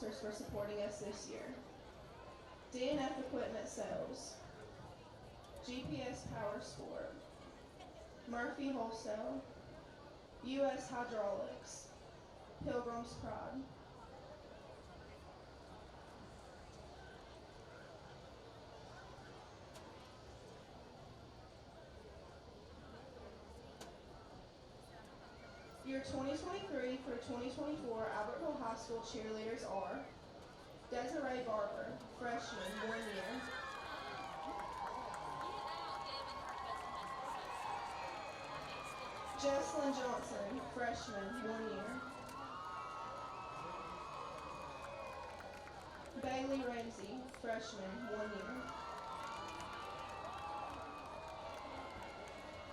sponsors for supporting us this year. DNF Equipment Sales, GPS Power Sport, Murphy Wholesale, U.S. Hydraulics, Pilgrim's Pride. Your 2023 through 2024 Albertville High School cheerleaders are Desiree Barber, freshman, 1 year. Jesslyn Johnson, freshman, 1 year. Bailey Ramsey, freshman, 1 year.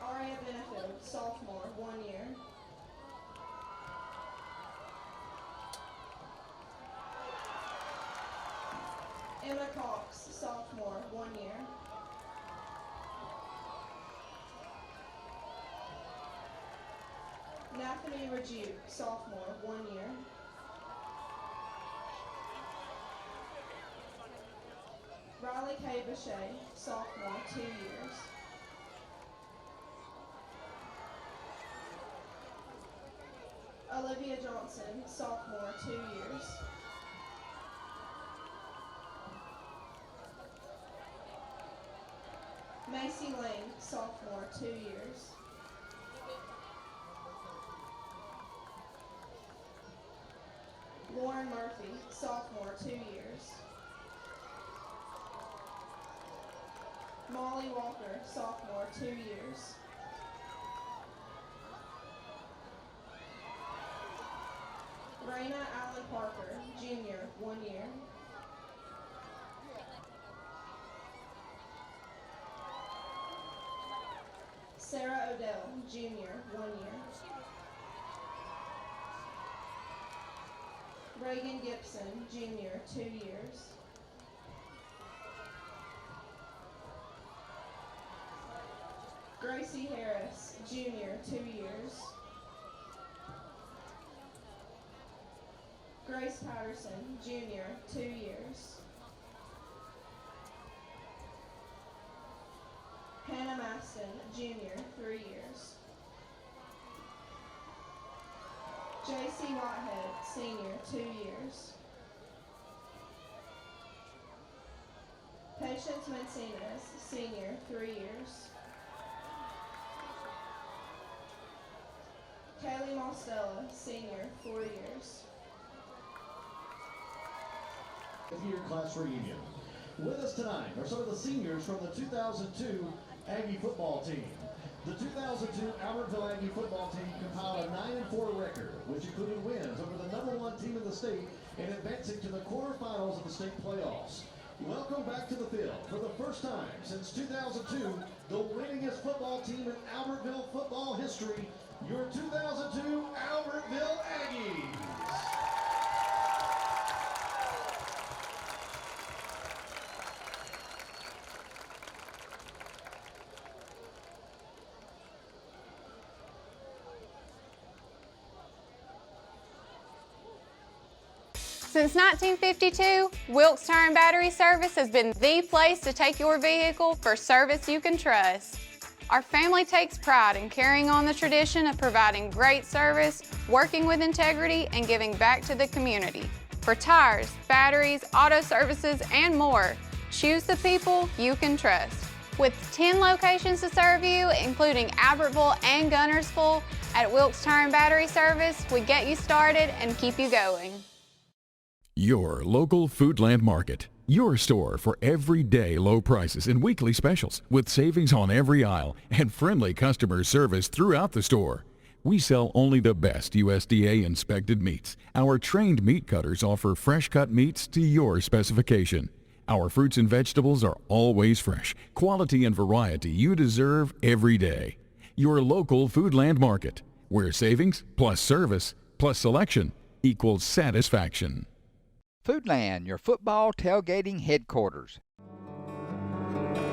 Aria Benefield, sophomore, 1 year. Emma Cox, sophomore, 1 year. Nathaniel Reduke, sophomore, 1 year. Riley K. Boucher, sophomore, 2 years. Olivia Johnson, sophomore, 2 years. Macy Lane, sophomore, 2 years. Lauren Murphy, sophomore, 2 years. Molly Walker, sophomore, 2 years. Raina Allen Parker, junior, 1 year. Sarah Odell, junior, 1 year. Reagan Gibson, junior, 2 years. Gracie Harris, junior, 2 years. Grace Patterson, junior, 2 years. Hannah Maston, junior, 3 years. J.C. Whitehead, senior, 2 years. Patience Mancinas, senior, 3 years. Kaylee Mostella, senior, 4 years. Year class reunion. With us tonight are some of the seniors from the 2002 Aggie football team. The 2002 Albertville Aggie football team compiled a 9-4 record, which included wins over the #1 team in the state and advancing to the quarterfinals of the state playoffs. Welcome back to the field for the first time since 2002, the winningest football team in Albertville football history, your 2002 Albertville Aggies. Since 1952, Wilkes Tire and Battery Service has been the place to take your vehicle for service you can trust. Our family takes pride in carrying on the tradition of providing great service, working with integrity, and giving back to the community. For tires, batteries, auto services, and more, choose the people you can trust. With 10 locations to serve you, including Albertville and Gunnersville, at Wilkes Tire and Battery Service, we get you started and keep you going. Your local Foodland Market. Your store for everyday low prices and weekly specials with savings on every aisle and friendly customer service throughout the store. We sell only the best USDA inspected meats. Our trained meat cutters offer fresh cut meats to your specification. Our fruits and vegetables are always fresh, quality and variety you deserve every day. Your local Foodland Market, where savings plus service plus selection equals satisfaction. Foodland, your football tailgating headquarters.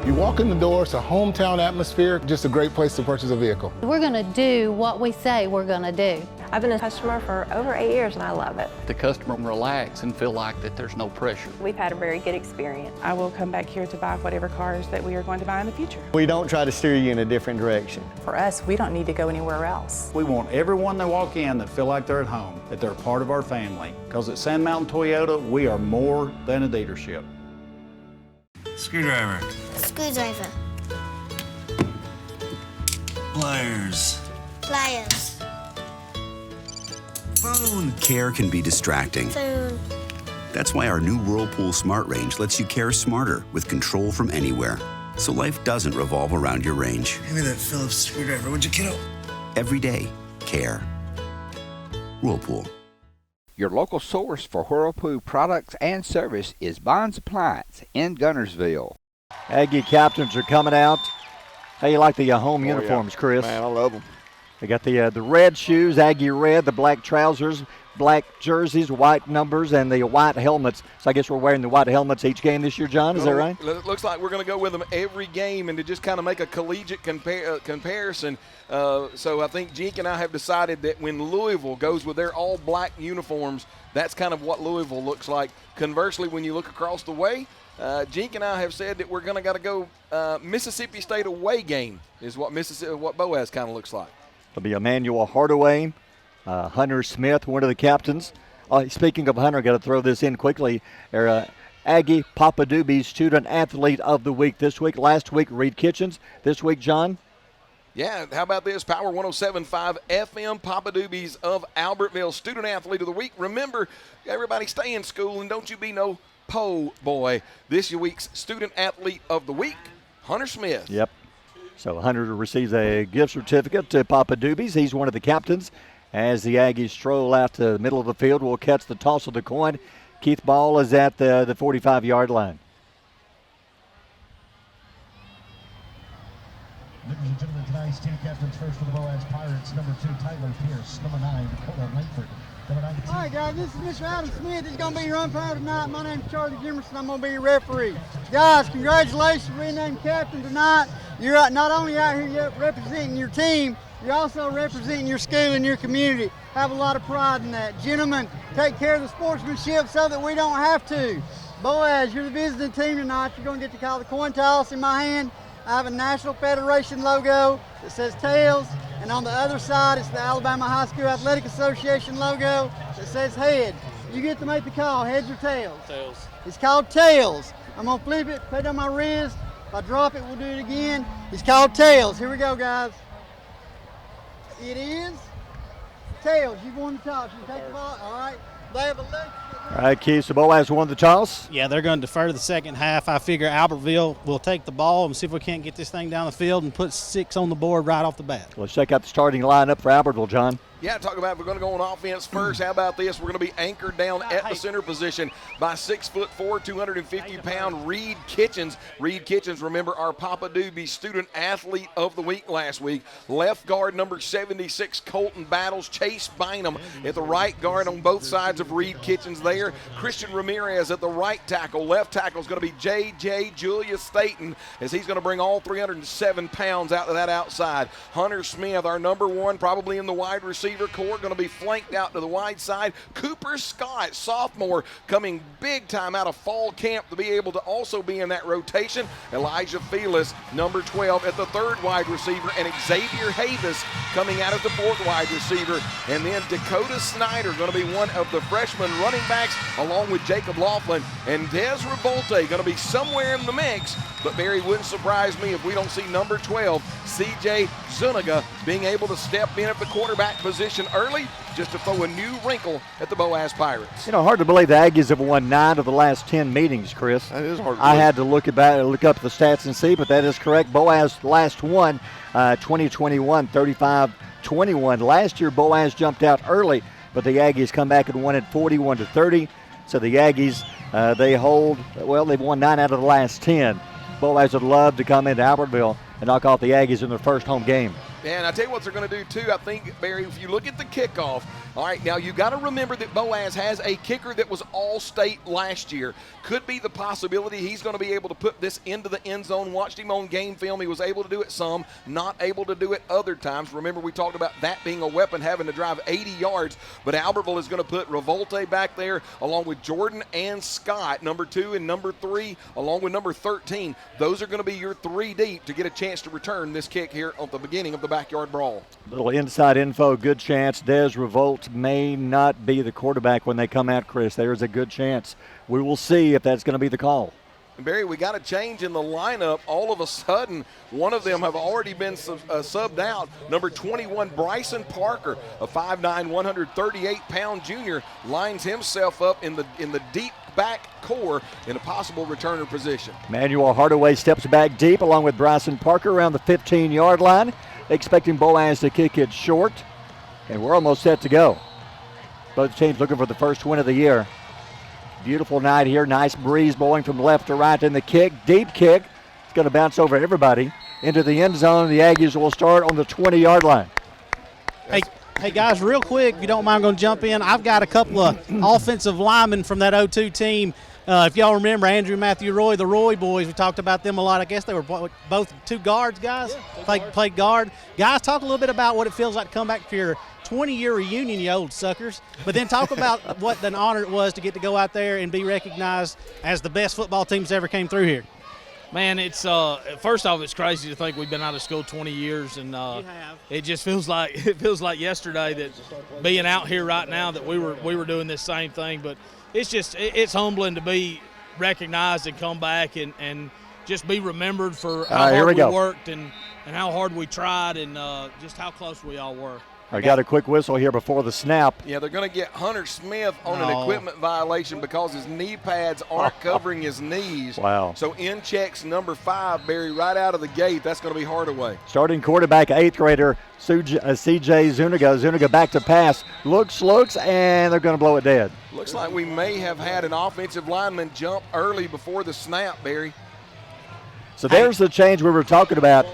You walk in the door, it's a hometown atmosphere, just a great place to purchase a vehicle. We're going to do what we say we're going to do. I've been a customer for over 8 years and I love it. The customer can relax and feel like that there's no pressure. We've had a very good experience. I will come back here to buy whatever cars that we are going to buy in the future. We don't try to steer you in a different direction. For us, we don't need to go anywhere else. We want everyone that walk in that feel like they're at home, that they're part of our family. Because at Sand Mountain Toyota, we are more than a dealership. Screwdriver. Screwdriver. Pliers. Pliers. Phone. Care can be distracting. Phone. That's why our new Whirlpool Smart Range lets you care smarter with control from anywhere. So life doesn't revolve around your range. Give me that Phillips screwdriver, would you, kiddo? Every day, care. Whirlpool. Your local source for Whirlpool products and service is Bond's Appliance in Gunnersville. Aggie captains are coming out. How you like the home uniforms, Chris? Man, I love them. They got the red shoes, Aggie red, the black trousers, black jerseys, white numbers, and the white helmets. So I guess we're wearing the white helmets each game this year, John. Is that right? It looks like we're going to go with them every game and to just kind of make a collegiate comparison. So I think Jink and I have decided that when Louisville goes with their all-black uniforms, that's kind of what Louisville looks like. Conversely, when you look across the way, Jink and I have said that we're going to go Mississippi State away game is what Boaz kind of looks like. It'll be Emmanuel Hardaway, Hunter Smith, one of the captains. Speaking of Hunter, got to throw this in quickly. Aggie Papadubi Student Athlete of the Week this week. Last week, Reed Kitchens. This week, John? Yeah, how about this? Power 107.5 FM Papadubi's of Albertville Student Athlete of the Week. Remember, everybody stay in school and don't you be no po' boy. This week's Student Athlete of the Week, Hunter Smith. Yep. So Hunter receives a gift certificate to Papadubi's. He's one of the captains. As the Aggies stroll out to the middle of the field, we'll catch the toss of the coin. Keith Ball is at the 45-yard line. Ladies and gentlemen, tonight's team captains first for the Boaz Pirates. Number 2, Tyler Pierce. Number 9, Dakota Langford. Number 19. All right, guys, this is Mr. Adam Smith. He's going to be your umpire tonight. My name's Charlie Jimerson. I'm going to be your referee. Guys, congratulations for being named captain tonight. You're not only out here representing your team, you're also representing your school and your community. Have a lot of pride in that. Gentlemen, take care of the sportsmanship so that we don't have to. Boaz, you're the visiting team tonight. You're going to get to call the coin toss. In my hand, I have a National Federation logo that says tails, and on the other side, it's the Alabama High School Athletic Association logo that says head. You get to make the call, heads or tails? Tails. It's called tails. I'm going to flip it, put it on my wrist. If I drop it, we'll do it again. It's called tails. Here we go, guys. It is tails. You've won the toss. You take the ball. All right. They have a look. All right, Keith, so Boaz won the toss. Yeah, they're going to defer to the second half. I figure Albertville will take the ball and see if we can't get this thing down the field and put 6 on the board right off the bat. Let's check out the starting lineup for Albertville, John. Yeah, talk about we're going to go on offense first. How about this? We're going to be anchored down at the center position by 6'4", 250-pound Reed Kitchens. Reed Kitchens, remember, our Papadubi Student Athlete of the Week last week. Left guard number 76, Colton Battles. Chase Bynum at the right guard on both sides of Reed Kitchens there. Christian Ramirez at the right tackle. Left tackle is going to be J.J. Julius Staten, as he's going to bring all 307 pounds out to that outside. Hunter Smith, our number 1, probably in the wide receiver core, going to be flanked out to the wide side. Cooper Scott, sophomore, coming big time out of fall camp to be able to also be in that rotation. Elijah Felix, number 12, at the 3rd wide receiver, and Xavier Havis coming out at the 4th wide receiver. And then Dakota Snyder going to be one of the freshman running backs, along with Jacob Laughlin. And Des Revolte going to be somewhere in the mix, but Barry, wouldn't surprise me if we don't see number 12, C.J. Zuniga, being able to step in at the quarterback position early, just to throw a new wrinkle at the Boaz Pirates. You know, hard to believe the Aggies have won 9 of the last 10 meetings, Chris. That is hard to I believe. had to look up the stats and see, but that is correct. Boaz last won 2021, 35-21. Last year, Boaz jumped out early, but the Aggies come back and won it 41-30. So the Aggies, they've won 9 out of the last 10. Boaz would love to come into Albertville and knock off the Aggies in their first home game. And I tell you what they're going to do, too. I think, Barry, if you look at the kickoff, All right, now you got to remember that Boaz has a kicker that was All-State last year. Could be the possibility he's going to be able to put this into the end zone. Watched him on game film. He was able to do it some, not able to do it other times. Remember, we talked about that being a weapon, having to drive 80 yards. But Albertville is going to put Revolte back there along with Jordan and Scott, number 2 and number 3, along with number 13. Those are going to be your 3 deep to get a chance to return this kick here at the beginning of the backyard brawl. Little inside info, good chance Des Revolt may not be the quarterback when they come out, Chris. There's a good chance. We will see if that's going to be the call. Barry, we got a change in the lineup. All of a sudden, one of them have already been subbed out. Number 21, Bryson Parker, a 5'9", 138-pound junior, lines himself up in the deep back core in a possible returner position. Manuel Hardaway steps back deep along with Bryson Parker around the 15-yard line, expecting Boaz to kick it short, and we're almost set to go. Both teams looking for the first win of the year. Beautiful night here. Nice breeze blowing from left to right in the kick. Deep kick. It's going to bounce over everybody into the end zone. The Aggies will start on the 20-yard line. Hey, guys, real quick, if you don't mind, I'm going to jump in. I've got a couple of offensive linemen from that 02 team. If y'all remember, Andrew and Matthew Roy, the Roy boys, we talked about them a lot. I guess they were both 2 guards, guys. Yeah, played guard. Guys, talk a little bit about what it feels like to come back for your 20-year reunion, you old suckers. But then talk about what an honor it was to get to go out there and be recognized as the best football teams ever came through here. Man, it's first off, it's crazy to think we've been out of school 20 years, and it just feels like yesterday that being out here right now that we were doing this same thing. But it's humbling to be recognized and come back and just be remembered for how hard we worked and how hard we tried and just how close we all were. I got a quick whistle here before the snap. Yeah, they're going to get Hunter Smith on an equipment violation because his knee pads aren't covering his knees. Wow. So in checks number 5, Barry, right out of the gate. That's going to be Hardaway. Starting quarterback, 8th grader, C.J. Zuniga. Zuniga back to pass. Looks, and they're going to blow it dead. Looks like we may have had an offensive lineman jump early before the snap, Barry. So there's the change we were talking about.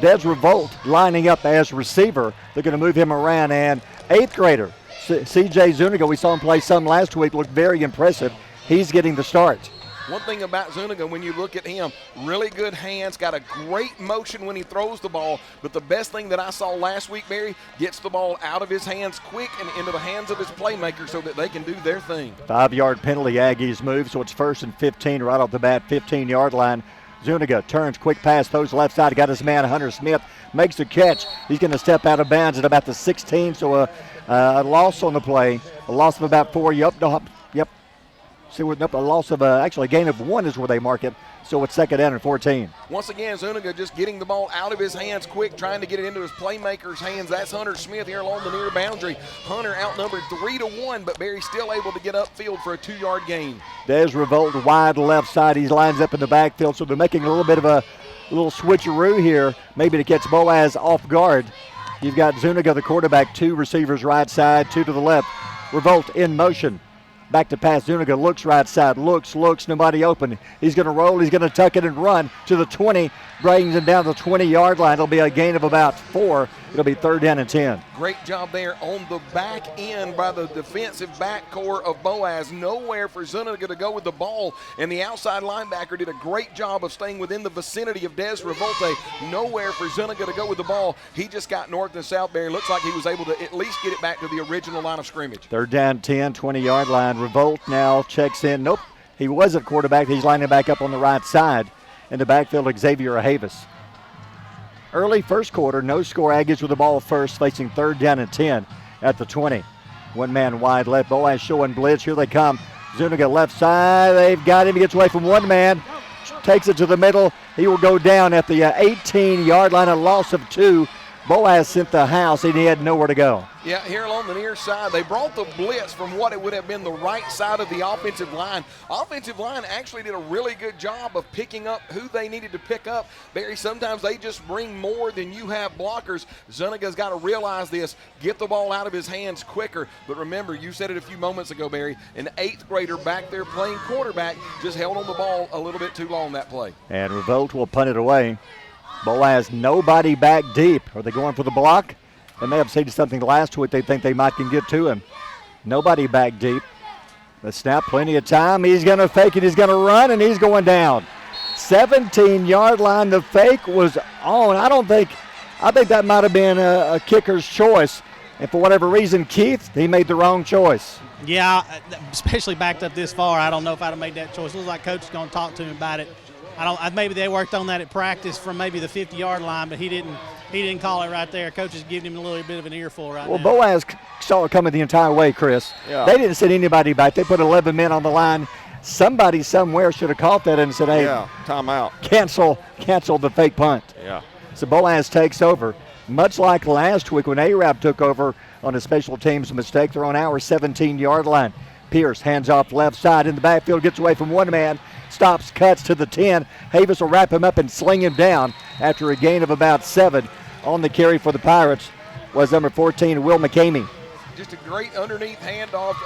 Des Revolt lining up as receiver. They're going to move him around. And 8th grader, C.J. Zuniga, we saw him play some last week, looked very impressive. He's getting the start. One thing about Zuniga, when you look at him, really good hands, got a great motion when he throws the ball. But the best thing that I saw last week, Barry, gets the ball out of his hands quick and into the hands of his playmaker so that they can do their thing. 5-yard penalty, Aggies move, so it's 1st and 15 right off the bat, 15-yard line. Zuniga turns, quick pass, throws left side, got his man Hunter Smith, makes the catch. He's going to step out of bounds at about the 16, so a loss on the play, a loss of about 4. Yep. See, a loss of actually a gain of 1 is where they mark it. So it's 2nd down and 14. Once again, Zuniga just getting the ball out of his hands quick, trying to get it into his playmaker's hands. That's Hunter Smith here along the near boundary. Hunter outnumbered 3-1, but Barry still able to get upfield for a 2-yard gain. Des Revolt wide left side. He lines up in the backfield, so they're making a little bit of a little switcheroo here, maybe to catch Boaz off guard. You've got Zuniga, the quarterback, 2 receivers right side, 2 to the left. Revolt in motion. Back to pass. Zuniga looks right side, looks, nobody open. He's going to roll, he's going to tuck it and run to the 20, brings him down the 20-yard line. It'll be a gain of about 4. It'll be 3rd down and 10. Great job there on the back end by the defensive back core of Boaz. Nowhere for Zuniga to go with the ball, and the outside linebacker did a great job of staying within the vicinity of Des Revolte. Nowhere for Zuniga to go with the ball. He just got north and south there. Looks like he was able to at least get it back to the original line of scrimmage. 3rd down, 10, 20-yard line. Revolt now checks in. Nope, he wasn't quarterback. He's lining back up on the right side. In the backfield, Xavier Ahavis. Early first quarter, no score. Aggies with the ball first, facing 3rd down and 10 at the 20. 1 man wide left. Boaz showing blitz. Here they come. Zuniga left side. They've got him. He gets away from 1 man. Takes it to the middle. He will go down at the 18-yard line. A loss of 2. Boaz sent the house, and he had nowhere to go. Yeah, here along the near side, they brought the blitz from what it would have been the right side of the offensive line. Offensive line actually did a really good job of picking up who they needed to pick up. Barry, sometimes they just bring more than you have blockers. Zuniga's got to realize this, get the ball out of his hands quicker. But remember, you said it a few moments ago, Barry, an 8th grader back there playing quarterback just held on the ball a little bit too long that play. And Revolt will punt it away. Boaz, nobody back deep. Are they going for the block? They may have seen something last week they think they might can get to him. Nobody back deep. The snap, plenty of time. He's going to fake it. He's going to run, and he's going down. 17-yard line. The fake was on. I think that might have been a kicker's choice. And for whatever reason, Keith, he made the wrong choice. Yeah, especially backed up this far. I don't know if I'd have made that choice. It looks like Coach is going to talk to him about it. Maybe they worked on that at practice from maybe the 50-yard line, but he didn't call it right there. Coach is giving him a little bit of an earful right now. Well, Boaz saw it coming the entire way, Chris. Yeah. They didn't send anybody back. They put 11 men on the line. Somebody somewhere should have caught that and said, hey, timeout. Cancel the fake punt. Yeah. So Boaz takes over. Much like last week when Arab took over on a special teams mistake, they're on our 17-yard line. Pierce hands off left side in the backfield, gets away from one man, stops, cuts to the 10. Havis will wrap him up and sling him down after a gain of about 7. On the carry for the Pirates was number 14, Will McCamey. Just a great underneath handoff.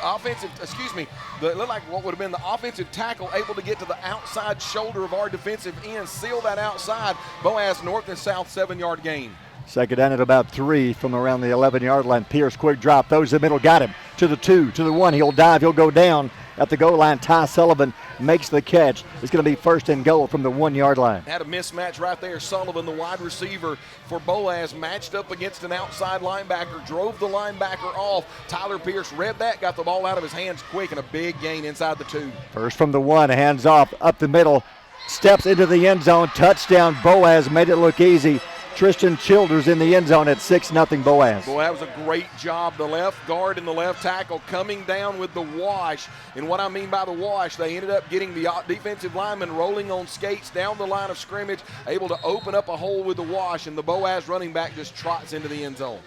It looked like what would have been the offensive tackle able to get to the outside shoulder of our defensive end, seal that outside. Boaz north and south 7-yard gain. Second down at about 3 from around the 11-yard line. Pierce, quick drop, throws in the middle, got him to the 2, to the 1. He'll dive, he'll go down at the goal line. Ty Sullivan makes the catch. It's going to be first and goal from the 1-yard line. Had a mismatch right there. Sullivan, the wide receiver for Boaz, matched up against an outside linebacker, drove the linebacker off. Tyler Pierce read that, got the ball out of his hands quick, and a big gain inside the 2. First from the 1, hands off, up the middle, steps into the end zone, touchdown. Boaz made it look easy. Tristan Childers in the end zone at 6-0 Boaz. Boy, that was a great job. The left guard and the left tackle coming down with the wash. And what I mean by the wash, they ended up getting the defensive lineman rolling on skates down the line of scrimmage, able to open up a hole with the wash, and the Boaz running back just trots into the end zone.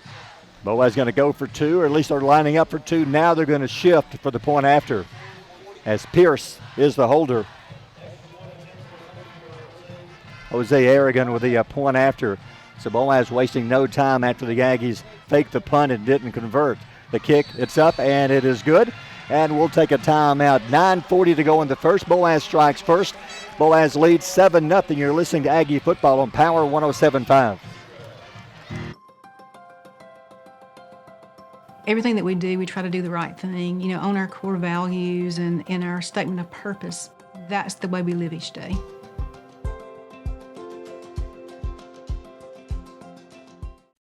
Boaz going to go for 2, or at least they're lining up for 2. Now they're going to shift for the point after, as Pierce is the holder. Jose Aragon with the point after. So Boaz wasting no time after the Aggies faked the punt and didn't convert. The kick, it's up, and it is good. And we'll take a timeout. 9:40 to go in the first. Boaz strikes first. Boaz leads 7-0. You're listening to Aggie Football on Power 107.5. Everything that we do, we try to do the right thing, own our core values and our statement of purpose. That's the way we live each day.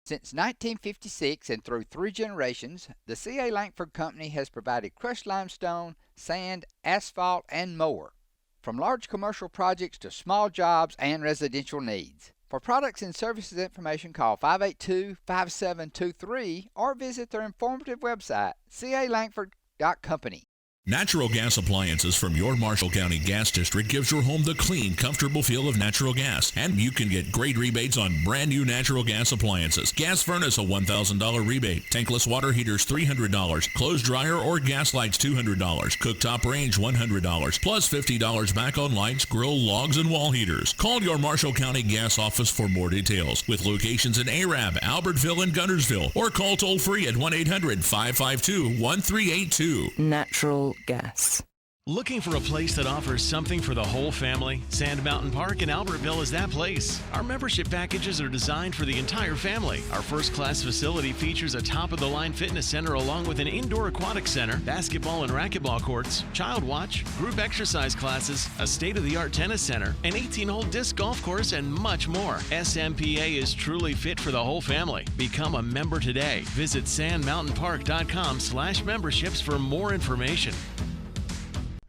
Since 1956 and through 3 generations, the C.A. Langford Company has provided crushed limestone, sand, asphalt, and more. From large commercial projects to small jobs and residential needs. For products and services information, call 582-5723 or visit their informative website, calangford.company. Natural gas appliances from your Marshall County Gas District gives your home the clean, comfortable feel of natural gas. And you can get great rebates on brand new natural gas appliances. Gas furnace, a $1,000 rebate. Tankless water heaters, $300. Clothes dryer or gas lights, $200. Cooktop range, $100. Plus $50 back on lights, grill, logs, and wall heaters. Call your Marshall County Gas office for more details. With locations in Arab, Albertville, and Guntersville. Or call toll free at 1-800-552-1382. Natural gas. Looking for a place that offers something for the whole family? Sand Mountain Park in Albertville is that place. Our membership packages are designed for the entire family. Our first-class facility features a top-of-the-line fitness center along with an indoor aquatic center, basketball and racquetball courts, child watch, group exercise classes, a state-of-the-art tennis center, an 18-hole disc golf course, and much more. SMPA is truly fit for the whole family. Become a member today. Visit sandmountainpark.com/memberships for more information.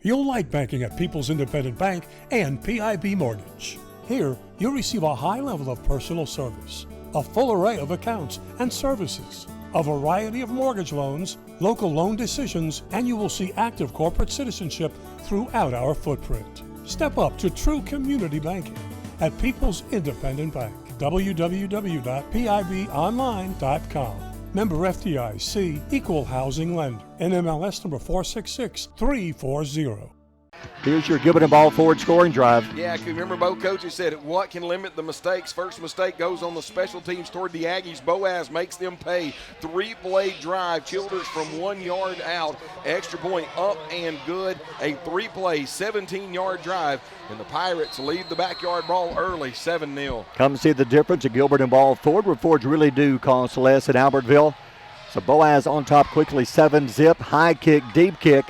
You'll like banking at People's Independent Bank and PIB Mortgage. Here, you'll receive a high level of personal service, a full array of accounts and services, a variety of mortgage loans, local loan decisions, and you will see active corporate citizenship throughout our footprint. Step up to true community banking at People's Independent Bank. www.pibonline.com. Member FDIC, Equal Housing Lender. NMLS number 466340. Here's your Gilbert and Ball forward scoring drive. Yeah, I can remember both coaches said what can limit the mistakes. First mistake goes on the special teams toward the Aggies. Boaz makes them pay. 3-play drive. Childers from 1 yard out. Extra point up and good. A 3-play, 17-yard drive. And the Pirates lead the backyard ball early, 7-0. Come see the difference at Gilbert and Ball Ford, where Fords really do cost less at Albertville. So Boaz on top quickly, 7-zip, high kick, deep kick.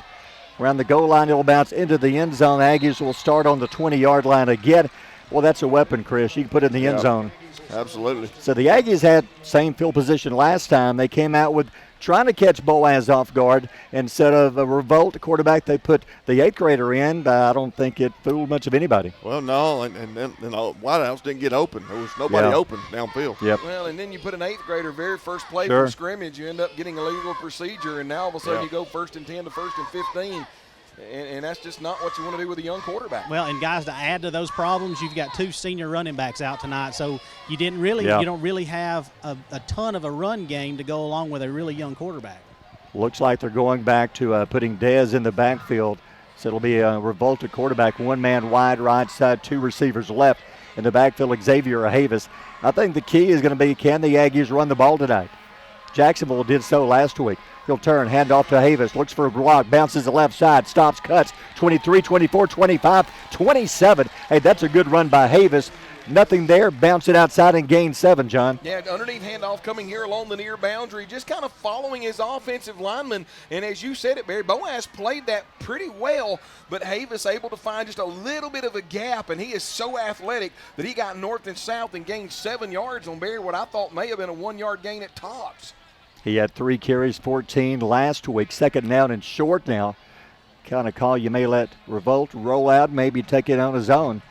Around the goal line, it'll bounce into the end zone. Aggies will start on the 20-yard line again. Well, that's a weapon, Chris. You can put it in the end zone. Absolutely. So the Aggies had same field position last time. They came out with trying to catch Boaz off guard. Instead of a Revolt quarterback, they put the 8th grader in, but I don't think it fooled much of anybody. Well, no, and then wideouts didn't get open. There was nobody open downfield. Yep. Well, and then you put an 8th grader, very first play Sure. from scrimmage, you end up getting a legal procedure, and now all of a sudden you go 1st and 10 to 1st and 15. And that's just not what you want to do with a young quarterback. Well, and guys, to add to those problems, you've got 2 senior running backs out tonight, so you don't really have a ton of a run game to go along with a really young quarterback. Looks like they're going back to putting Dez in the backfield. So it'll be a Revolta quarterback, 1 man wide right side, 2 receivers left. In the backfield, Xavier Havis. I think the key is going to be, can the Aggies run the ball tonight? Jacksonville did so last week. He'll turn, hand off to Havis, looks for a block, bounces the left side, stops, cuts, 23, 24, 25, 27. Hey, that's a good run by Havis. Nothing there, bounce it outside and gain 7, John. Yeah, underneath handoff coming here along the near boundary, just kind of following his offensive lineman. And as you said it, Barry, Boaz played that pretty well, but Havis able to find just a little bit of a gap, and he is so athletic that he got north and south and gained 7 yards on Barry, what I thought may have been a 1-yard gain at tops. He had 3 carries, 14 last week. 2nd down and short now. Kind of call you may let Revolt roll out, maybe take it on his own.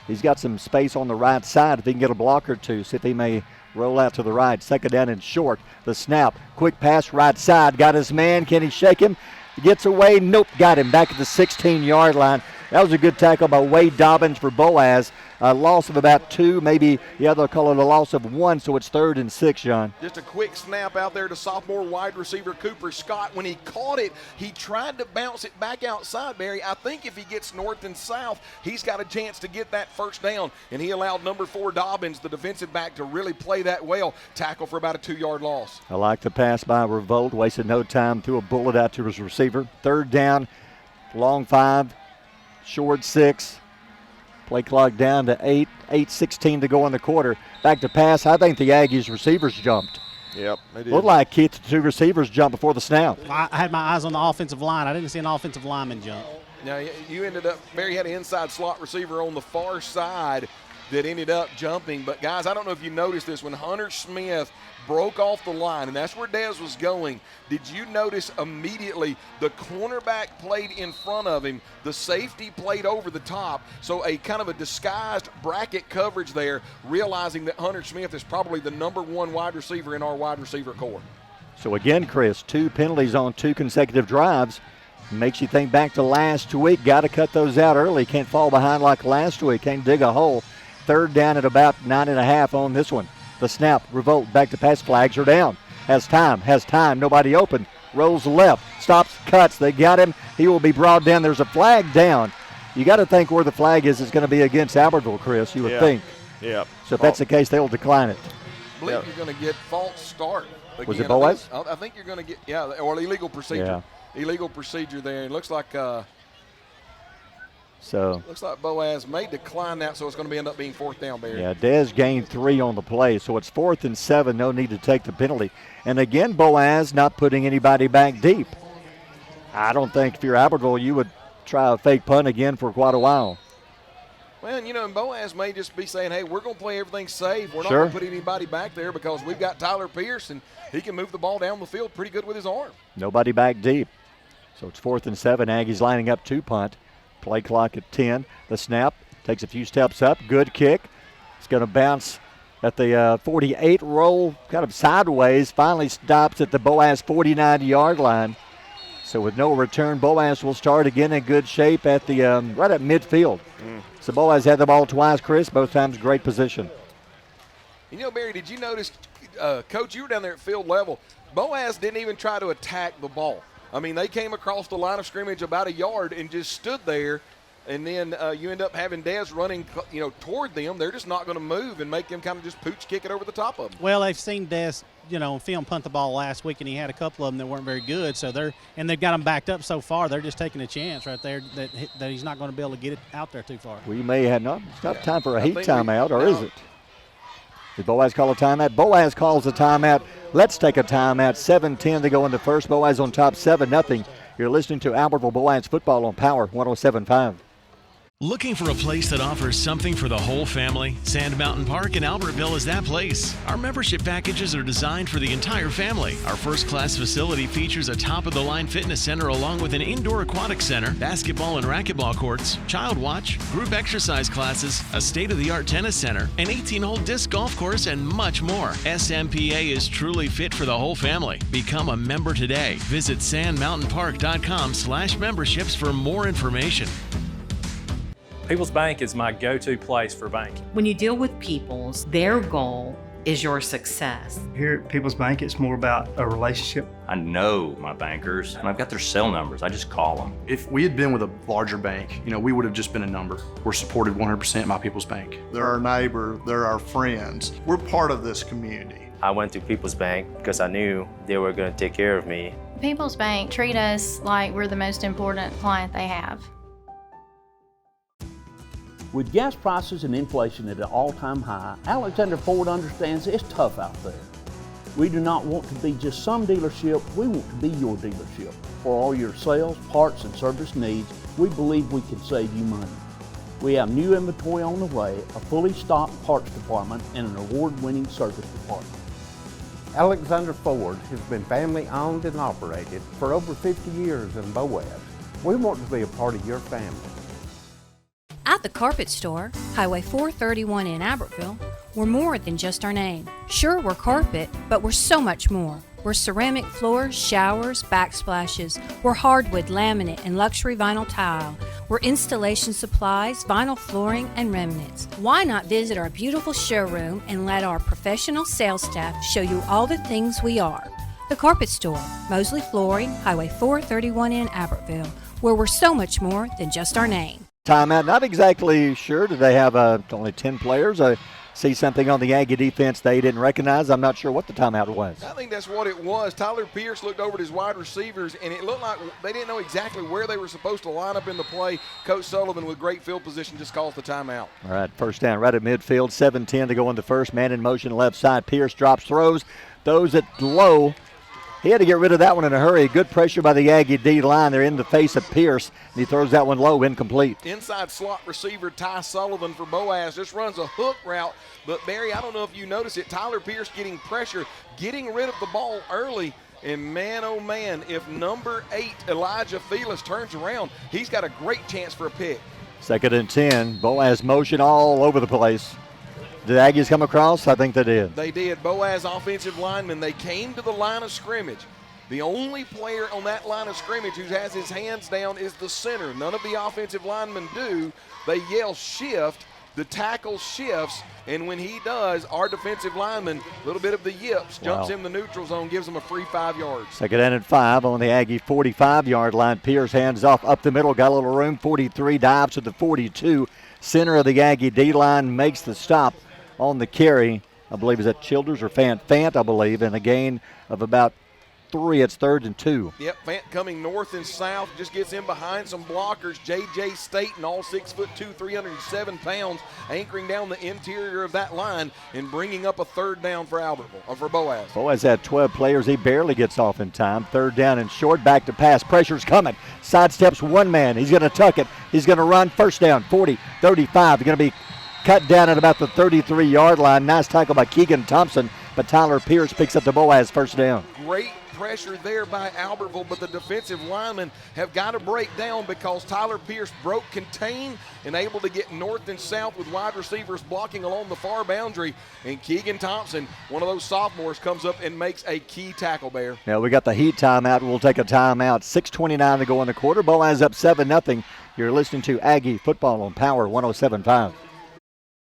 He's got some space on the right side if he can get a block or two. See if he may roll out to the right. 2nd down and short. The snap. Quick pass right side. Got his man. Can he shake him? He gets away. Nope. Got him back at the 16-yard line. That was a good tackle by Wade Dobbins for Boaz. A loss of about 2, maybe they'll call it a loss of 1, so it's 3rd and 6, John. Just a quick snap out there to sophomore wide receiver Cooper Scott. When he caught it, he tried to bounce it back outside, Barry. I think if he gets north and south, he's got a chance to get that 1st down, and he allowed number 4 Dobbins, the defensive back, to really play that well. Tackle for about a 2-yard loss. I like the pass by Revolt. Wasted no time, threw a bullet out to his receiver. 3rd down, long 5. Short 6. Play clock down to 8:16 to go in the quarter. Back to pass. I think the Aggies receivers jumped. Yep, they did. Looked like the 2 receivers jumped before the snap. I had my eyes on the offensive line. I didn't see an offensive lineman jump. Now, you ended up, Barry had an inside slot receiver on the far side that ended up jumping. But, guys, I don't know if you noticed this. When Hunter Smith broke off the line, and that's where Dez was going, did you notice immediately the cornerback played in front of him, the safety played over the top, so a kind of a disguised bracket coverage there, realizing that Hunter Smith is probably the number 1 wide receiver in our wide receiver core. So again, Chris, 2 penalties on 2 consecutive drives. Makes you think back to last week. Got to cut those out early. Can't fall behind like last week. Can't dig a hole. 3rd down at about 9.5 on this one. The snap, Revolt, back to pass, flags are down. Has time, nobody open. Rolls left, stops, cuts, they got him. He will be brought down. There's a flag down. You got to think where the flag is going to be against Albertville, Chris, you would think. Yeah. So if that's the case, they'll decline it. I believe you're going to get false start. Again. Was it Boaz? I think you're going to get, or illegal procedure. Yeah. Illegal procedure there. It looks like looks like Boaz may decline that, so it's going to end up being 4th down, Barry. Yeah, Dez gained 3 on the play, so it's 4th and 7, no need to take the penalty. And again, Boaz not putting anybody back deep. I don't think if you're Albertville, you would try a fake punt again for quite a while. Well, and Boaz may just be saying, hey, we're going to play everything safe. We're not Sure. going to put anybody back there because we've got Tyler Pierce, and he can move the ball down the field pretty good with his arm. Nobody back deep. So it's 4th and 7. Aggies lining up to punt. Play clock at 10. The snap takes a few steps up. Good kick. It's going to bounce at the 48, roll kind of sideways. Finally stops at the Boaz 49-yard line. So with no return, Boaz will start again in good shape at the right at midfield. So Boaz had the ball twice, Chris. Both times great position. Barry, did you notice, Coach, you were down there at field level. Boaz didn't even try to attack the ball. I mean, they came across the line of scrimmage about a yard and just stood there, and then you end up having Dez running, toward them. They're just not going to move and make them kind of just pooch kick it over the top of them. Well, they've seen Dez, film punt the ball last week, and he had a couple of them that weren't very good. So they've got him backed up so far. They're just taking a chance right there that he's not going to be able to get it out there too far. We may have it's not time for a heat timeout, or is it? Did Boaz call a timeout? Boaz calls a timeout. Let's take a timeout. 7:10 to go in the first. Boaz on top 7-0. You're listening to Albertville Boaz football on Power 107.5. Looking for a place that offers something for the whole family? Sand Mountain Park in Albertville is that place. Our membership packages are designed for the entire family. Our first-class facility features a top-of-the-line fitness center along with an indoor aquatic center, basketball and racquetball courts, child watch, group exercise classes, a state-of-the-art tennis center, an 18-hole disc golf course, and much more. SMPA is truly fit for the whole family. Become a member today. Visit sandmountainpark.com/memberships for more information. People's Bank is my go-to place for banking. When you deal with People's, their goal is your success. Here at People's Bank, it's more about a relationship. I know my bankers, and I've got their cell numbers. I just call them. If we had been with a larger bank, we would have just been a number. We're supported 100% by People's Bank. They're our neighbor, they're our friends. We're part of this community. I went to People's Bank because I knew they were going to take care of me. People's Bank treat us like we're the most important client they have. With gas prices and inflation at an all-time high, Alexander Ford understands it's tough out there. We do not want to be just some dealership, we want to be your dealership. For all your sales, parts, and service needs, we believe we can save you money. We have new inventory on the way, a fully stocked parts department, and an award-winning service department. Alexander Ford has been family-owned and operated for over 50 years in Boaz. We want to be a part of your family. At the Carpet Store, Highway 431 in Albertville, we're more than just our name. Sure, we're carpet, but we're so much more. We're ceramic floors, showers, backsplashes. We're hardwood, laminate, and luxury vinyl tile. We're installation supplies, vinyl flooring, and remnants. Why not visit our beautiful showroom and let our professional sales staff show you all the things we are? The Carpet Store, Mosley Flooring, Highway 431 in Albertville, where we're so much more than just our name. Timeout. Not exactly sure. Do they have only 10 players? I see something on the Aggie defense they didn't recognize. I'm not sure what the timeout was. I think that's what it was. Tyler Pierce looked over at his wide receivers, and it looked like they didn't know exactly where they were supposed to line up in the play. Coach Sullivan, with great field position, just calls the timeout. All right, first down right at midfield. 7:10 to go in the first. Man in motion left side. Pierce drops, throws at low. He had to get rid of that one in a hurry. Good pressure by the Aggie D-line. They're in the face of Pierce, and he throws that one low, incomplete. Inside slot receiver Ty Sullivan for Boaz just runs a hook route. But, Barry, I don't know if you notice it. Tyler Pierce getting pressure, getting rid of the ball early. And, man, oh, man, if number 8, Elijah Felix, turns around, he's got a great chance for a pick. 2nd and 10. Boaz motion all over the place. Did the Aggies come across? I think they did. They did. Boaz offensive linemen, they came to the line of scrimmage. The only player on that line of scrimmage who has his hands down is the center. None of the offensive linemen do. They yell shift. The tackle shifts, and when he does, our defensive lineman, a little bit of the yips, jumps in the neutral zone, gives them a free 5 yards. 2nd down and 5 on the Aggie 45-yard line. Pierce hands off up the middle, got a little room. 43 dives to the 42. Center of the Aggie D-line makes the stop on the carry. I believe is that Childers or Fant, I believe, and a gain of about 3. It's 3rd and 2. Yep, Fant coming north and south, just gets in behind some blockers. J.J. Staten, all 6'2", 307 pounds, anchoring down the interior of that line and bringing up a 3rd down for Albertville, or for Boaz. Boaz had 12 players. He barely gets off in time. 3rd down and short, back to pass. Pressure's coming. Sidesteps one man. He's going to tuck it. He's going to run. 1st down, 40, 35. He's going to be cut down at about the 33-yard line. Nice tackle by Keegan Thompson, but Tyler Pierce picks up the Boaz 1st down. Great pressure there by Albertville, but the defensive linemen have got to break down because Tyler Pierce broke contain and able to get north and south with wide receivers blocking along the far boundary. And Keegan Thompson, one of those sophomores, comes up and makes a key tackle, Bear. Now we got the heat timeout. We'll take a timeout. 6:29 to go in the quarter. Boaz up 7-0. You're listening to Aggie Football on Power 107.5.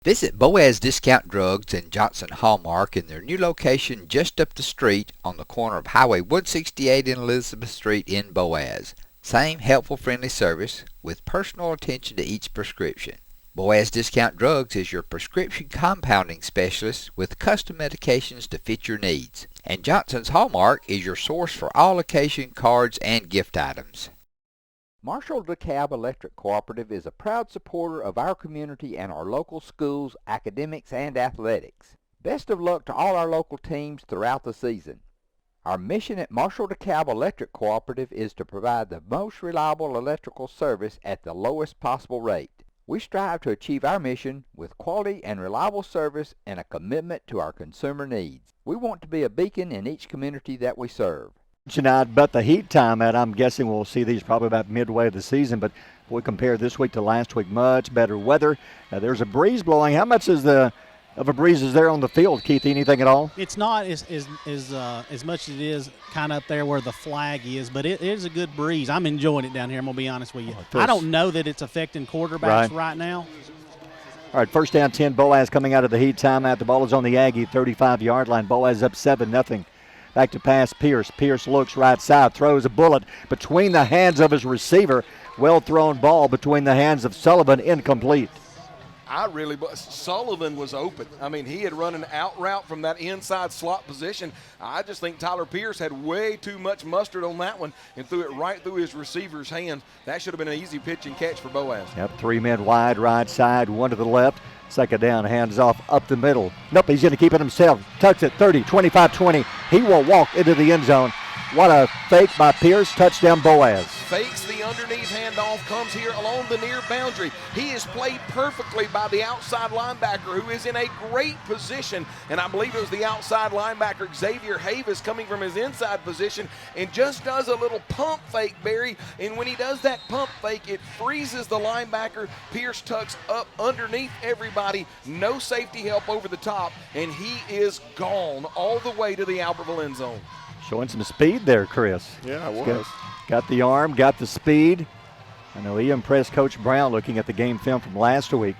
Visit Boaz Discount Drugs and Johnson Hallmark in their new location just up the street on the corner of Highway 168 and Elizabeth Street in Boaz. Same helpful, friendly service with personal attention to each prescription. Boaz Discount Drugs is your prescription compounding specialist with custom medications to fit your needs. And Johnson's Hallmark is your source for all occasion cards and gift items. Marshall DeKalb Electric Cooperative is a proud supporter of our community and our local schools, academics, and athletics. Best of luck to all our local teams throughout the season. Our mission at Marshall DeKalb Electric Cooperative is to provide the most reliable electrical service at the lowest possible rate. We strive to achieve our mission with quality and reliable service and a commitment to our consumer needs. We want to be a beacon in each community that we serve. Tonight, but the heat time, and I'm guessing we'll see these probably about midway of the season, but if we compare this week to last week, much better weather. There's a breeze blowing. How much of a breeze is there on the field, Keith? Anything at all? It's not as much as it is kind of up there where the flag is, but it is a good breeze. I'm enjoying it down here, I'm going to be honest with you. I don't know that it's affecting quarterbacks right now. All right, first down 10, Boaz coming out of the heat timeout. The ball is on the Aggie 35-yard line. Boaz up 7-0. Back to pass Pierce. Pierce looks right side, throws a bullet between the hands of his receiver. Well thrown ball between the hands of Sullivan, incomplete. Sullivan was open. I mean, he had run an out route from that inside slot position. I just think Tyler Pierce had way too much mustard on that one and threw it right through his receiver's hands. That should have been an easy pitch and catch for Boaz. Yep, 3 men wide, right side, 1 to the left. Second down, hands off up the middle. Nope, he's going to keep it himself. Tucks it 30, 25, 20. He will walk into the end zone. What a fake by Pierce. Touchdown, Boaz. Fakes the underneath handoff, comes here along the near boundary. He is played perfectly by the outside linebacker, who is in a great position. And I believe it was the outside linebacker, Xavier Havis, coming from his inside position and just does a little pump fake, Barry. And when he does that pump fake, it freezes the linebacker. Pierce tucks up underneath everybody. No safety help over the top. And he is gone all the way to the Albertville end zone. Showing some speed there, Chris. Yeah, it was. Got the arm, got the speed. I know he impressed Coach Brown looking at the game film from last week.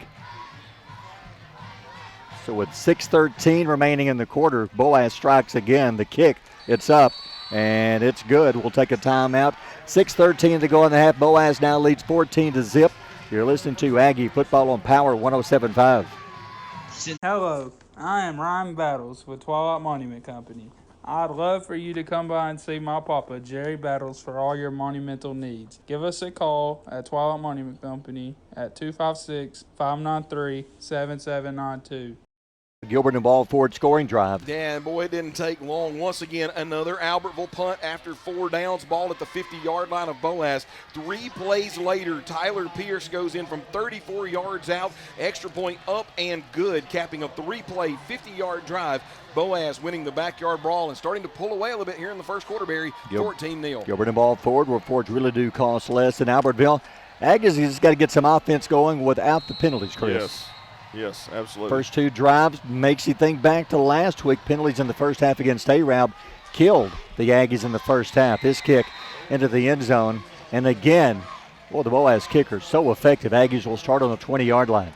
So with 6:13 remaining in the quarter, Boaz strikes again. The kick, it's up, and it's good. We'll take a timeout. 6:13 to go in the half. Boaz now leads 14-0. You're listening to Aggie Football on Power 107.5. Hello, I am Ryan Battles with Twilight Monument Company. I'd love for you to come by and see my papa, Jerry Battles, for all your monumental needs. Give us a call at Twilight Monument Company at 256-593-7792. Gilbert and Ball Ford scoring drive. Yeah, and boy, it didn't take long. Once again, another Albertville punt after 4 downs. Ball at the 50-yard line of Boaz. 3 plays later, Tyler Pierce goes in from 34 yards out. Extra point up and good, capping a 3-play, 50-yard drive. Boaz winning the backyard brawl and starting to pull away a little bit here in the first quarter, Barry. 14-0. Gilbert and Ball Ford, where Fords really do cost less than Albertville. Aggies has got to get some offense going without the penalties, Chris. Yes, absolutely. First 2 drives makes you think back to last week. Penalties in the first half against A-Rab killed the Aggies in the first half. This kick into the end zone. And again, well, the Boaz kicker so effective. Aggies will start on the 20-yard line.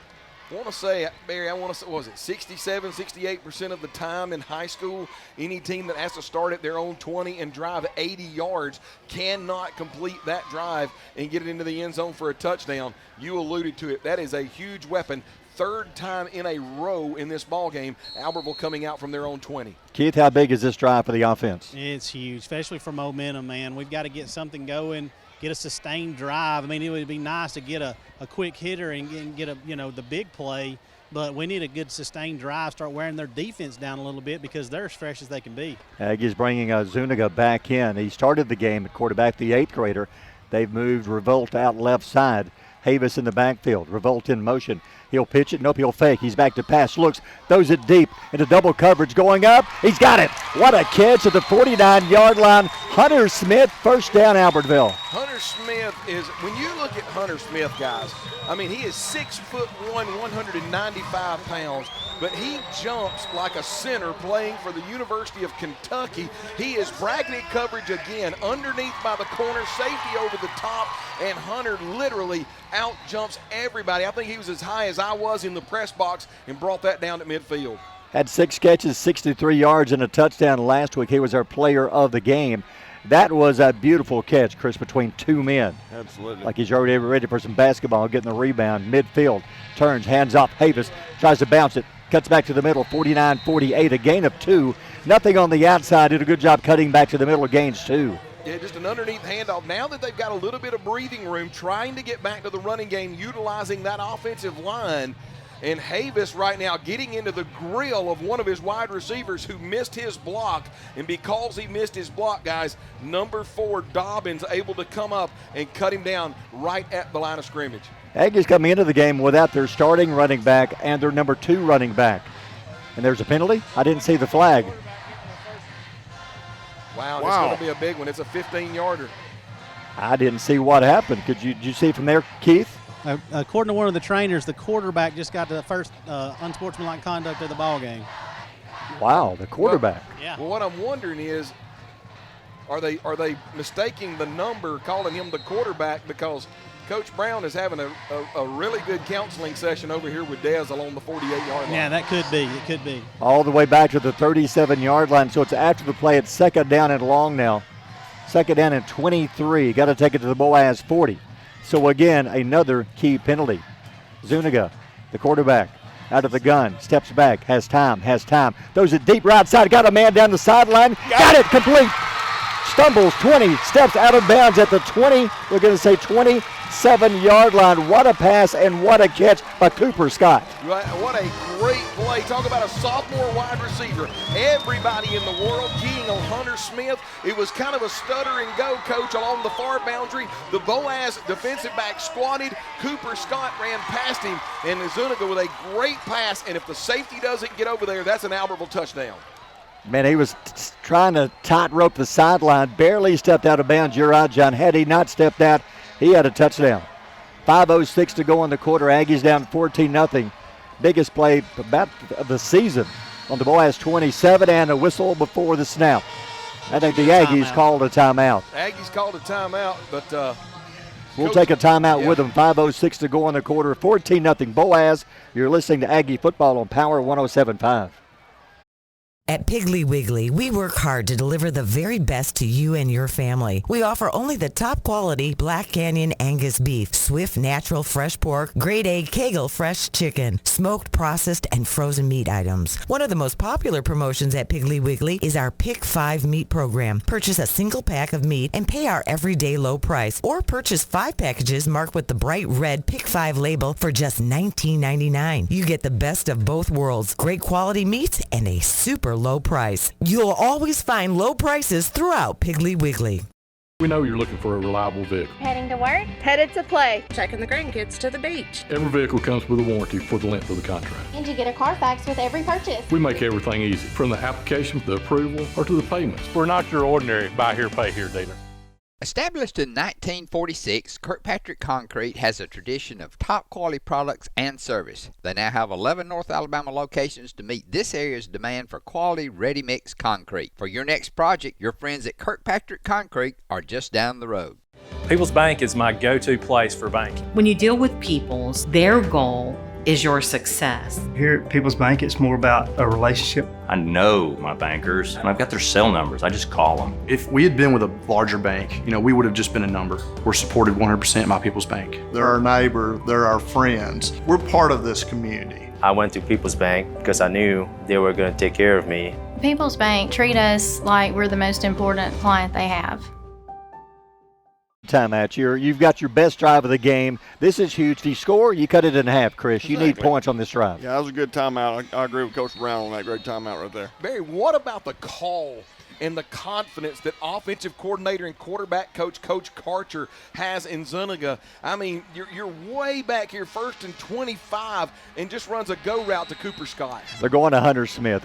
I want to say, Barry, what was it, 67, 68% of the time in high school, any team that has to start at their own 20 and drive 80 yards cannot complete that drive and get it into the end zone for a touchdown. You alluded to it. That is a huge weapon. 3rd time in a row in this ball game, Albertville coming out from their own 20. Keith, how big is this drive for the offense? It's huge, especially for momentum, man. We've got to get something going, get a sustained drive. I mean, it would be nice to get a quick hitter and get the big play, but we need a good sustained drive, start wearing their defense down a little bit because they're as fresh as they can be. Aggies bringing Zuniga back in. He started the game at quarterback, the 8th grader. They've moved Revolt out left side. Havis in the backfield. Revolt in motion. He'll pitch it. Nope, he'll fake. He's back to pass. Looks, throws it deep into double coverage. Going up. He's got it. What a catch at the 49-yard line. Hunter Smith, first down, Albertville. Hunter Smith is, when you look at Hunter Smith, guys, I mean, he is 6'1", 195 pounds. but he jumps like a center playing for the University of Kentucky. He is bracket coverage again, underneath by the corner, safety over the top, and Hunter literally out jumps everybody. I think he was as high as I was in the press box and brought that down to midfield. Had 6 catches, 63 yards, and a touchdown last week. He was our player of the game. That was a beautiful catch, Chris, between two men. Absolutely. Like he's already ready for some basketball, getting the rebound, midfield, turns, hands off, Havis tries to bounce it, cuts back to the middle, 49-48, a gain of 2. Nothing on the outside, did a good job cutting back to the middle, gains 2. Yeah, just an underneath handoff. Now that they've got a little bit of breathing room, trying to get back to the running game, utilizing that offensive line. And Havis right now getting into the grill of one of his wide receivers who missed his block. And because he missed his block, guys, number 4, Dobbins, able to come up and cut him down right at the line of scrimmage. Aggies coming into the game without their starting running back and their number 2 running back. And there's a penalty? I didn't see the flag. Wow. It's going to be a big one. It's a 15-yarder. I didn't see what happened. Did you see from there, Keith? According to one of the trainers, the quarterback just got the first unsportsmanlike conduct of the ball game. Wow, the quarterback. Well, what I'm wondering is, are they mistaking the number, calling him the quarterback, because Coach Brown is having a really good counseling session over here with Dez along the 48-yard line. Yeah, that could be. It could be. All the way back to the 37-yard line, so it's after the play. It's second down and long now. Second down and 23. Got to take it to the Boaz 40. So again, another key penalty. Zuniga, the quarterback, out of the gun, steps back, has time. Throws it deep right side, got a man down the sideline, got it complete. Stumbles 20, steps out of bounds at the 20, we're going to say 27-yard line. What a pass and what a catch by Cooper Scott. What a great play. Talk about a sophomore wide receiver. Everybody in the world keying on Hunter Smith. It was kind of a stutter and go, coach, along the far boundary. The Boaz defensive back squatted. Cooper Scott ran past him, and Zuniga with a great pass. And if the safety doesn't get over there, that's an Albertville touchdown. Man, he was trying to tightrope the sideline, barely stepped out of bounds. You're right, John. Had he not stepped out, he had a touchdown. 5:06 to go in the quarter. Aggies down 14-0. Biggest play about the season on the Boaz 27, and a whistle before the snap. I think the Aggies called a timeout. Aggies called a timeout, but we'll take a timeout with them. 5:06 to go in the quarter. 14-0 Boaz. You're listening to Aggie Football on Power 107.5. At Piggly Wiggly, we work hard to deliver the very best to you and your family. We offer only the top quality Black Canyon Angus beef, Swift natural fresh pork, grade A Kegel fresh chicken, smoked, processed, and frozen meat items. One of the most popular promotions at Piggly Wiggly is our Pick 5 meat program. Purchase a single pack of meat and pay our everyday low price, or purchase 5 packages marked with the bright red Pick 5 label for just $19.99. You get the best of both worlds, great quality meats and a super low price. You'll always find low prices throughout Piggly Wiggly. We know you're looking for a reliable vehicle. Heading to work? Headed to play. Taking the grandkids to the beach. Every vehicle comes with a warranty for the length of the contract. And you get a Carfax with every purchase. We make everything easy, from the application to the approval or to the payments. We're not your ordinary buy here, pay here dealer. Established in 1946, Kirkpatrick Concrete has a tradition of top quality products and service. They now have 11 North Alabama locations to meet this area's demand for quality ready-mix concrete. For your next project, your friends at Kirkpatrick Concrete are just down the road. People's Bank is my go-to place for banking. When you deal with People's, their goal is your success. Here at People's Bank, it's more about a relationship. I know my bankers, and I've got their cell numbers. I just call them. If we had been with a larger bank, we would have just been a number. We're supported 100% by People's Bank. They're our neighbor, they're our friends. We're part of this community. I went to People's Bank because I knew they were going to take care of me. People's Bank treat us like we're the most important client they have. Timeout. You've got your best drive of the game. This is huge. If you score, you cut it in half, Chris. You need points on this drive. Yeah, that was a good timeout. I agree with Coach Brown on that great timeout right there. Barry, what about the call and the confidence that offensive coordinator and quarterback coach, Coach Karcher, has in Zuniga? I mean, you're way back here, 1st and 25, and just runs a go route to Cooper Scott. They're going to Hunter Smith.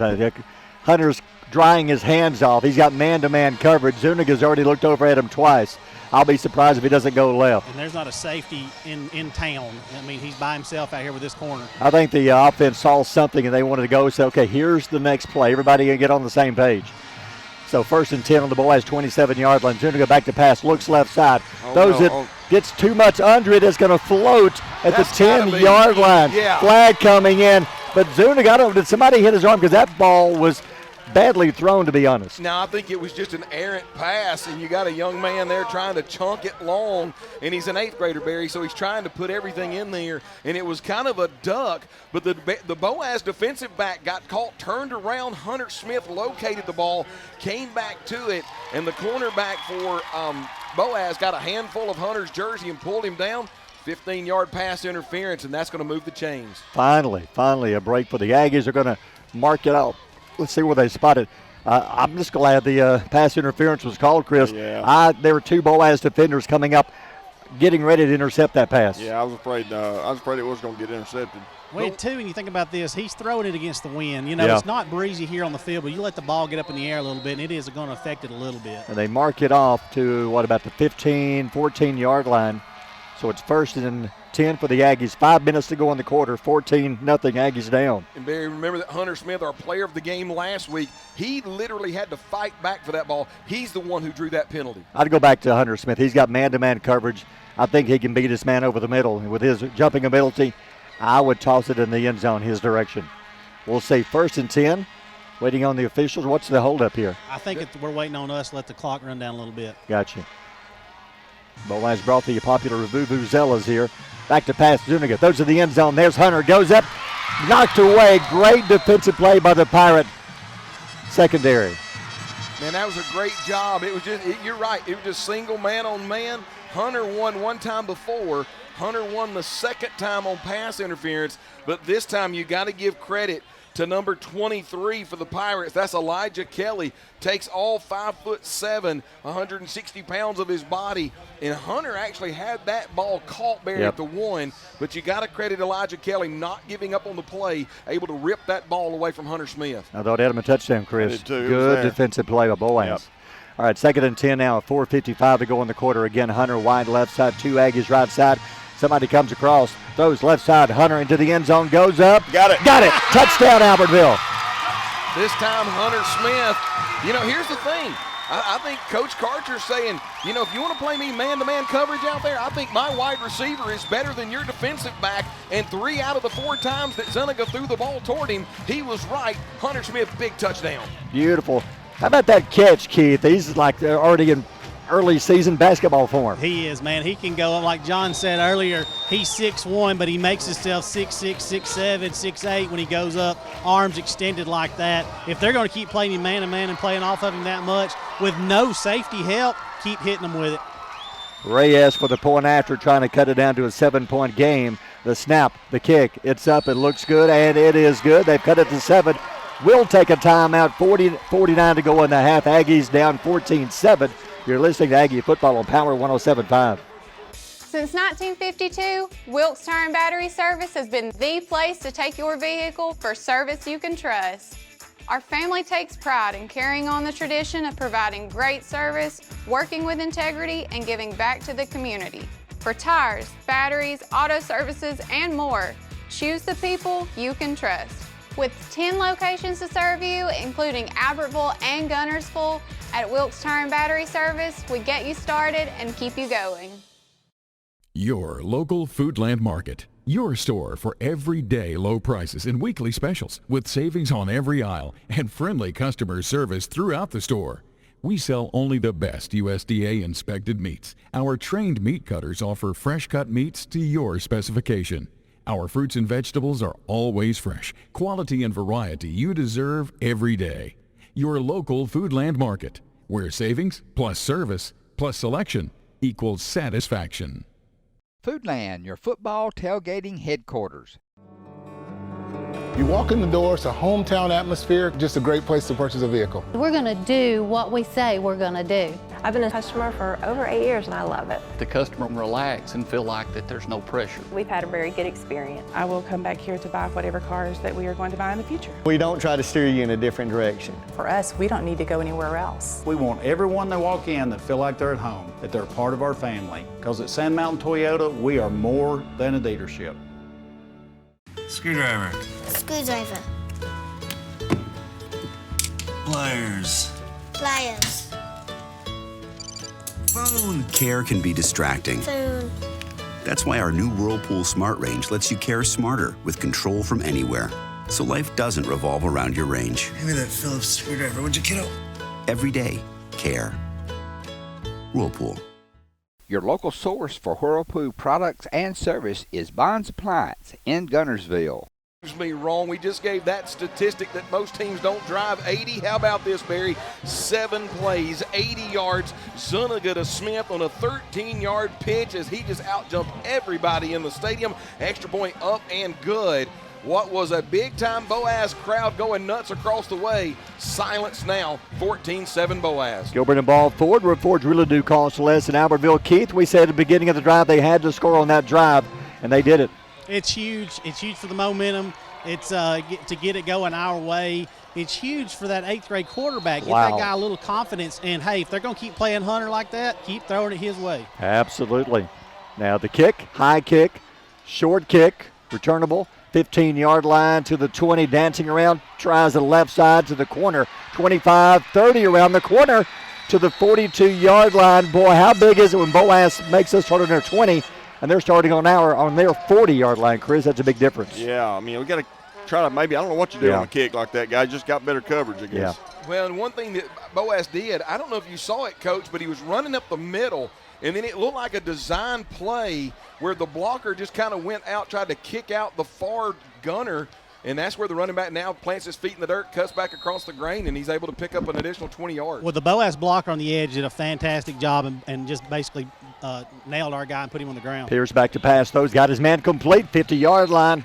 Hunter's drying his hands off. He's got man-to-man coverage. Zuniga's already looked over at him twice. I'll be surprised if he doesn't go left. And there's not a safety in town. I mean, he's by himself out here with this corner. I think the offense saw something and they wanted to go say, okay, here's the next play. Everybody going to get on the same page. So 1st and 10 on the Boaz 27-yard line. Zuniga back to pass, looks left side. Gets too much under it. It's going to float at the 10-yard line. Yeah. Flag coming in. But Zuniga, did somebody hit his arm? Because that ball was badly thrown, to be honest. Now, I think it was just an errant pass, and you got a young man there trying to chunk it long, and he's an 8th grader, Barry, so he's trying to put everything in there, and it was kind of a duck, but the Boaz defensive back got caught, turned around. Hunter Smith located the ball, came back to it, and the cornerback for Boaz got a handful of Hunter's jersey and pulled him down. 15-yard pass interference, and that's going to move the chains. Finally a break for the Aggies. They're going to mark it out. Let's see where they spot it. I'm just glad the pass interference was called, Chris. Yeah. There were 2 Boaz defenders coming up, getting ready to intercept that pass. Yeah, I was afraid it was going to get intercepted. Well, too, when you think about this, he's throwing it against the wind. It's not breezy here on the field, but you let the ball get up in the air a little bit, and it is going to affect it a little bit. And they mark it off to, about the 15, 14-yard line. So it's 1st and 10 for the Aggies. 5 minutes to go in the quarter. 14-0 Aggies down. And Barry, remember that Hunter Smith, our player of the game last week, he literally had to fight back for that ball. He's the one who drew that penalty. I'd go back to Hunter Smith. He's got man-to-man coverage. I think he can beat his man over the middle. With his jumping ability, I would toss it in the end zone his direction. We'll say 1st and 10. Waiting on the officials. What's the holdup here? I think we're waiting on us to let the clock run down a little bit. Gotcha. Boaz brought the popular Vuvuzelas here. Back to pass, Zuniga. Those are the end zone. There's Hunter. Goes up. Knocked away. Great defensive play by the Pirate secondary. Man, that was a great job. It was just, you're right. It was just single man on man. Hunter won one time before. Hunter won the second time on pass interference. But this time you got to give credit to number 23 for the Pirates. That's Elijah Kelly. Takes all 5'7", 160 pounds of his body. And Hunter actually had that ball caught, Barry, at the 1. But you got to credit Elijah Kelly not giving up on the play, able to rip that ball away from Hunter Smith. I thought Adam a touchdown, Chris. I did too. Good defensive play by Boaz. Yep. All right, 2nd and 10 now. 4:55 to go in the quarter. Again, Hunter wide left side, 2 Aggies right side. Somebody comes across, throws left side, Hunter into the end zone, goes up. Got it. Touchdown, Albertville. This time, Hunter Smith. Here's the thing. I think Coach Karcher's saying, if you want to play me man-to-man coverage out there, I think my wide receiver is better than your defensive back. And 3 out of the 4 times that Zuniga threw the ball toward him, he was right. Hunter Smith, big touchdown. Beautiful. How about that catch, Keith? He's like they're already in early season basketball form. He is, man. He can go up, like John said earlier, he's 6'1", but he makes himself 6'6", 6'7", 6'8" when he goes up, arms extended like that. If they're going to keep playing him man-to-man and playing off of him that much, with no safety help, keep hitting them with it. Reyes for the point after, trying to cut it down to a 7-point game. The snap, the kick, it's up, it looks good, and it is good. They've cut it to 7. We'll take a timeout, 49 to go in the half. Aggies down 14-7. You're listening to Aggie Football on Power 107.5. Since 1952, Wilkes Tire and Battery Service has been the place to take your vehicle for service you can trust. Our family takes pride in carrying on the tradition of providing great service, working with integrity, and giving back to the community. For tires, batteries, auto services, and more, choose the people you can trust. With 10 locations to serve you, including Albertville and Gunnersville, at Wilkes Tire and Battery Service, we get you started and keep you going. Your local Foodland Market. Your store for everyday low prices and weekly specials with savings on every aisle and friendly customer service throughout the store. We sell only the best USDA inspected meats. Our trained meat cutters offer fresh cut meats to your specification. Our fruits and vegetables are always fresh, quality and variety you deserve every day. Your local Foodland Market, where savings plus service plus selection equals satisfaction. Foodland, your football tailgating headquarters. You walk in the door, it's a hometown atmosphere, just a great place to purchase a vehicle. We're going to do what we say we're going to do. I've been a customer for over 8 years and I love it. The customer can relax and feel like that there's no pressure. We've had a very good experience. I will come back here to buy whatever cars that we are going to buy in the future. We don't try to steer you in a different direction. For us, we don't need to go anywhere else. We want everyone that walk in that feel like they're at home, that they're part of our family. Because at Sand Mountain Toyota, we are more than a dealership. Screwdriver. Screwdriver. Pliers. Pliers. Phone. Care can be distracting. Phone. That's why our new Whirlpool Smart Range lets you care smarter with control from anywhere. So life doesn't revolve around your range. Give me that Phillips screwdriver, would you, kiddo? Every day, care. Whirlpool. Your local source for Whirlpool products and service is Bond's Appliance in Gunnersville. Me wrong. We just gave that statistic that most teams don't drive 80. How about this, Barry? 7 plays, 80 yards. Zuniga to Smith on a 13-yard pitch as he just outjumped everybody in the stadium. Extra point up and good. What was a big-time Boaz crowd going nuts across the way. Silence now, 14-7 Boaz. Gilbert and ball forward, where Fords really do cost less in Albertville. Keith, we said at the beginning of the drive they had to score on that drive, and they did it. It's huge. It's huge for the momentum. It's to get it going our way. It's huge for that 8th grade quarterback. Get that guy a little confidence. And, hey, if they're going to keep playing Hunter like that, keep throwing it his way. Absolutely. Now the kick, high kick, short kick, returnable, 15-yard line to the 20, dancing around, tries the left side to the corner, 25, 30 around the corner to the 42-yard line. Boy, how big is it when Boaz makes us start on their 20? And they're starting on their 40-yard line, Chris. That's a big difference. Yeah, I mean, we got to try to maybe, I don't know what you do on a kick like that, guy. Just got better coverage, I guess. Yeah. Well, and one thing that Boaz did, I don't know if you saw it, Coach, but he was running up the middle, and then it looked like a design play where the blocker just kind of went out, tried to kick out the far gunner, and that's where the running back now plants his feet in the dirt, cuts back across the grain, and he's able to pick up an additional 20 yards. Well, the Boaz blocker on the edge did a fantastic job and just basically nailed our guy and put him on the ground. Pierce back to pass those. Got his man complete, 50-yard line.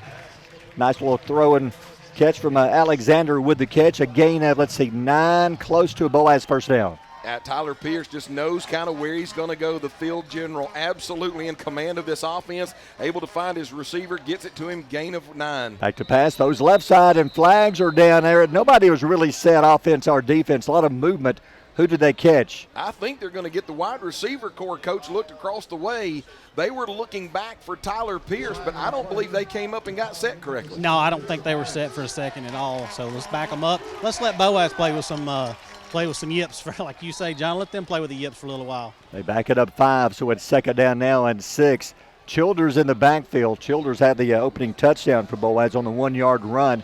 Nice little throw and catch from Alexander with the catch. A gain of, 9, close to a Boaz first down. Tyler Pierce just knows kind of where he's going to go. The field general absolutely in command of this offense, able to find his receiver, gets it to him, gain of 9. Back to pass those left side, and flags are down there. Nobody was really set, offense or defense. A lot of movement. Who did they catch? I think they're going to get the wide receiver core. Coach looked across the way. They were looking back for Tyler Pierce, but I don't believe they came up and got set correctly. No, I don't think they were set for a second at all. So let's back them up. Let's let Boaz play with some yips, for, like you say, John. Let them play with the yips for a little while. They back it up 5, so it's second down now and 6. Childers in the backfield. Childers had the opening touchdown for Boaz on the 1-yard run.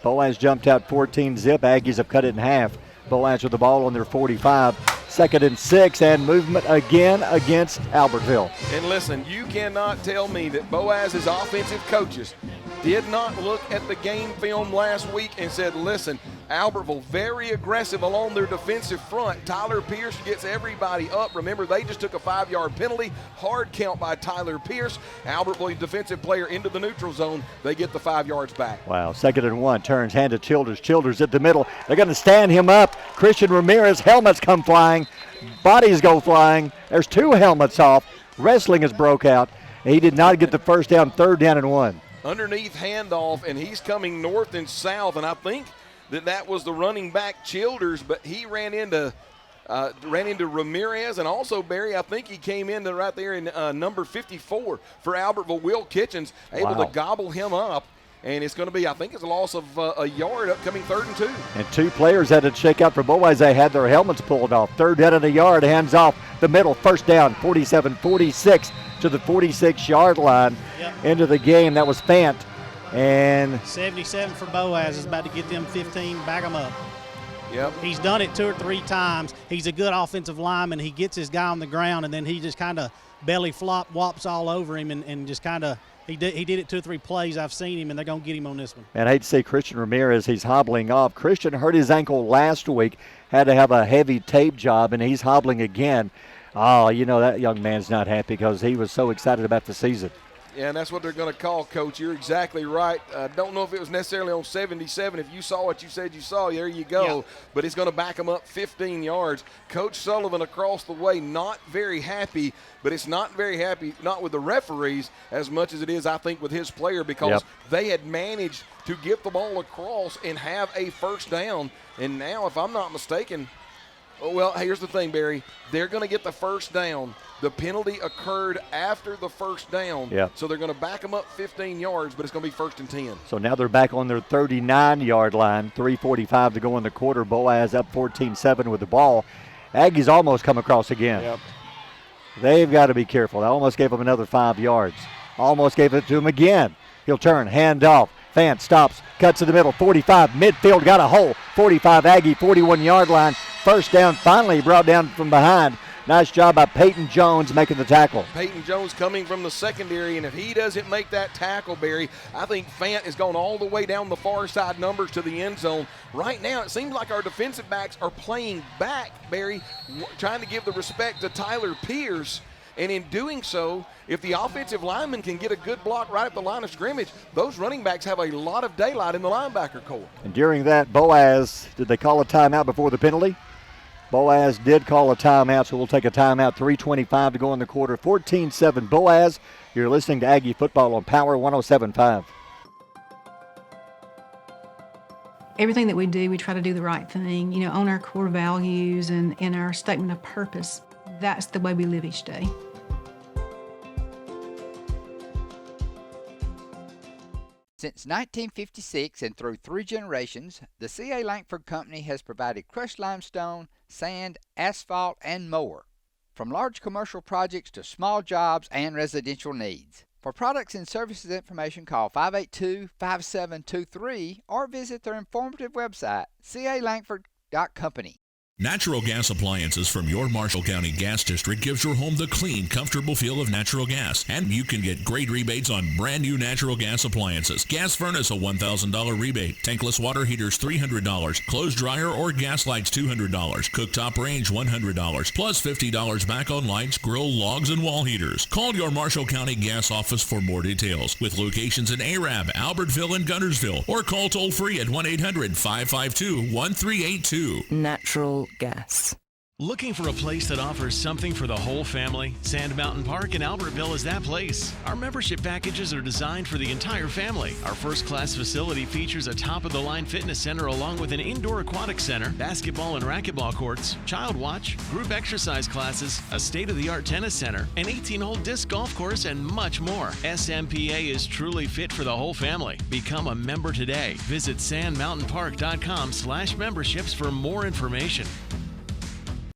Boaz jumped out 14-zip. Aggies have cut it in half. Boaz with the ball on their 45. Second and 6, and movement again against Albertville. And listen, you cannot tell me that Boaz's offensive coaches did not look at the game film last week and said, listen, Albertville very aggressive along their defensive front. Tyler Pierce gets everybody up. Remember, they just took a 5-yard penalty. Hard count by Tyler Pierce. Albertville defensive player into the neutral zone. They get the 5 yards back. Wow, second and 1. Turns, hand to Childers. Childers at the middle. They're going to stand him up. Christian Ramirez, helmets come flying. Bodies go flying. There's 2 helmets off. Wrestling has broke out. He did not get the first down, 3rd down and 1. Underneath handoff, and he's coming north and south, and I think that was the running back Childers, but he ran into Ramirez, and also Barry, I think he came into right there in number 54 for Albertville, Will Kitchens, able to gobble him up. And it's going to be, I think it's a loss of a yard, upcoming 3rd and 2. And 2 players had to check out for Boaz. They had their helmets pulled off. 3rd down and a yard, hands off the middle. First down, 47-46 to the 46-yard line. Into the game. That was Fant. And 77 for Boaz is about to get them 15, back them up. Yep. He's done it 2 or 3 times. He's a good offensive lineman. He gets his guy on the ground, and then he just kind of belly wops all over him and just kind of – he did it 2 or 3 plays. I've seen him, and they're going to get him on this one. And I hate to say Christian Ramirez, he's hobbling off. Christian hurt his ankle last week, had to have a heavy tape job, and he's hobbling again. Oh, that young man's not happy because he was so excited about the season. Yeah, and that's what they're going to call, Coach. You're exactly right. Don't know if it was necessarily on 77. If you saw what you said you saw, there you go. Yeah. But it's going to back them up 15 yards. Coach Sullivan across the way, not very happy, but it's not very happy, not with the referees as much as it is, I think, with his player, because they had managed to get the ball across and have a first down. And now, if I'm not mistaken, well, here's the thing, Barry. They're going to get the first down. The penalty occurred after the first down. So they're going to back them up 15 yards, but it's going to be 1st and 10. So now they're back on their 39-yard line, 3:45 to go in the quarter. Boaz up 14-7 with the ball. Aggies almost come across again. They've got to be careful. They almost gave him another 5 yards. Almost gave it to him again. He'll turn, hand off. Fant stops, cuts to the middle, 45, midfield, got a hole. 45 Aggie, 41-yard line. First down, finally brought down from behind. Nice job by Peyton Jones making the tackle. Peyton Jones coming from the secondary, and if he doesn't make that tackle, Barry, I think Fant is going all the way down the far side numbers to the end zone. Right now, it seems like our defensive backs are playing back, Barry, trying to give the respect to Tyler Pierce. And in doing so, if the offensive lineman can get a good block right at the line of scrimmage, those running backs have a lot of daylight in the linebacker corps. And during that, Boaz, did they call a timeout before the penalty? Boaz did call a timeout, so we'll take a timeout. 3:25 to go in the quarter. 14-7 Boaz. You're listening to Aggie Football on Power 107.5. Everything that we do, we try to do the right thing, on our core values and in our statement of purpose. That's the way we live each day. Since 1956 and through 3 generations, the C.A. Langford Company has provided crushed limestone, sand, asphalt, and more, from large commercial projects to small jobs and residential needs. For products and services information, call 582-5723 or visit their informative website, calangford.company. Natural gas appliances from your Marshall County Gas District gives your home the clean, comfortable feel of natural gas. And you can get great rebates on brand new natural gas appliances. Gas furnace, a $1,000 rebate. Tankless water heaters, $300. Clothes dryer or gas lights, $200. Cooktop range, $100. Plus $50 back on lights, grill, logs, and wall heaters. Call your Marshall County Gas office for more details. With locations in Arab, Albertville, and Guntersville. Or call toll free at 1-800-552-1382. Natural gas. Looking for a place that offers something for the whole family? Sand Mountain Park in Albertville is that place. Our membership packages are designed for the entire family. Our first-class facility features a top-of-the-line fitness center along with an indoor aquatic center, basketball and racquetball courts, child watch, group exercise classes, a state-of-the-art tennis center, an 18-hole disc golf course, and much more. SMPA is truly fit for the whole family. Become a member today. Visit sandmountainpark.com/memberships for more information.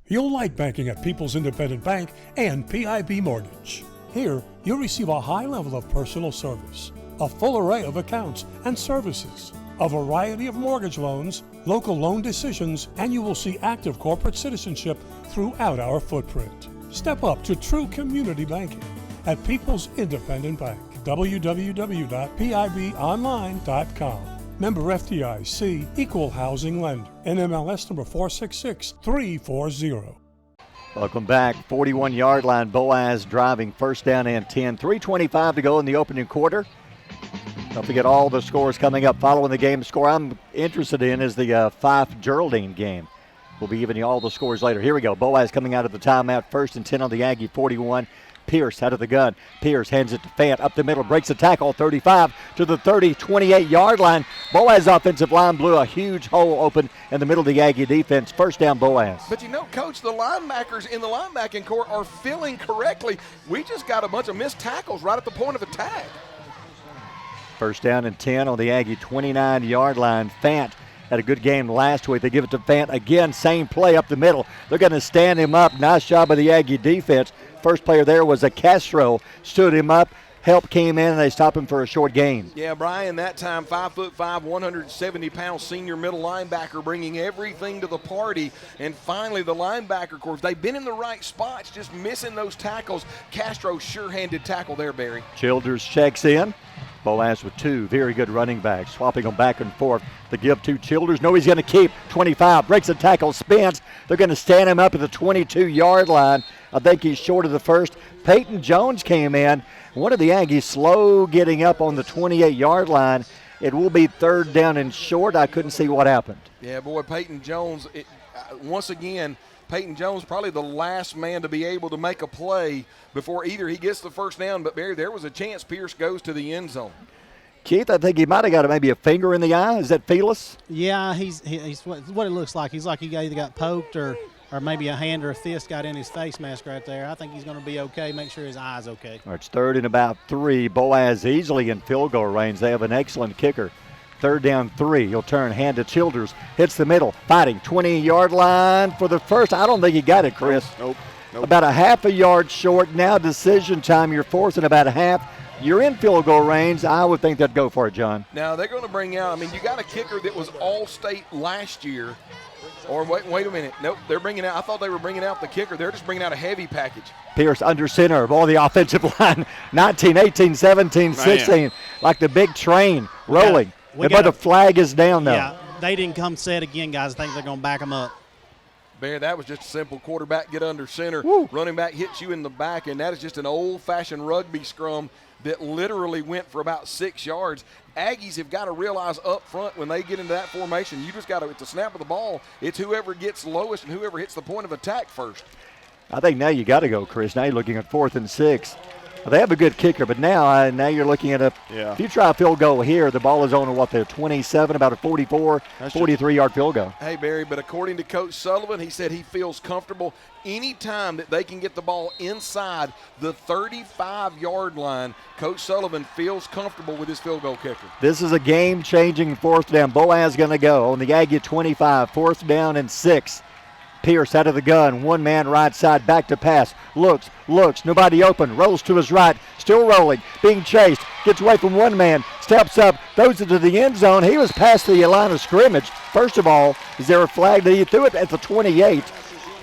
You'll like banking at People's Independent Bank and PIB Mortgage. Here, you'll receive a high level of personal service, a full array of accounts and services, a variety of mortgage loans, local loan decisions, and you will see active corporate citizenship throughout our footprint. Step up to true community banking at People's Independent Bank. www.pibonline.com. Member FDIC, Equal Housing Lender. NMLS number 466340. Welcome back. 41-yard line. Boaz driving, first down and 10. 3:25 to go in the opening quarter. Don't forget all the scores coming up following the game. Score I'm interested in is the Fife-Geraldine game. We'll be giving you all the scores later. Here we go. Boaz coming out of the timeout. First and 10 on the Aggie 41. Pierce out of the gun. Pierce hands it to Fant up the middle, breaks the tackle, 35 to the 30, 28-yard line. Boaz offensive line blew a huge hole open in the middle of the Aggie defense. First down, Boaz. But Coach, the linebackers in the linebacking corps are filling correctly. We just got a bunch of missed tackles right at the point of attack. First down and 10 on the Aggie 29-yard line. Fant had a good game last week. They give it to Fant again, same play up the middle. They're going to stand him up. Nice job by the Aggie defense. First player there was a Castro, stood him up. Help came in, and they stopped him for a short gain. Yeah, Brian, that time 5'5", 170-pound senior middle linebacker bringing everything to the party. And finally, the linebacker corps, they've been in the right spots, just missing those tackles. Castro sure-handed tackle there, Barry. Childers checks in. Boaz with two very good running backs, swapping them back and forth. The give to Childers. No, he's going to keep. 25, breaks the tackle, spins. They're going to stand him up at the 22-yard line. I think he's short of the first. Peyton Jones came in, One of the Aggies slow getting up on the 28-yard line. It will be 3rd down and short. I couldn't see what happened. Yeah, boy, Peyton Jones, once again, Peyton Jones probably the last man to be able to make a play before either he gets the first down, but Barry, there was a chance Pierce goes to the end zone. Keith, I think he might have got maybe a finger in the eye. Is that Felis? Yeah, he's what it looks like. He's like he either got poked or maybe a hand or a fist got in his face mask right there. I think he's going to be okay. Make sure his eye's okay. All right, it's 3rd and about 3. Boaz easily in field goal range. They have an excellent kicker. 3rd down 3. He'll turn, hand to Childers. Hits the middle. Fighting. 20-yard line for the first. I don't think he got it, Chris. Nope. About a half a yard short. Now decision time. You're 4th and about a half. You're in field goal range. I would think they'd go for it, John. Now, they're going to bring out, you got a kicker that was all-state last year. Or wait a minute. Nope, they're bringing out, I thought they were bringing out the kicker. They're just bringing out a heavy package. Pierce under center of all the offensive line. 19, 18, 17, 16. Like the big train rolling. But the flag is down, though. Yeah, they didn't come set again, guys. I think they're going to back them up. Bear, that was just a simple quarterback get under center. Woo. Running back hits you in the back, and that is just an old-fashioned rugby scrum that literally went for about 6 yards. Aggies have got to realize up front when they get into that formation, you just got to, at the snap of the ball, it's whoever gets lowest and whoever hits the point of attack first. I think now you got to go, Chris. Now you're looking at 4th and 6. Well, they have a good kicker, but now you're looking at if you try a field goal here, the ball is on they're 27, about a 44, 43-yard field goal. Hey, Barry, but according to Coach Sullivan, he said he feels comfortable any time that they can get the ball inside the 35-yard line. Coach Sullivan feels comfortable with his field goal kicker. This is a game-changing 4th down. Boaz going to go on the Aggie 25, 4th down and 6. Pierce out of the gun, one man right side, back to pass, looks, nobody open, rolls to his right, still rolling, being chased, gets away from one man, steps up, throws it to the end zone. He was past the line of scrimmage. First of all, is there a flag that he threw it at the 28?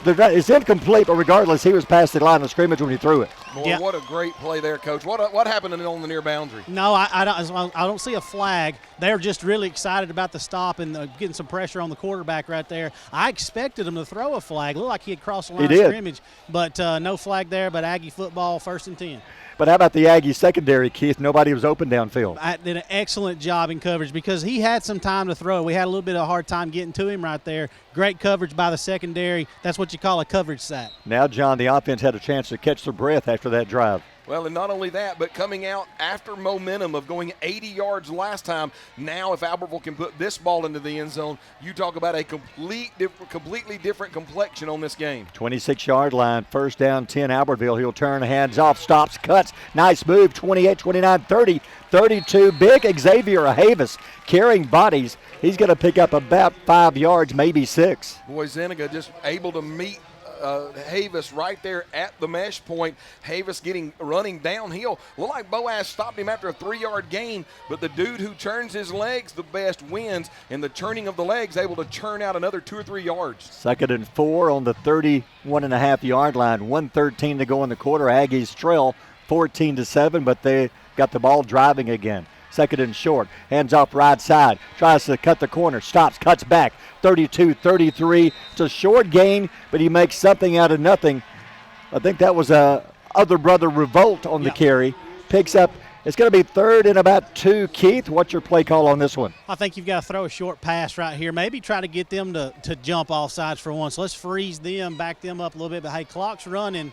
It's incomplete, but regardless, he was past the line of scrimmage when he threw it. Boy, what a great play there, Coach. What happened on the near boundary? No, I don't see a flag. They're just really excited about the stop and getting some pressure on the quarterback right there. I expected him to throw a flag. It looked like he had crossed the line of scrimmage, but no flag there, but Aggie football, 1st and 10. But how about the Aggie secondary, Keith? Nobody was open downfield. I did an excellent job in coverage because he had some time to throw. We had a little bit of a hard time getting to him right there. Great coverage by the secondary. That's what you call a coverage sack. Now, John, the offense had a chance to catch their breath after that drive. Well, and not only that, but coming out after momentum of going 80 yards last time, now if Albertville can put this ball into the end zone, you talk about a completely different complexion on this game. 26-yard line, 1st down, 10, Albertville. He'll turn, hands off, stops, cuts. Nice move, 28, 29, 30, 32. Big Xavier Havis carrying bodies. He's going to pick up about 5 yards, maybe 6. Boy, Zeniga just able to meet Havis right there at the mesh point. Havis running downhill. Looked like Boaz stopped him after a 3-yard gain, but the dude who turns his legs the best wins, and the turning of the legs able to churn out another 2 or 3 yards. 2nd and 4 on the 31.5-yard line. 1:13 to go in the quarter. Aggies trail 14-7, but they got the ball driving again. 2nd and short, hands off right side, tries to cut the corner, stops, cuts back, 32, 33. It's a short gain, but he makes something out of nothing. I think that was a other brother revolt on the carry. Picks up, it's going to be 3rd and about 2. Keith, what's your play call on this one? I think you've got to throw a short pass right here. Maybe try to get them to jump off sides for once. Let's freeze them, back them up a little bit. But, hey, clock's running.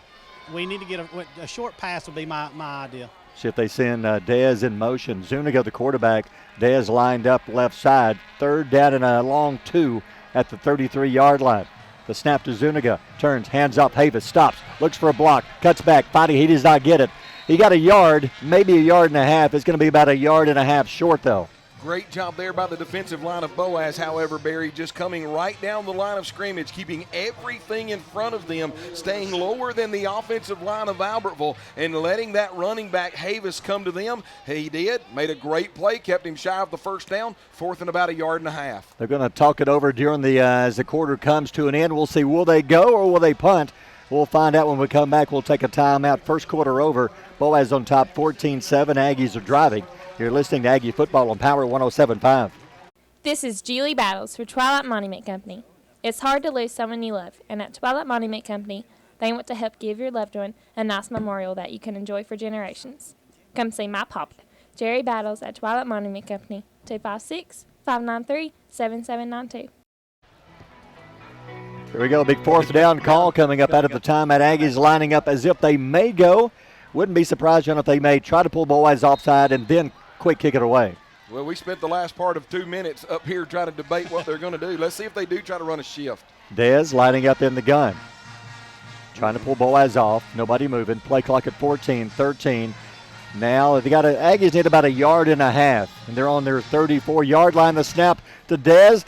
We need to get a short pass would be my idea. See if they send Dez in motion. Zuniga, the quarterback. Dez lined up left side. 3rd down and a long 2 at the 33-yard line. The snap to Zuniga. Turns, hands off. Havis stops. Looks for a block. Cuts back. Fighting. He does not get it. He got a yard, maybe a yard and a half. It's going to be about a yard and a half short, though. Great job there by the defensive line of Boaz. However, Barry, just coming right down the line of scrimmage, keeping everything in front of them, staying lower than the offensive line of Albertville, and letting that running back Havis come to them. He did. Made a great play. Kept him shy of the 1st down. 4th and about a yard and a half. They're going to talk it over during as the quarter comes to an end. We'll see, will they go or will they punt? We'll find out when we come back. We'll take a timeout. First quarter over. Boaz on top, 14-7. Aggies are driving. You're listening to Aggie Football on Power 107.5. This is Julie Battles for Twilight Monument Company. It's hard to lose someone you love, and at Twilight Monument Company, they want to help give your loved one a nice memorial that you can enjoy for generations. Come see my papa, Jerry Battles at Twilight Monument Company, 256-593-7792. Here we go, big fourth down call coming up out of the timeout. Aggies lining up as if they may go. Wouldn't be surprised, John, if they may try to pull Boaz offside and then quick kick it away. Well, we spent the last part of 2 minutes up here trying to debate what they're going to do. Let's see if they do try to run a shift. Dez lining up in the gun. Trying to pull Boaz off. Nobody moving. Play clock at 14-13. Now they got Aggies need about 1.5 yards, and they're on their 34-yard line. The snap to Dez.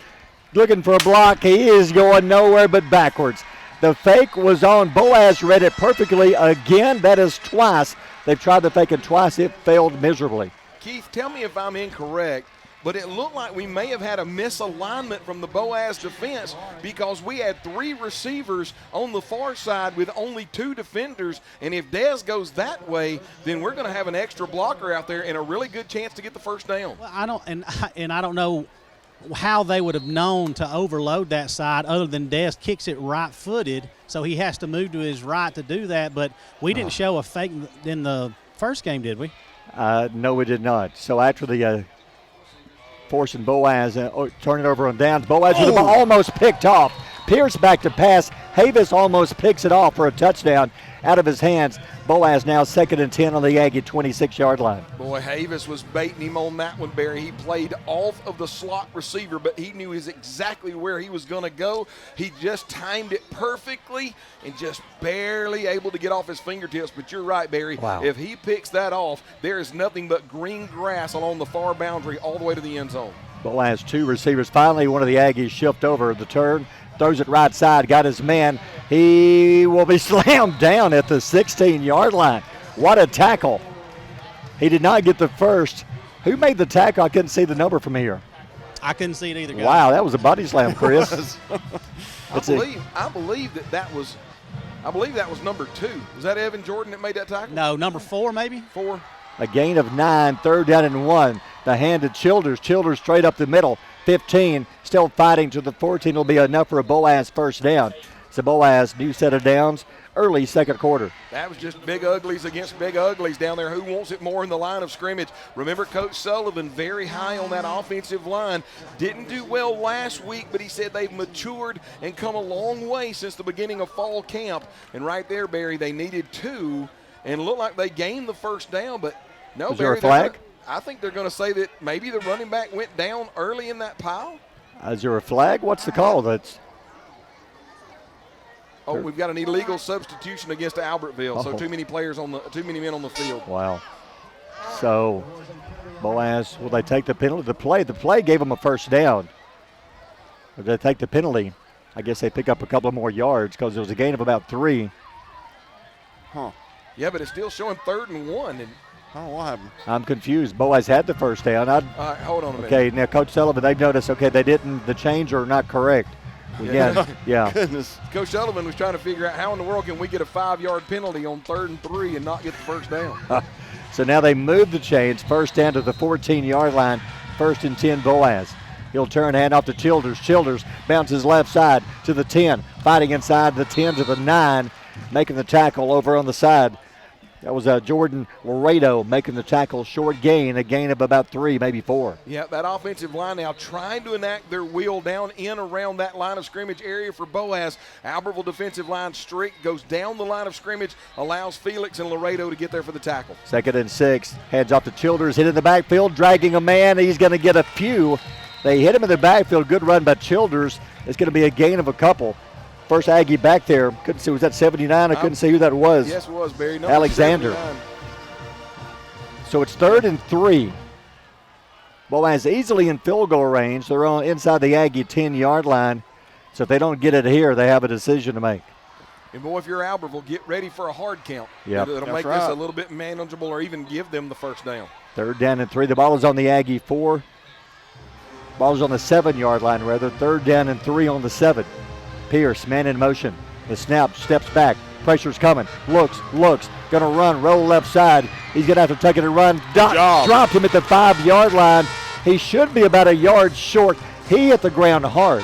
Looking for a block. He is going nowhere but backwards. The fake was on. Boaz read it perfectly again. That is twice. They've tried the fake it twice. It failed miserably. Keith, tell me if I'm incorrect, but it looked like we may have had a misalignment from the Boaz defense because we had 3 receivers on the far side with only 2 defenders, and if Dez goes that way, then we're going to have an extra blocker out there and a really good chance to get the first down. Well, I don't know how they would have known to overload that side other than Dez kicks it right-footed, so he has to move to his right to do that. But we didn't show a fake in the first game, did we? No, we did not. So after the forcing Boaz, turn it over on downs. Boaz with the ball almost picked off. Pierce back to pass. Havis almost picks it off for a touchdown out of his hands. Boaz now 2nd and 10 on the Aggie 26-yard line. Boy, Havis was baiting him on that one, Barry. He played off of the slot receiver, but he knew exactly where he was going to go. He just timed it perfectly and just barely able to get off his fingertips. But you're right, Barry. Wow. If he picks that off, there is nothing but green grass along the far boundary all the way to the end zone. Boaz 2 receivers. Finally, one of the Aggies shift over the turn. Throws it right side, got his man. He will be slammed down at the 16-yard line. What a tackle. He did not get the first. Who made the tackle? I couldn't see the number from here. I couldn't see it either, guys. Wow, that was a body slam, Chris. I believe that was number 2. Was that Evan Jordan that made that tackle? No, number 4 maybe? 4. A gain of 9, 3rd down and 1. The hand to Childers. Childers straight up the middle. 15, still fighting to the 14 will be enough for a Boaz first down. So Boaz, new set of downs, early second quarter. That was just big uglies against big uglies down there. Who wants it more in the line of scrimmage? Remember, Coach Sullivan very high on that offensive line. Didn't do well last week, but he said they've matured and come a long way since the beginning of fall camp. And right there, Barry, they needed 2 and looked like they gained the first down, but no, Is Barry. there a flag? I think they're going to say that maybe the running back went down early in that pile. Is there a flag? What's the call? We've got an illegal substitution against Albertville. So too many men on the field. Wow. So Boaz, will they take the penalty? The play gave them a first down. If they take the penalty, I guess they pick up a couple more yards because it was a gain of about 3. Yeah, but it's still showing 3rd and 1. And what happened? I'm confused. Boaz had the first down. All right, hold on a minute. Okay, now Coach Sullivan, they've noticed, the change are not correct. Again, yeah. Goodness. Coach Sullivan was trying to figure out how in the world can we get a 5-yard penalty on 3rd and 3 and not get the first down. So now they move the chains, first down to the 14-yard line, 1st and 10 Boaz. He'll turn, hand off to Childers. Childers bounces left side to the 10, fighting inside the 10 to the 9, making the tackle over on the side. That was Jordan Laredo making the tackle, short gain, a gain of about 3, maybe 4. Yeah, that offensive line now trying to enact their will down in around that line of scrimmage area for Boaz. Albertville defensive line strict, goes down the line of scrimmage, allows Felix and Laredo to get there for the tackle. 2nd and 6, hands off to Childers, hit in the backfield, dragging a man. He's going to get a few. They hit him in the backfield, good run by Childers. It's going to be a gain of a couple. First Aggie back there. Couldn't see, was that 79? I couldn't see who that was. Yes, it was, Barry. Number Alexander. 79. So it's 3rd and 3. Boaz easily in field goal range. They're on inside the Aggie 10-yard line. So if they don't get it here, they have a decision to make. And boy, if you're Albertville, get ready for a hard count. Yep. It'll make this a little bit manageable or even give them the first down. 3rd down and 3. The ball is on the Aggie 4. Ball is on the 7-yard line, rather. 3rd down and 3 on the 7. Pierce, man in motion. The snap, steps back. Pressure's coming. Looks. Going to run, roll left side. He's going to have to take it and run. Dropped him at the 5-yard line. He should be about a yard short. He hit the ground hard.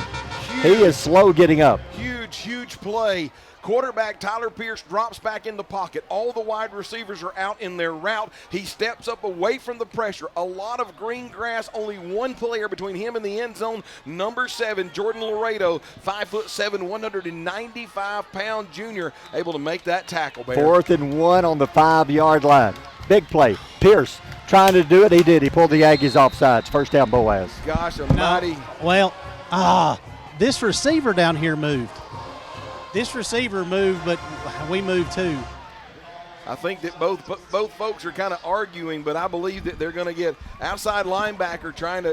He is slow getting up. Huge play. Quarterback Tyler Pierce drops back in the pocket. All the wide receivers are out in their route. He steps up away from the pressure. A lot of green grass, only one player between him and the end zone. Number 7, Jordan Laredo, 5'7", 195-pound junior, able to make that tackle, Bear. 4th and 1 on the 5-yard line. Big play. Pierce trying to do it. He did. He pulled the Aggies off sides. First down, Boaz. Gosh almighty. Well, this receiver down here moved. This receiver moved, but we moved too. I think that both folks are kind of arguing, but I believe that they're going to get inside linebacker trying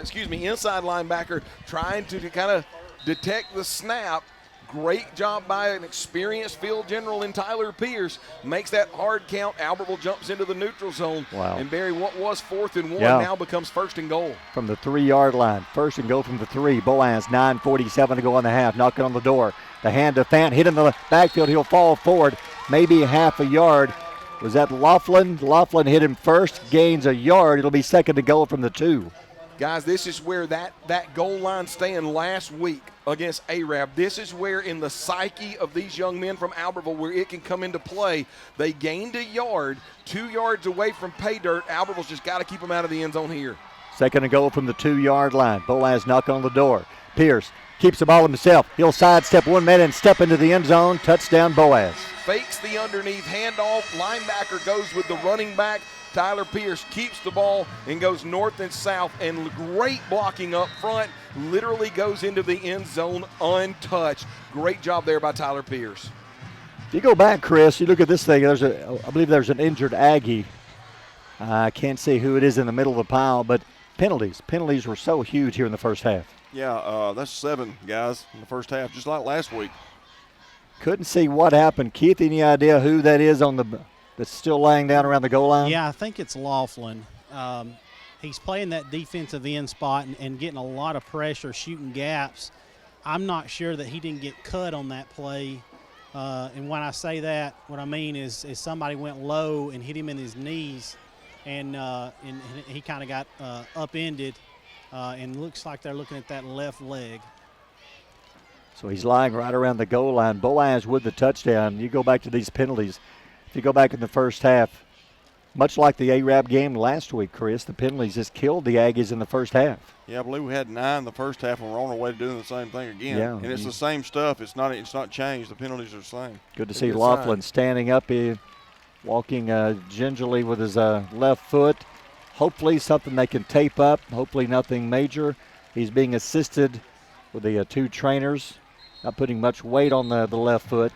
to kind of detect the snap. Great job by an experienced field general in Tyler Pierce. Makes that hard count. Albertville jumps into the neutral zone. Wow. And Barry, what was 4th and 1 now becomes 1st and goal. From the 3-yard line. 1st and goal from the 3. Boaz, 9:47 to go on the half. Knocking on the door. The hand to Fant. Hit in the backfield. He'll fall forward. Maybe half a yard. Was that Laughlin? Laughlin hit him first. Gains a yard. It'll be 2nd to goal from the 2. Guys, this is where that goal line stand last week against Arab. This is where in the psyche of these young men from Albertville where it can come into play. They gained a yard, 2 yards away from pay dirt. Albertville's just got to keep them out of the end zone here. 2nd and goal from the 2-yard line. Boaz knock on the door. Pierce keeps the ball himself. He'll sidestep 1 man and step into the end zone. Touchdown, Boaz. Fakes the underneath handoff. Linebacker goes with the running back. Tyler Pierce keeps the ball and goes north and south, and great blocking up front. Literally goes into the end zone untouched. Great job there by Tyler Pierce. If you go back, Chris, you look at this thing. I believe there's an injured Aggie. I can't see who it is in the middle of the pile, but penalties. Penalties were so huge here in the first half. Yeah, that's 7 guys in the first half, just like last week. Couldn't see what happened. Keith, any idea who that is that's still laying down around the goal line? Yeah, I think it's Laughlin. He's playing that defensive end spot and getting a lot of pressure, shooting gaps. I'm not sure that he didn't get cut on that play. And when I say that, what I mean is somebody went low and hit him in his knees, and he kind of got upended, and looks like they're looking at that left leg. So he's lying right around the goal line. Boaz with the touchdown. You go back to these penalties. If you go back in the first half, much like the Arab game last week, Chris, the penalties just killed the Aggies in the first half. Yeah, I believe we had 9 in the first half, and we're on our way to doing the same thing again. Yeah, and it's the same stuff. It's not changed. The penalties are the same. Good to see Laughlin standing up, walking gingerly with his left foot. Hopefully something they can tape up. Hopefully nothing major. He's being assisted with the 2 trainers, not putting much weight on the left foot.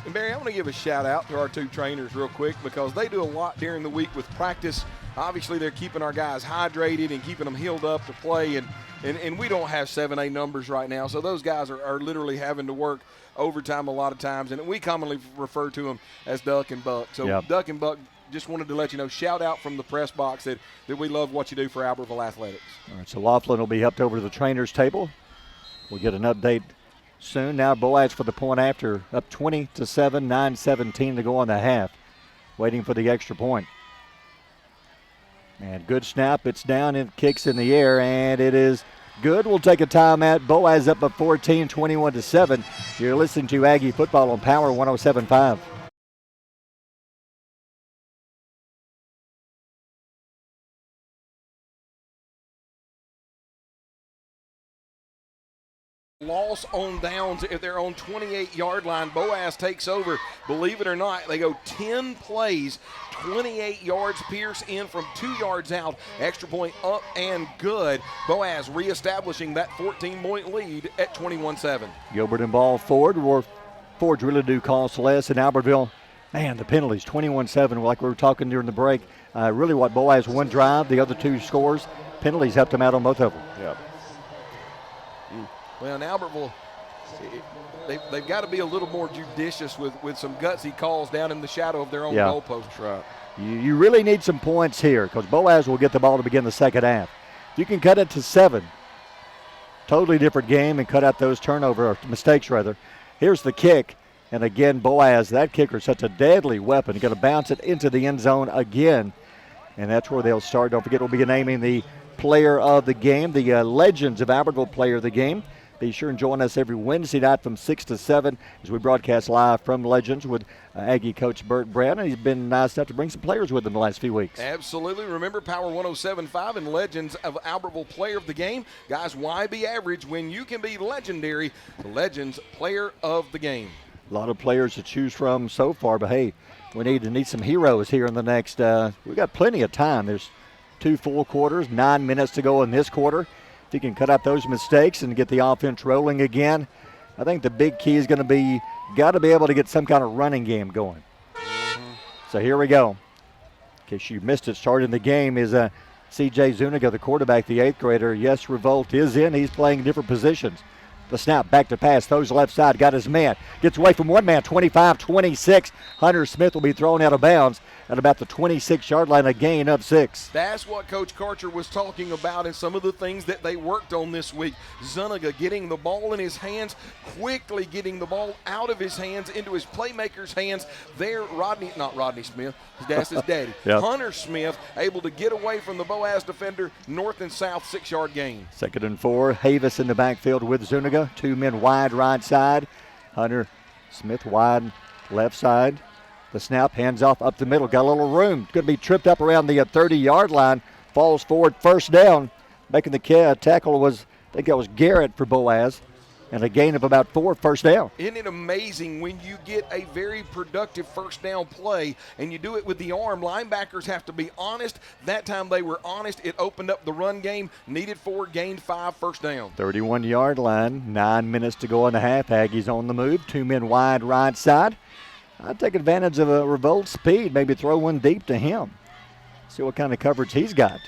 And Barry, I want to give a shout out to our 2 trainers real quick because they do a lot during the week with practice. Obviously, they're keeping our guys hydrated and keeping them healed up to play. And we don't have 7A numbers right now, so those guys are literally having to work overtime a lot of times. And we commonly refer to them as Duck and Buck. So Duck and Buck, just wanted to let you know, shout out from the press box that we love what you do for Albertville Athletics. All right, so Laughlin will be helped over to the trainer's table. We'll get an update soon. Now Boaz for the point after, up 20-7, 9:17 to go on the half. Waiting for the extra point. And good snap. It's down and kicks in the air, and it is good. We'll take a timeout. Boaz up by 14, 21-7. You're listening to Aggie Football on Power 107.5. Loss on downs if they're on 28-yard line. Boaz takes over. Believe it or not, they go 10 plays, 28 yards. Pierce in from 2 yards out. Extra point up and good. Boaz reestablishing that 14-point lead at 21-7. Gilbert and ball forward. Fords really do cost less in Albertville. Man, the penalties, 21-7, like we were talking during the break. Really what Boaz one drive, the other 2 scores. Penalties helped him out on both of them. Yeah. Well, in Albertville, they've got to be a little more judicious with some gutsy calls down in the shadow of their own goalposts. Right. You really need some points here because Boaz will get the ball to begin the second half. If you can cut it to 7, totally different game, and cut out those mistakes rather. Here's the kick, and again, Boaz, that kicker is such a deadly weapon. He's going to bounce it into the end zone again, and that's where they'll start. Don't forget, we'll be naming the player of the game, the Legends of Albertville player of the game. Be sure and join us every Wednesday night from 6 to 7 as we broadcast live from Legends with Aggie coach Bert Brown. And he's been nice enough to bring some players with him the last few weeks. Absolutely. Remember, Power 107.5 and Legends of Albertville Player of the Game. Guys, why be average when you can be legendary? The Legends Player of the Game. A lot of players to choose from so far, but hey, we need some heroes here in the next. We've got plenty of time. There's 2 full quarters, 9 minutes to go in this quarter. If you can cut out those mistakes and get the offense rolling again, I think the big key is going to be got to be able to get some kind of running game going. So here we go. In case you missed it, starting the game is C.J. Zuniga, the quarterback, the 8th grader. Yes, Revolt is in. He's playing different positions. The snap, back to pass, throws left side, got his man. Gets away from one man, 25-26. Hunter Smith will be thrown out of bounds at about the 26-yard line, a gain of 6. That's what Coach Karcher was talking about and some of the things that they worked on this week. Zuniga getting the ball in his hands, quickly getting the ball out of his hands into his playmaker's hands. There, not Rodney Smith, that's his daddy. Yep. Hunter Smith able to get away from the Boaz defender, north and south, 6-yard gain. 2nd and 4. Havis in the backfield with Zuniga. 2 men wide right side. Hunter Smith wide left side. The snap, hands off up the middle. Got a little room. Going to be tripped up around the 30-yard line. Falls forward, first down. Making the tackle was, I think that was Garrett for Boaz. And a gain of about 4, first down. Isn't it amazing when you get a very productive first down play and you do it with the arm? Linebackers have to be honest. That time they were honest. It opened up the run game. Needed 4, gained 5, first down. 31-yard line, 9 minutes to go in the half. Aggies on the move. 2 men wide right side. I'd take advantage of a Revolt speed, maybe throw one deep to him. See what kind of coverage he's got.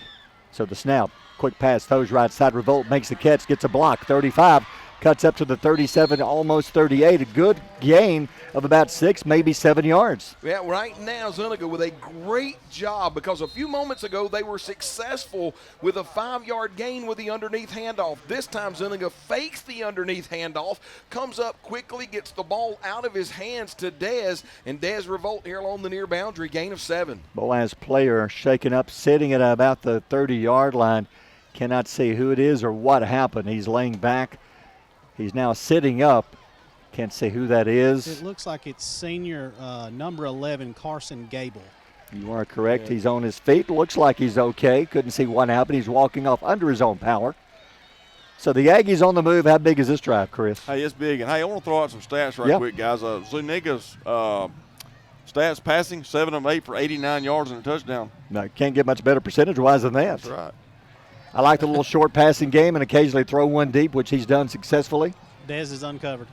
So the snap, quick pass, throws right side. Revolt makes the catch, gets a block, 35. Cuts up to the 37, almost 38. A good gain of about 6, maybe 7 yards. Yeah, right now Zuniga with a great job because a few moments ago they were successful with a 5-yard gain with the underneath handoff. This time Zuniga fakes the underneath handoff, comes up quickly, gets the ball out of his hands to Dez, and Dez Revolt here along the near boundary, gain of 7. Boaz player shaken up, sitting at about the 30-yard line. Cannot see who it is or what happened. He's laying back. He's now sitting up. Can't see who that is. It looks like it's senior number 11, Carson Gable. You are correct. Yeah. He's on his feet. Looks like he's okay. Couldn't see what happened. He's walking off under his own power. So the Aggies on the move. How big is this drive, Chris? Hey, it's big. And, hey, I want to throw out some stats right quick, guys. Zuniga's stats passing, 7 of 8 for 89 yards and a touchdown. No, can't get much better percentage-wise than that. That's right. I like the little short passing game and occasionally throw one deep, which he's done successfully. Dez is uncovered.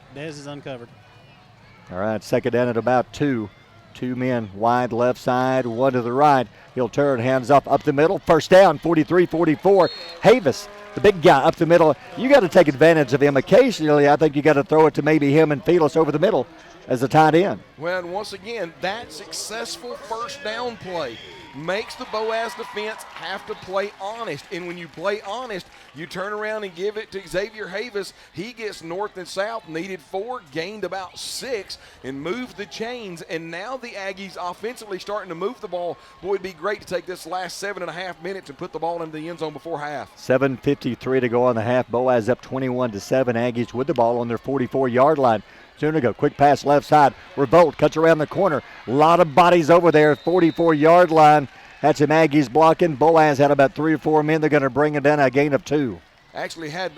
All right, 2nd down at about 2. 2 men wide left side, 1 to the right. He'll turn, hands up the middle. First down, 43-44. Havis, the big guy up the middle. You got to take advantage of him. Occasionally, I think you got to throw it to maybe him and Felix over the middle as a tight end. Well, and once again, that successful first down play makes the Boaz defense have to play honest. And when you play honest, you turn around and give it to Xavier Havis. He gets north and south, needed 4, gained about 6, and moved the chains. And now the Aggies offensively starting to move the ball. Boy, it'd be great to take this last 7.5 minutes and put the ball into the end zone before half. 7:53 to go on the half. Boaz up 21-7. Aggies with the ball on their 44-yard line. Zuniga, quick pass left side. Revolt cuts around the corner. A lot of bodies over there, 44-yard line. Had some Aggies blocking. Boaz had about 3 or 4 men. They're going to bring it down, a gain of 2. Actually had,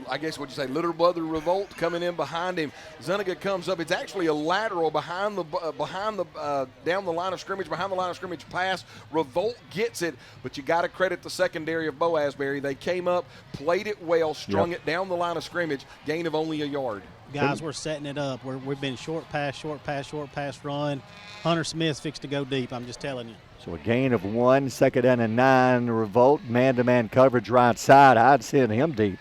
I guess what you say, little brother Revolt coming in behind him. Zuniga comes up. It's actually a lateral behind the down the line of scrimmage, behind the line of scrimmage pass. Revolt gets it, but you got to credit the secondary of Boaz, Barry. They came up, played it well, strung it down the line of scrimmage, gain of only a yard. Guys, we're setting it up. We've been short pass run. Hunter Smith fixed to go deep, I'm just telling you. So a gain of 1, 2nd down and 9. Revolt, man-to-man coverage right side. I'd send him deep.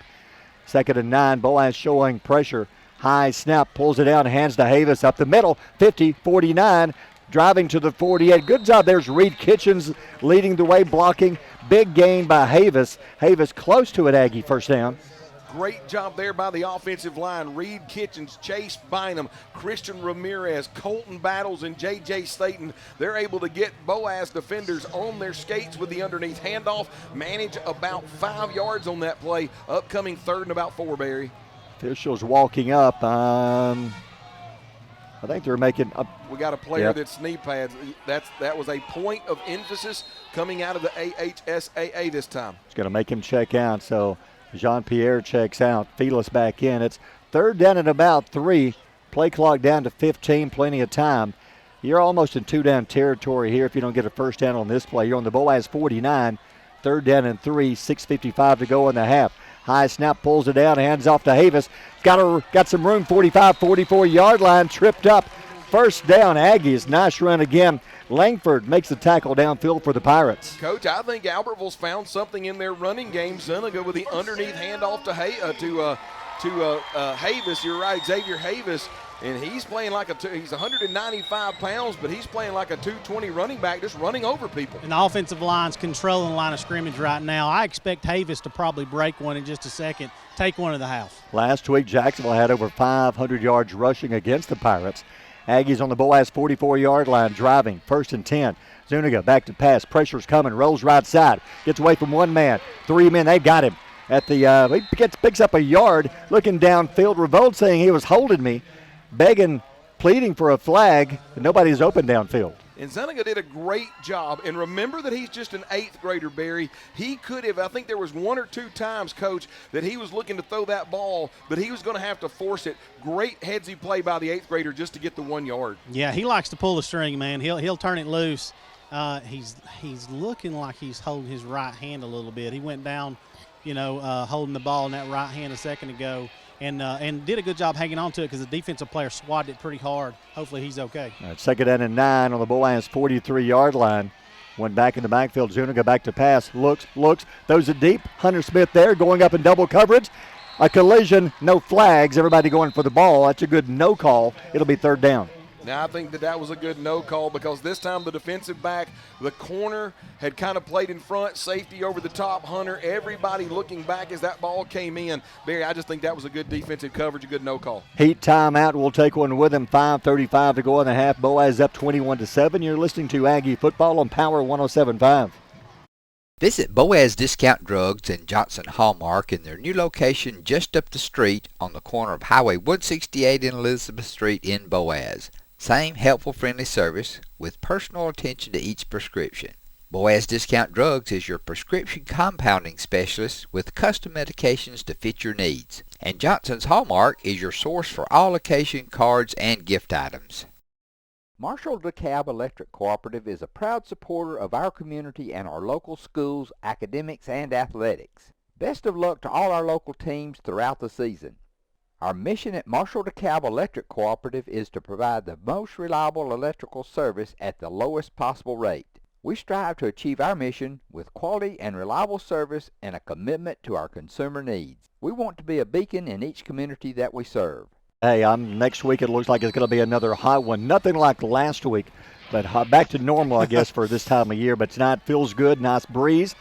2nd and 9, Boaz showing pressure. High snap, pulls it down, hands to Havis up the middle. 50, 49, driving to the 48. Good job. There's Reed Kitchens leading the way, blocking. Big gain by Havis. Havis close to it, Aggie, first down. Great job there by the offensive line. Reed Kitchens, Chase Bynum, Christian Ramirez, Colton Battles, and J.J. Staten. They're able to get Boaz defenders on their skates with the underneath handoff, manage about 5 yards on that play. Upcoming 3rd and about 4, Barry. Officials walking up. I think they're making up. We got a player that's knee pads. That was a point of emphasis coming out of the AHSAA this time. It's going to make him check out. So Jean-Pierre checks out. Felis back in. It's 3rd down and about 3. Play clock down to 15. Plenty of time. You're almost in 2-down territory here if you don't get a first down on this play. You're on the Boaz 49. 3rd down and 3. 6:55 to go in the half. High snap, pulls it down, hands off to Havis. Got some room, 45, 44-yard line, tripped up. First down, Aggies. Nice run again. Langford makes the tackle downfield for the Pirates. Coach, I think Albertville's found something in their running game. Zuniga with the underneath handoff to Havis. You're right, Xavier Havis. And he's playing like he's 195 pounds, but he's playing like a 220 running back, just running over people. And the offensive line's controlling the line of scrimmage right now. I expect Havis to probably break one in just a second, take one to the house. Last week, Jacksonville had over 500 yards rushing against the Pirates. Aggies on the Boaz 44-yard line, driving, 1st and 10. Zuniga back to pass, pressure's coming, rolls right side, gets away from 1 man, 3 men, they got him. At the he picks up a yard, looking downfield. Revolt saying he was holding me, begging, pleading for a flag, and nobody's open downfield. And Zuniga did a great job. And remember that he's just an 8th grader, Barry. He could have, I think there was 1 or 2 times, Coach, that he was looking to throw that ball, but he was going to have to force it. Great headsy play by the 8th grader just to get the 1 yard. Yeah, he likes to pull the string, man. He'll turn it loose. He's looking like he's holding his right hand a little bit. He went down, holding the ball in that right hand a second ago. And did a good job hanging on to it because the defensive player swatted it pretty hard. Hopefully he's okay. All right, 2nd down and 9 on the Boaz 43-yard line. Went back in the backfield. Zuniga back to pass. Looks, throws it deep. Hunter Smith there going up in double coverage. A collision, no flags. Everybody going for the ball. That's a good no call. It'll be 3rd down. Now, I think that was a good no call because this time the defensive back, the corner, had kind of played in front, safety over the top, Hunter, everybody looking back as that ball came in. Barry, I just think that was a good defensive coverage, a good no call. Heat timeout. We'll take one with him. 5:35 to go in the half. Boaz up 21-7. You're listening to Aggie Football on Power 107.5. Visit Boaz Discount Drugs and Johnson Hallmark in their new location just up the street on the corner of Highway 168 and Elizabeth Street in Boaz. Same helpful, friendly service with personal attention to each prescription. Boaz Discount Drugs is your prescription compounding specialist with custom medications to fit your needs. And Johnson's Hallmark is your source for all occasion cards and gift items. Marshall DeKalb Electric Cooperative is a proud supporter of our community and our local schools, academics, and athletics. Best of luck to all our local teams throughout the season. Our mission at Marshall DeKalb Electric Cooperative is to provide the most reliable electrical service at the lowest possible rate. We strive to achieve our mission with quality and reliable service and a commitment to our consumer needs. We want to be a beacon in each community that we serve. Hey, next week it looks like it's going to be another hot one. Nothing like last week, but back to normal, I guess, for this time of year. But tonight feels good, nice breeze.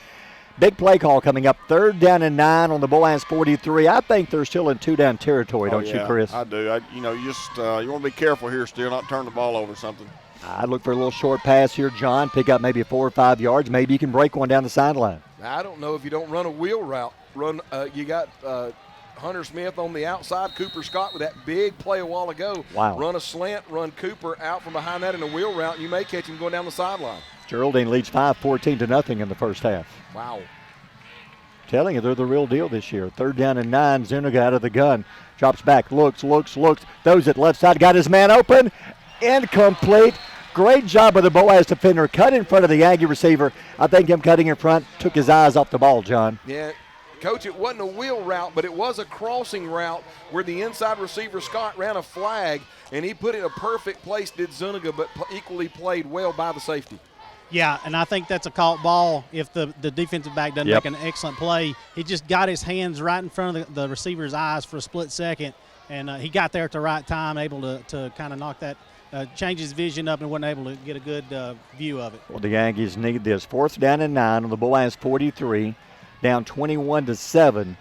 Big play call coming up, 3rd down and 9 on the Boaz 43. I think they're still in 2-down territory, don't you, Chris? I do. You want to be careful here still, not turn the ball over or something. I'd look for a little short pass here, John. Pick up maybe 4 or 5 yards. Maybe you can break one down the sideline. I don't know if you don't run a wheel route. You got Hunter Smith on the outside, Cooper Scott with that big play a while ago. Wow. Run a slant, run Cooper out from behind that in a wheel route. You may catch him going down the sideline. Geraldine leads 5-14 in the first half. Wow. Telling you, they're the real deal this year. 3rd down and 9. Zuniga out of the gun. Drops back, looks. Throws it left side. Got his man open. Incomplete. Great job by the Boaz defender. Cut in front of the Aggie receiver. I think him cutting in front took his eyes off the ball, John. Yeah. Coach, it wasn't a wheel route, but it was a crossing route where the inside receiver, Scott, ran a flag, and he put it in a perfect place, did Zuniga, but equally played well by the safety. Yeah, and I think that's a caught ball if the defensive back doesn't make an excellent play. He just got his hands right in front of the receiver's eyes for a split second, and he got there at the right time, able to kind of knock that, change his vision up and wasn't able to get a good view of it. Well, the Yankees need this. 4th down and 9 on the Boaz 43, down 21-7.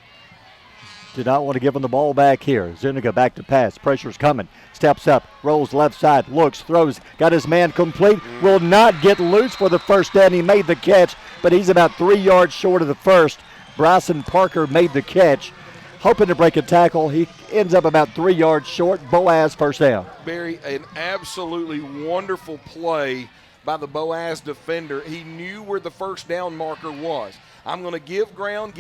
Did not want to give him the ball back here. Zuniga back to pass. Pressure's coming. Steps up. Rolls left side. Looks. Throws. Got his man complete. Will not get loose for the first down. He made the catch, but he's about 3 yards short of the first. Bryson Parker made the catch. Hoping to break a tackle. He ends up about 3 yards short. Boaz first down. Barry, an absolutely wonderful play by the Boaz defender. He knew where the first down marker was. I'm going to give ground.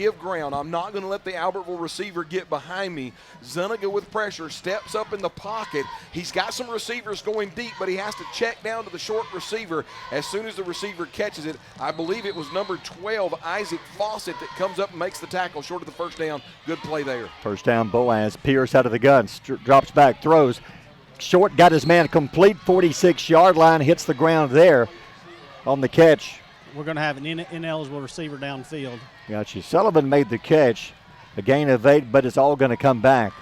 I'm not going to let the Albertville receiver get behind me. Zuniga with pressure steps up in the pocket. He's got some receivers going deep, but he has to check down to the short receiver. As soon as the receiver catches it, I believe it was number 12, Isaac Fawcett, that comes up and makes the tackle short of the first down. Good play there. First down, Boaz. Pierce out of the gun. Drops back, throws. Short, got his man complete. 46-yard line, hits the ground there on the catch. We're going to have an ineligible receiver downfield. Gotcha. Sullivan made the catch. A gain of 8, but it's all going to come back.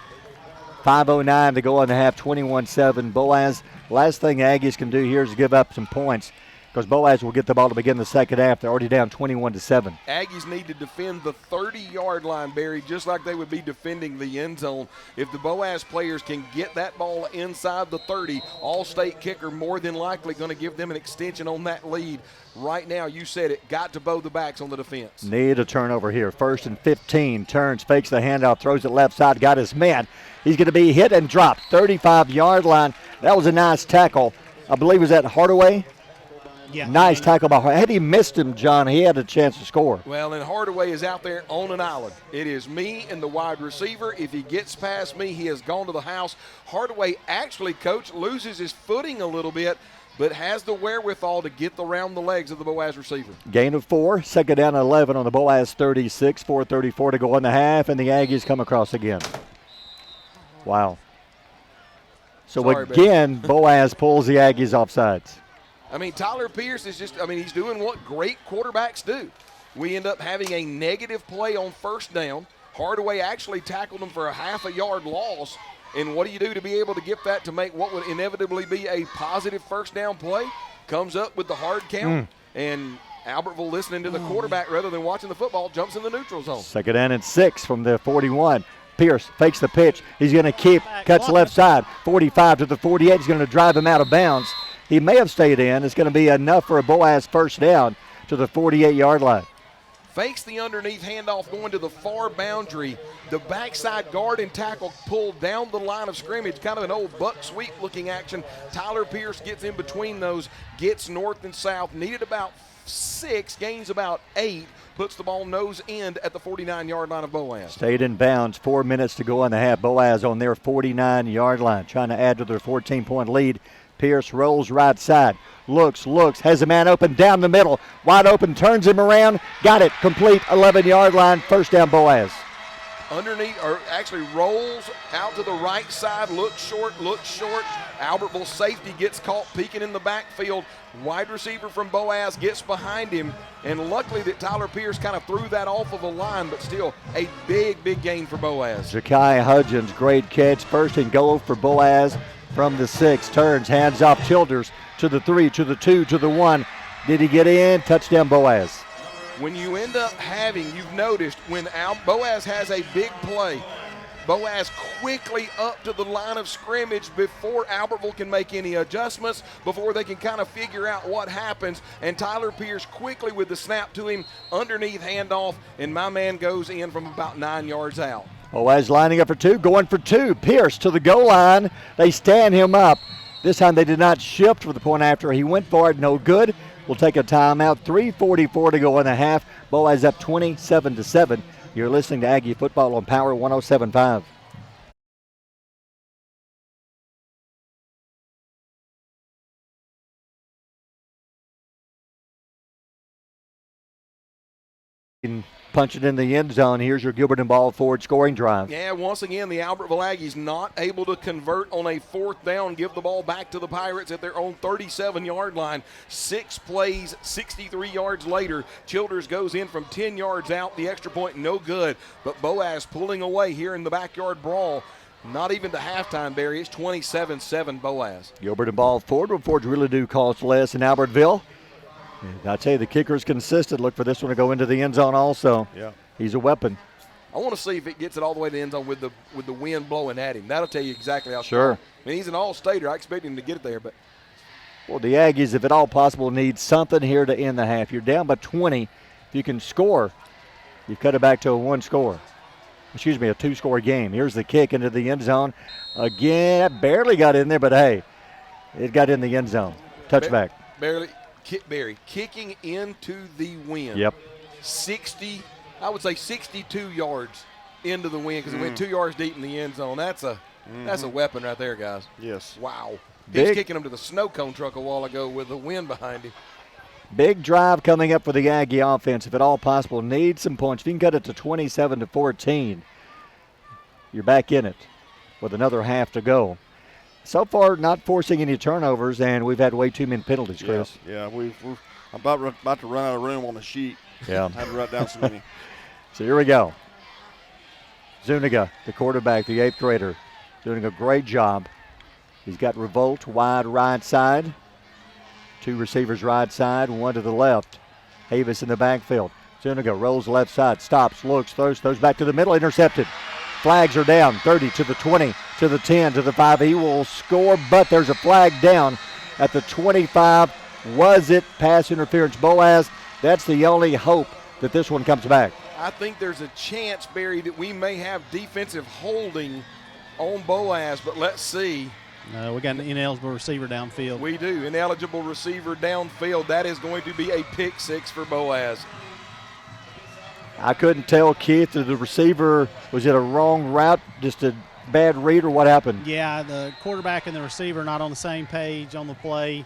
5:09 to go in the half, 21-7. Boaz, last thing Aggies can do here is give up some points because Boaz will get the ball to begin the second half. They're already down 21-7. Aggies need to defend the 30-yard line, Barry, just like they would be defending the end zone. If the Boaz players can get that ball inside the 30, All-State kicker more than likely going to give them an extension on that lead. Right now, you said it, got to bow the backs on the defense. Need a turnover here. 1st and 15. Turns, fakes the handoff, throws it left side, got his man. He's going to be hit and dropped. 35-yard line. That was a nice tackle. I believe it was that Hardaway. Yeah. Nice tackle by Hardaway. Had he missed him, John, he had a chance to score. Well, and Hardaway is out there on an island. It is me and the wide receiver. If he gets past me, he has gone to the house. Hardaway actually, Coach, loses his footing a little bit, but has the wherewithal to get around the legs of the Boaz receiver. Gain of 4, second down and 11 on the Boaz 36, 4:34 to go in the half, and the Aggies come across again. Wow. So Sorry, again, Boaz pulls the Aggies offsides. I mean, Tyler Pierce is just, he's doing what great quarterbacks do. We end up having a negative play on first down. Hardaway actually tackled him for a half a yard loss. And what do you do to be able to get that to make what would inevitably be a positive first down play? Comes up with the hard count, and Albertville, listening to the quarterback rather than watching the football, jumps in the neutral zone. Second down and 6 from the 41. Pierce fakes the pitch. He's going to keep, cuts left side, 45 to the 48. He's going to drive him out of bounds. He may have stayed in. It's going to be enough for a Boaz first down to the 48-yard line. Fakes the underneath handoff going to the far boundary. The backside guard and tackle pulled down the line of scrimmage, kind of an old buck sweep looking action. Tyler Pierce gets in between those, gets north and south, needed about 6, gains about 8, puts the ball nose end at the 49-yard line of Boaz. Stayed in bounds, 4 minutes to go in the half. Boaz on their 49-yard line, trying to add to their 14-point lead. Pierce rolls right side, looks, has a man open down the middle, wide open, turns him around, got it, complete, 11-yard line, first down Boaz. Underneath, or actually rolls out to the right side, looks short. Albertville safety gets caught peeking in the backfield. Wide receiver from Boaz gets behind him, and luckily that Tyler Pierce kind of threw that off of the line, but still a big gain for Boaz. Ja'Kai Hudgens, great catch, first and goal for Boaz. From the 6, turns, hands off, Childers to the 3, to the 2, to the 1. Did he get in? Touchdown Boaz. When you end up having, you've noticed, when Boaz has a big play, Boaz quickly up to the line of scrimmage before Albertville can make any adjustments, before they can kind of figure out what happens, and Tyler Pierce quickly with the snap to him, underneath handoff, and my man goes in from about 9 yards out. Boaz lining up for 2, going for 2. Pierce to the goal line. They stand him up. This time they did not shift for the point after. He went for it, no good. We'll take a timeout. 3:44 to go in the half. Boaz up 27-7. You're listening to Aggie Football on Power 107.5. Punch it in the end zone. Here's your Gilbert and Ball Ford scoring drive. Yeah, once again, the Albertville Aggies not able to convert on a 4th down, give the ball back to the Pirates at their own 37-yard line. 6 plays, 63 yards later, Childers goes in from 10 yards out. The extra point, no good. But Boaz pulling away here in the backyard brawl. Not even to halftime, Barry. It's 27-7 Boaz. Gilbert and Ball Ford. Well, Fords really do cost less in Albertville. I tell you, the kicker's consistent. Look for this one to go into the end zone also. Yeah. He's a weapon. I want to see if it gets it all the way to the end zone with the wind blowing at him. That'll tell you exactly how Sure. strong. I mean, he's an all-stater. I expect him to get it there, but Well, the Aggies, if at all possible, need something here to end the half. You're down by 20. If you can score, you cut it back to a two-score game. Here's the kick into the end zone. Again, barely got in there, but hey, it got in the end zone. Touchback. Barely. Kicking into the wind. Yep. 62 yards into the wind because it went 2 yards deep in the end zone. That's a weapon right there, guys. Yes. Wow. Big. He's kicking him to the snow cone truck a while ago with the wind behind him. Big drive coming up for the Aggie offense. If at all possible, need some points. If you can cut it to 27-14, you're back in it with another half to go. So far, not forcing any turnovers, and we've had way too many penalties, Chris. Yeah, we're about to run out of room on the sheet. Yeah. I had to write down so many. So here we go. Zuniga, the quarterback, the 8th grader, doing a great job. He's got Revolt wide right side. 2 receivers right side, 1 to the left. Havis in the backfield. Zuniga rolls left side, stops, looks, throws back to the middle, intercepted. Flags are down, 30 to the 20, to the 10, to the 5. He will score, but there's a flag down at the 25. Was it pass interference? Boaz, that's the only hope that this one comes back. I think there's a chance, Barry, that we may have defensive holding on Boaz, but let's see. No, we got an ineligible receiver downfield. We do. Ineligible receiver downfield. That is going to be a pick 6 for Boaz. I couldn't tell, Keith, the receiver, was it a wrong route, just a bad read, or what happened? Yeah, the quarterback and the receiver not on the same page on the play.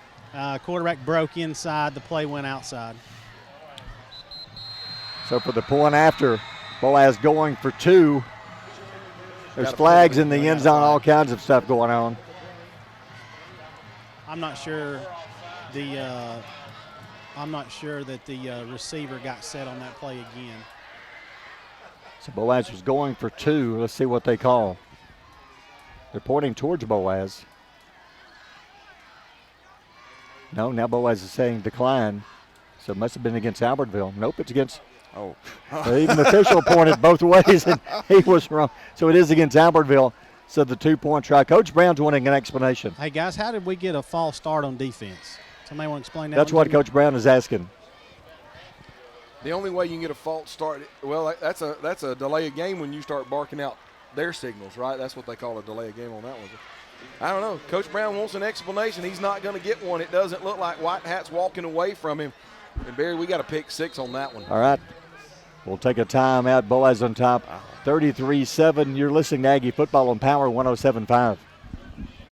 Quarterback broke inside. The play went outside. So for the point after, Boaz going for 2. There's flags in the end zone, all kinds of stuff going on. I'm not sure that the receiver got set on that play again. So Boaz was going for 2. Let's see what they call. They're pointing towards Boaz. No, now Boaz is saying decline. So it must have been against Albertville. Nope, it's against. Oh. Even the official pointed both ways, and he was wrong. So it is against Albertville. So the 2-point try. Coach Brown's wanting an explanation. Hey, guys, how did we get a false start on defense? Somebody want to explain that? That's what Coach Brown is asking. The only way you can get a false start, well, that's a delay of game when you start barking out their signals, right? That's what they call a delay of game on that one. I don't know. Coach Brown wants an explanation. He's not going to get one. It doesn't look like White Hat's walking away from him. And, Barry, we got a pick 6 on that one. All right. We'll take a timeout. Boaz on top, 33-7. You're listening to Aggie Football on Power 107.5.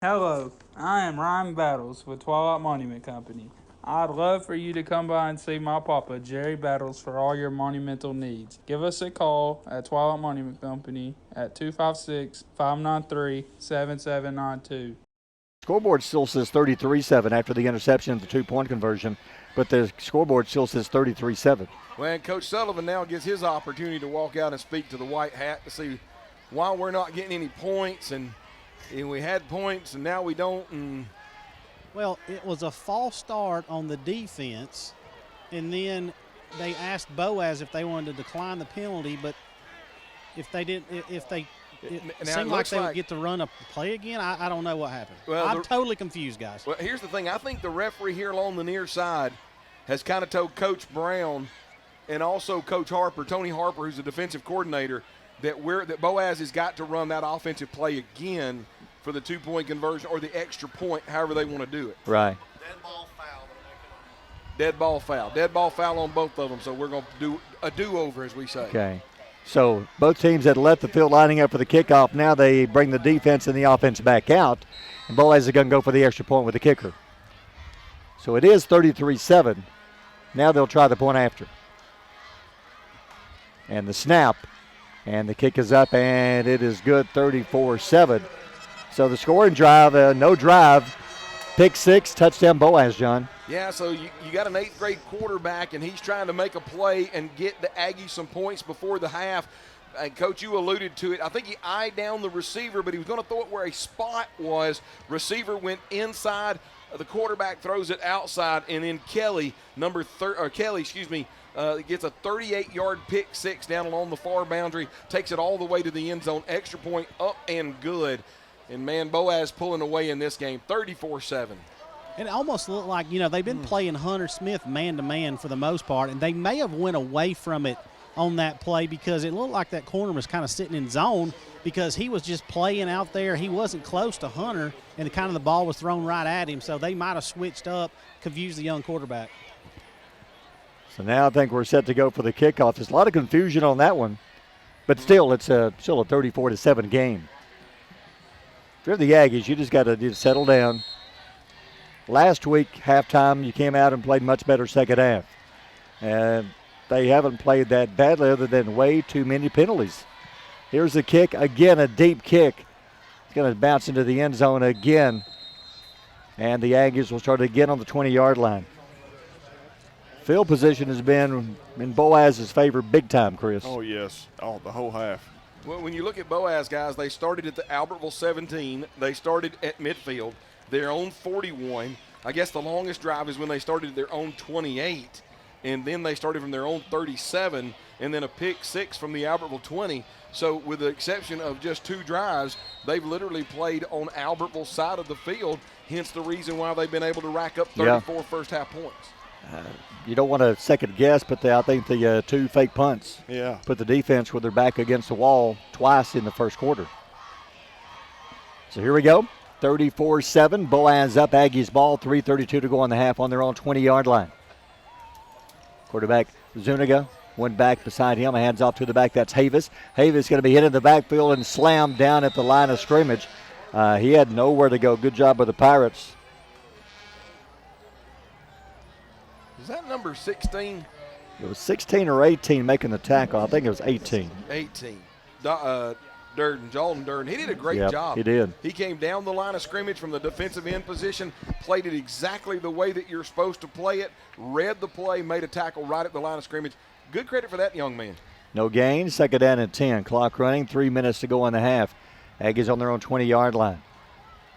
Hello, I am Ryan Battles with Twilight Monument Company. I'd love for you to come by and see my papa, Jerry Battles, for all your monumental needs. Give us a call at Twilight Monument Company at 256-593-7792. Scoreboard still says 33-7 after the interception of the 2-point conversion, but the scoreboard still says 33-7. Well, and Coach Sullivan now gets his opportunity to walk out and speak to the White Hat to see why we're not getting any points, and we had points and now we don't. And well, it was a false start on the defense, and then they asked Boaz if they wanted to decline the penalty, but it seemed like they would get to run a play again. I don't know what happened. Well, I'm totally confused, guys. Well, here's the thing. I think the referee here along the near side has kind of told Coach Brown and also Coach Harper, Tony Harper, who's the defensive coordinator, that Boaz has got to run that offensive play again for the 2-point conversion or the extra point, however they want to do it. Right. Dead ball foul. Dead ball foul on both of them, so we're going to do a do-over, as we say. Okay. So both teams had left the field lining up for the kickoff. Now they bring the defense and the offense back out, and Boaz is going to go for the extra point with the kicker. So it is 33-7. Now they'll try the point after. And the snap, and the kick is up, and it is good, 34-7. So the scoring drive, no drive, pick 6, touchdown Boaz, John. Yeah, so you got an 8th grade quarterback, and he's trying to make a play and get the Aggies some points before the half. And, Coach, you alluded to it. I think he eyed down the receiver, but he was going to throw it where a spot was. Receiver went inside. The quarterback throws it outside, and then Kelly, Gets a 38-yard pick six down along the far boundary, takes it all the way to the end zone, extra point up and good. And, man, Boaz pulling away in this game, 34-7. It almost looked like, they've been playing Hunter Smith man-to-man for the most part, and they may have went away from it on that play because it looked like that corner was kind of sitting in zone because he was just playing out there. He wasn't close to Hunter, and kind of the ball was thrown right at him, so they might have switched up, confused the young quarterback. So now I think we're set to go for the kickoff. There's a lot of confusion on that one, but still, it's still a 34-7 game. If you're the Aggies, you just got to settle down. Last week, halftime, you came out and played much better second half. And they haven't played that badly other than way too many penalties. Here's the kick. Again, a deep kick. It's going to bounce into the end zone again. And the Aggies will start again on the 20-yard line. Field position has been in Boaz's favor big time, Chris. Oh, yes. The whole half. Well, when you look at Boaz, guys, they started at the Albertville 17. They started at midfield, their own 41. I guess the longest drive is when they started their own 28. And then they started from their own 37, and then a pick six from the Albertville 20. So with the exception of just two drives, they've literally played on Albertville's side of the field, hence the reason why they've been able to rack up 34 first-half points. You don't want to second guess, but I think the two fake punts put the defense with their back against the wall twice in the first quarter. So here we go, 34-7. Boaz up, Aggies ball, 3:32 to go on the half on their own 20-yard line. Quarterback Zuniga went back beside him, hands off to the back. That's Havis. Havis going to be hit in the backfield and slammed down at the line of scrimmage. He had nowhere to go. Good job by the Pirates. Is that number 16? It was 16 or 18 making the tackle. I think it was 18. 18. Jalton Durden. He did a great job. He did. He came down the line of scrimmage from the defensive end position, played it exactly the way that you're supposed to play it, read the play, made a tackle right at the line of scrimmage. Good credit for that young man. No gain, second down and 10. Clock running, 3 minutes to go in the half. Aggies on their own 20-yard line.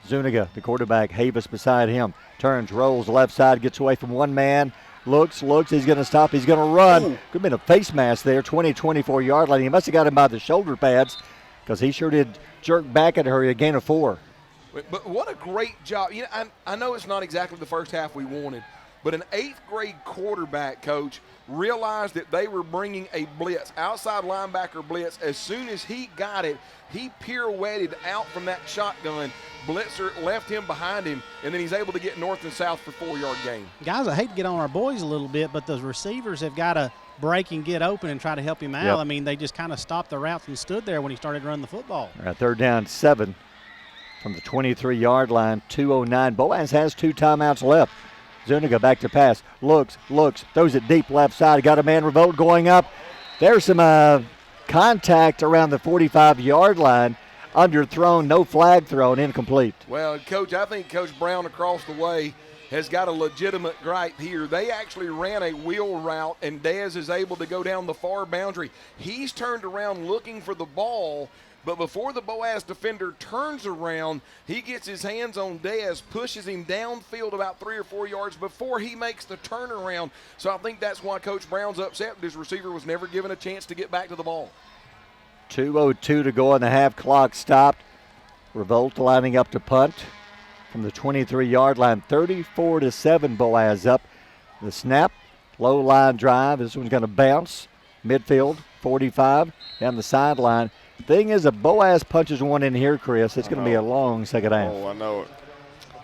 Zuniga, the quarterback, Havis beside him. Turns, rolls left side, gets away from one man. Looks, he's going to stop, he's going to run. Could have been a face mask there, 24-yard line. He must have got him by the shoulder pads because he sure did jerk back at her, a gain of 4. But what a great job. I know it's not exactly the first half we wanted, but an 8th grade quarterback, coach, realized that they were bringing a blitz, outside linebacker blitz. As soon as he got it, he pirouetted out from that shotgun. Blitzer left him behind him, and then he's able to get north and south for 4-yard gain. Guys, I hate to get on our boys a little bit, but the receivers have got to break and get open and try to help him out. Yep. I mean, they just kind of stopped the routes and stood there when he started running the football. All right, third down, 7 from the 23-yard line, 2:09. Boaz has 2 timeouts left. Zuniga back to pass, looks, throws it deep left side, got a man revolt going up. There's some contact around the 45-yard line, underthrown, no flag thrown, incomplete. Well, Coach, I think Coach Brown across the way has got a legitimate gripe here. They actually ran a wheel route, and Dez is able to go down the far boundary. He's turned around looking for the ball, but before the Boaz defender turns around, he gets his hands on Dez, pushes him downfield about 3 or 4 yards before he makes the turnaround. So I think that's why Coach Brown's upset. His receiver was never given a chance to get back to the ball. 2:02 to go on the half, clock stopped. Revolt lining up to punt from the 23-yard line, 34-7. Boaz up. The snap, low line drive. This one's going to bounce midfield, 45 down the sideline. Thing is, if Boaz punches one in here, Chris, it's going to be a long second half. Oh, I know it.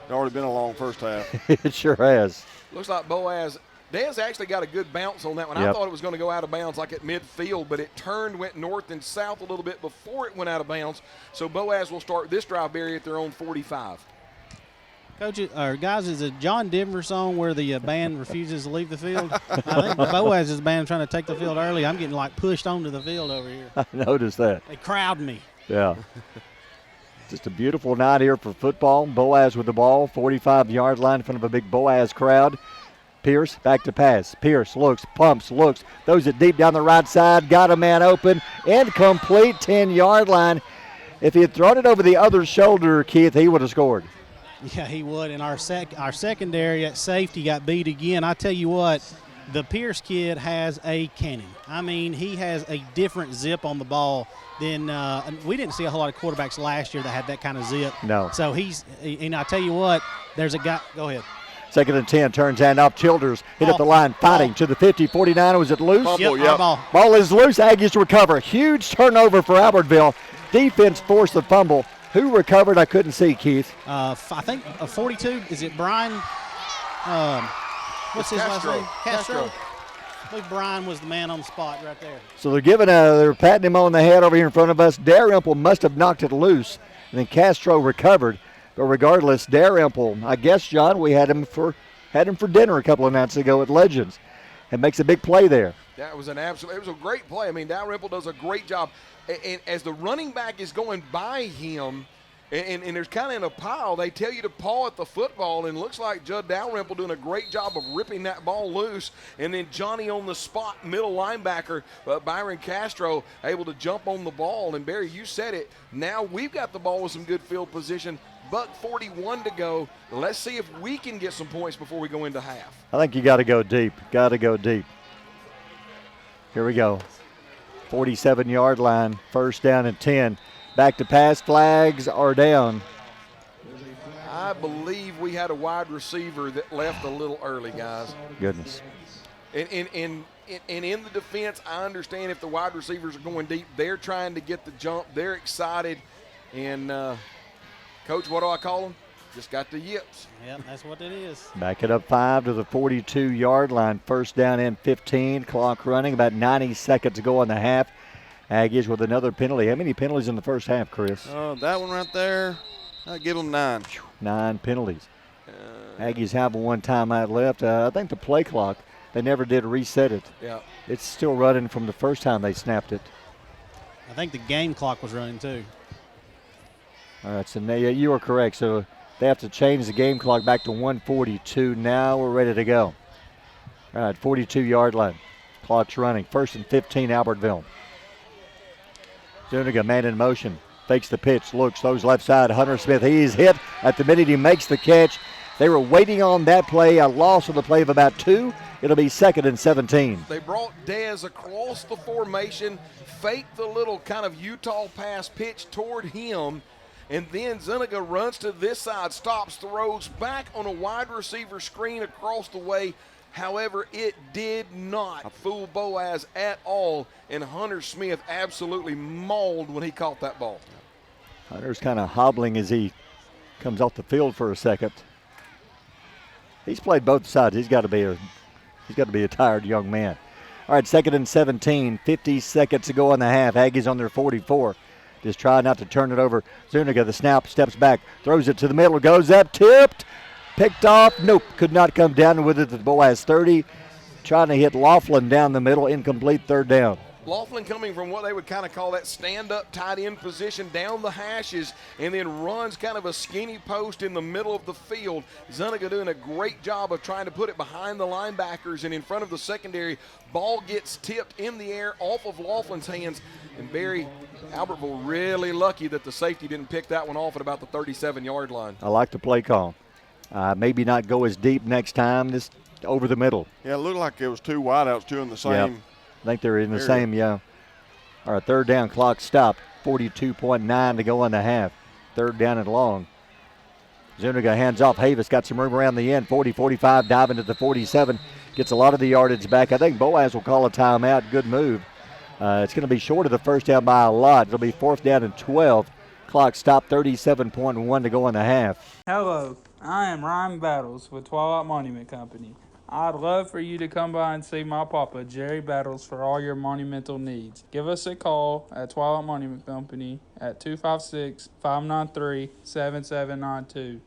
It's already been a long first half. It sure has. Looks like Boaz. Dez actually got a good bounce on that one. Yep. I thought it was going to go out of bounds like at midfield, but it turned, went north and south a little bit before it went out of bounds. So Boaz will start this drive, Barry, at their own 45. Coach, or guys, is it John Denver song where the band refuses to leave the field? I think Boaz's band trying to take the field early. I'm getting pushed onto the field over here. I noticed that. They crowd me. Yeah. Just a beautiful night here for football. Boaz with the ball, 45-yard line in front of a big Boaz crowd. Pierce back to pass. Pierce looks, pumps, looks, throws it deep down the right side. Got a man open. Incomplete, 10-yard line. If he had thrown it over the other shoulder, Keith, he would have scored. Yeah, he would. And our secondary at safety got beat again. I tell you what, the Pierce kid has a cannon. I mean, he has a different zip on the ball than we didn't see a whole lot of quarterbacks last year that had that kind of zip. No. So and I tell you what, there's a guy. Go ahead. 2nd and 10, turns hand off. Childers hit at the line, fighting to the 50, 49. Was it loose? Yep. Ball is loose. Aggies recover. Huge turnover for Albertville. Defense forced the fumble. Who recovered? I couldn't see, Keith. I think 42. Is it Brian? What's his last name? Castro. I believe Brian was the man on the spot right there. So they're patting him on the head over here in front of us. Dalrymple must have knocked it loose, and then Castro recovered. But regardless, Dalrymple, I guess, John, we had him for dinner a couple of nights ago at Legends, and makes a big play there. That was it was a great play. I mean, Dalrymple does a great job. And as the running back is going by him, and there's kind of in a pile, they tell you to paw at the football, and it looks like Judd Dalrymple doing a great job of ripping that ball loose. And then Johnny on the spot, middle linebacker, Byron Castro, able to jump on the ball. And Barry, you said it. Now we've got the ball with some good field position. $1:41 to go. Let's see if we can get some points before we go into half. I think you got to go deep. Here we go. 47-yard line, 1st down and 10. Back to pass. Flags are down. I believe we had a wide receiver that left a little early, guys. Goodness. And in the defense, I understand if the wide receivers are going deep, they're trying to get the jump. They're excited. And, Coach, what do I call them? Just got the yips. Yep, that's what it is. Back it up 5 to the 42-yard line. 1st down and 15. Clock running. About 90 seconds to go on the half. Aggies with another penalty. How many penalties in the first half, Chris? That one right there, I'd give them 9. 9 penalties. Aggies have one timeout left. I think the play clock, they never did reset it. Yeah. It's still running from the first time they snapped it. I think the game clock was running too. All right, so you are correct. So they have to change the game clock back to 1:42. Now we're ready to go. All right, 42-yard line. Clock's running. 1st and 15, Albertville. Zuniga, man in motion. Fakes the pitch, looks, throws left side. Hunter Smith, he's hit at the minute he makes the catch. They were waiting on that play. A loss on the play of about 2. It'll be 2nd and 17. They brought Dez across the formation, faked the little kind of Utah pass pitch toward him, and then Zuniga runs to this side, stops, throws back on a wide receiver screen across the way. However, it did not fool Boaz at all, and Hunter Smith absolutely mauled when he caught that ball. Hunter's kind of hobbling as he comes off the field for a second. He's played both sides. He's got to be a tired young man. All right, 2nd and 17, 50 seconds to go on the half. Aggies on their 44. Just try not to turn it over. Zuniga, the snap, steps back, throws it to the middle, goes up, tipped. Picked off. Nope. Could not come down with it. The Boaz 30. Trying to hit Laughlin down the middle. Incomplete, 3rd down. Laughlin coming from what they would kind of call that stand-up tight end position down the hashes and then runs kind of a skinny post in the middle of the field. Zuniga doing a great job of trying to put it behind the linebackers and in front of the secondary. Ball gets tipped in the air off of Laughlin's hands. And Barry, Albertville really lucky that the safety didn't pick that one off at about the 37-yard line. I like the play call. Maybe not go as deep next time, just over the middle. Yeah, it looked like it was 2 wideouts, 2 in the same. Yep. I think they're in the same, yeah. All right, 3rd down, clock stopped. 42.9 to go on the half. 3rd down and long. Zuniga hands off. Havis got some room around the end. 40-45, diving to the 47. Gets a lot of the yardage back. I think Boaz will call a timeout. Good move. It's going to be short of the 1st down by a lot. It'll be 4th down and 12. Clock stopped, 37.1 to go in the half. Hello, I am Ryan Battles with Twilight Monument Company. I'd love for you to come by and see my papa, Jerry Battles, for all your monumental needs. Give us a call at Twilight Monument Company at 256-593-7792.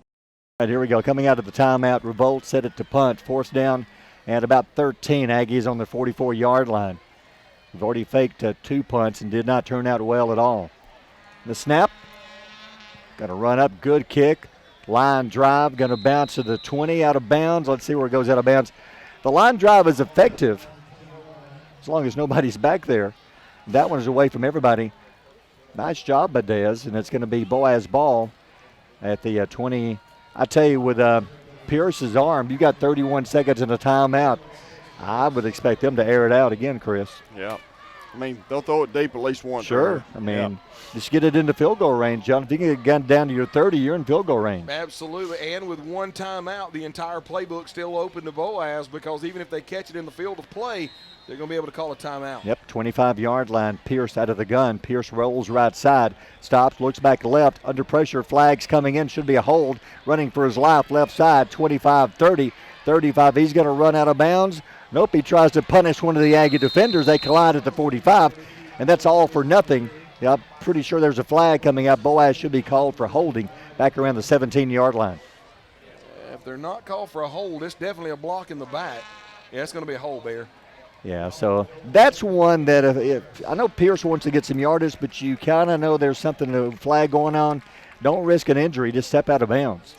All right, here we go. Coming out of the timeout, Revolt set it to punt. 4th down and about 13. Aggies on the 44-yard line. We've already faked 2 punts and did not turn out well at all. The snap. Got to run up. Good kick. Line drive. Going to bounce to the 20 out of bounds. Let's see where it goes out of bounds. The line drive is effective as long as nobody's back there. That one is away from everybody. Nice job by Dez, and it's going to be Boaz ball at the 20. I tell you, with Pierce's arm, you got 31 seconds in a timeout. I would expect them to air it out again, Chris. Yeah. I mean, they'll throw it deep at least once. Sure. I mean, just get it into field goal range, John. If you can get a gun down to your 30, you're in field goal range. Absolutely. And with one timeout, the entire playbook's still open to Boaz, because even if they catch it in the field of play, they're going to be able to call a timeout. Yep, 25-yard line. Pierce out of the gun. Pierce rolls right side, stops, looks back left, under pressure, flags coming in, should be a hold, running for his life, left side, 25-30, 35. He's going to run out of bounds. Nope, he tries to punish one of the Aggie defenders. They collide at the 45, and that's all for nothing. Yeah, I'm pretty sure there's a flag coming out. Boaz should be called for holding back around the 17-yard line. If they're not called for a hold, it's definitely a block in the back. Yeah, it's going to be a hold there. Yeah, so that's one that if I know Pierce wants to get some yardage, but you kind of know there's something, a flag going on. Don't risk an injury. Just step out of bounds,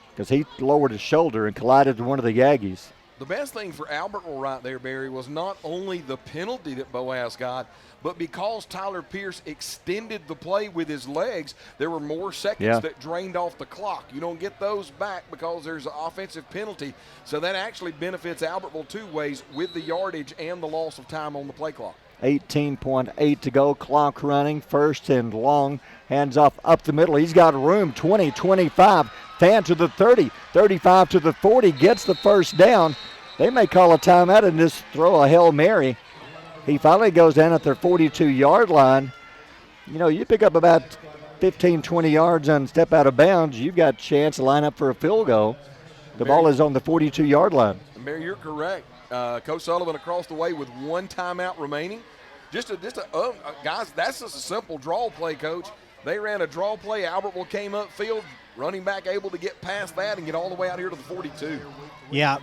because he lowered his shoulder and collided with one of the Aggies. The best thing for Albertville right there, Barry, was not only the penalty that Boaz got, but because Tyler Pierce extended the play with his legs, there were more seconds that drained off the clock. You don't get those back because there's an offensive penalty. So that actually benefits Albertville two ways, with the yardage and the loss of time on the play clock. 18.8 to go, clock running, first and long, hands off up the middle. He's got room, 20, 25, fan to the 30, 35 to the 40, gets the first down. They may call a timeout and just throw a Hail Mary. He finally goes down at their 42-yard line. You know, you pick up about 15, 20 yards and step out of bounds, you've got a chance to line up for a field goal. The ball is on the 42-yard line. Mary, you're correct. Coach Sullivan across the way with one timeout remaining. Guys, that's just a simple draw play, Coach. They ran a draw play. Albertville came upfield, running back able to get past that and get all the way out here to the 42. Yeah.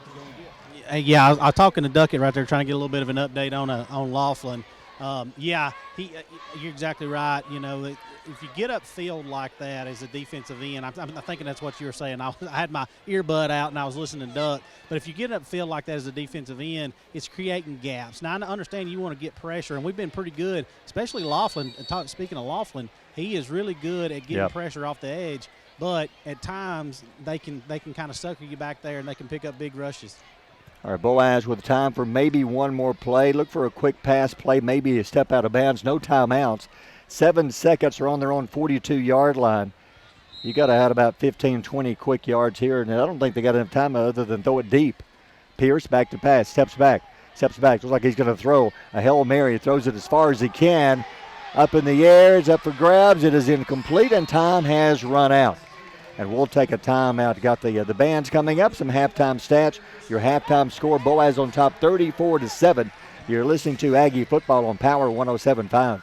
Yeah, I was talking to Duckett right there, trying to get a little bit of an update on Laughlin. You're exactly right. You know, if you get upfield like that as a defensive end, I'm thinking that's what you were saying. I had my earbud out and I was listening to Duck. But if you get upfield like that as a defensive end, it's creating gaps. Now, I understand you want to get pressure, and we've been pretty good, especially Laughlin. Speaking of Laughlin, he is really good at getting pressure off the edge. But at times, they can kind of sucker you back there, and they can pick up big rushes. All right, Boaz with time for maybe one more play. Look for a quick pass play, maybe a step out of bounds. No timeouts. 7 seconds are on their own 42-yard line. You got to have about 15, 20 quick yards here, and I don't think they got enough time other than throw it deep. Pierce back to pass, steps back. Looks like he's going to throw a Hail Mary. Throws it as far as he can. Up in the air, it's up for grabs. It is incomplete, and time has run out. And we'll take a timeout. Got the bands coming up, some halftime stats. Your halftime score, Boaz on top 34-7. You're listening to Aggie Football on Power 107.5.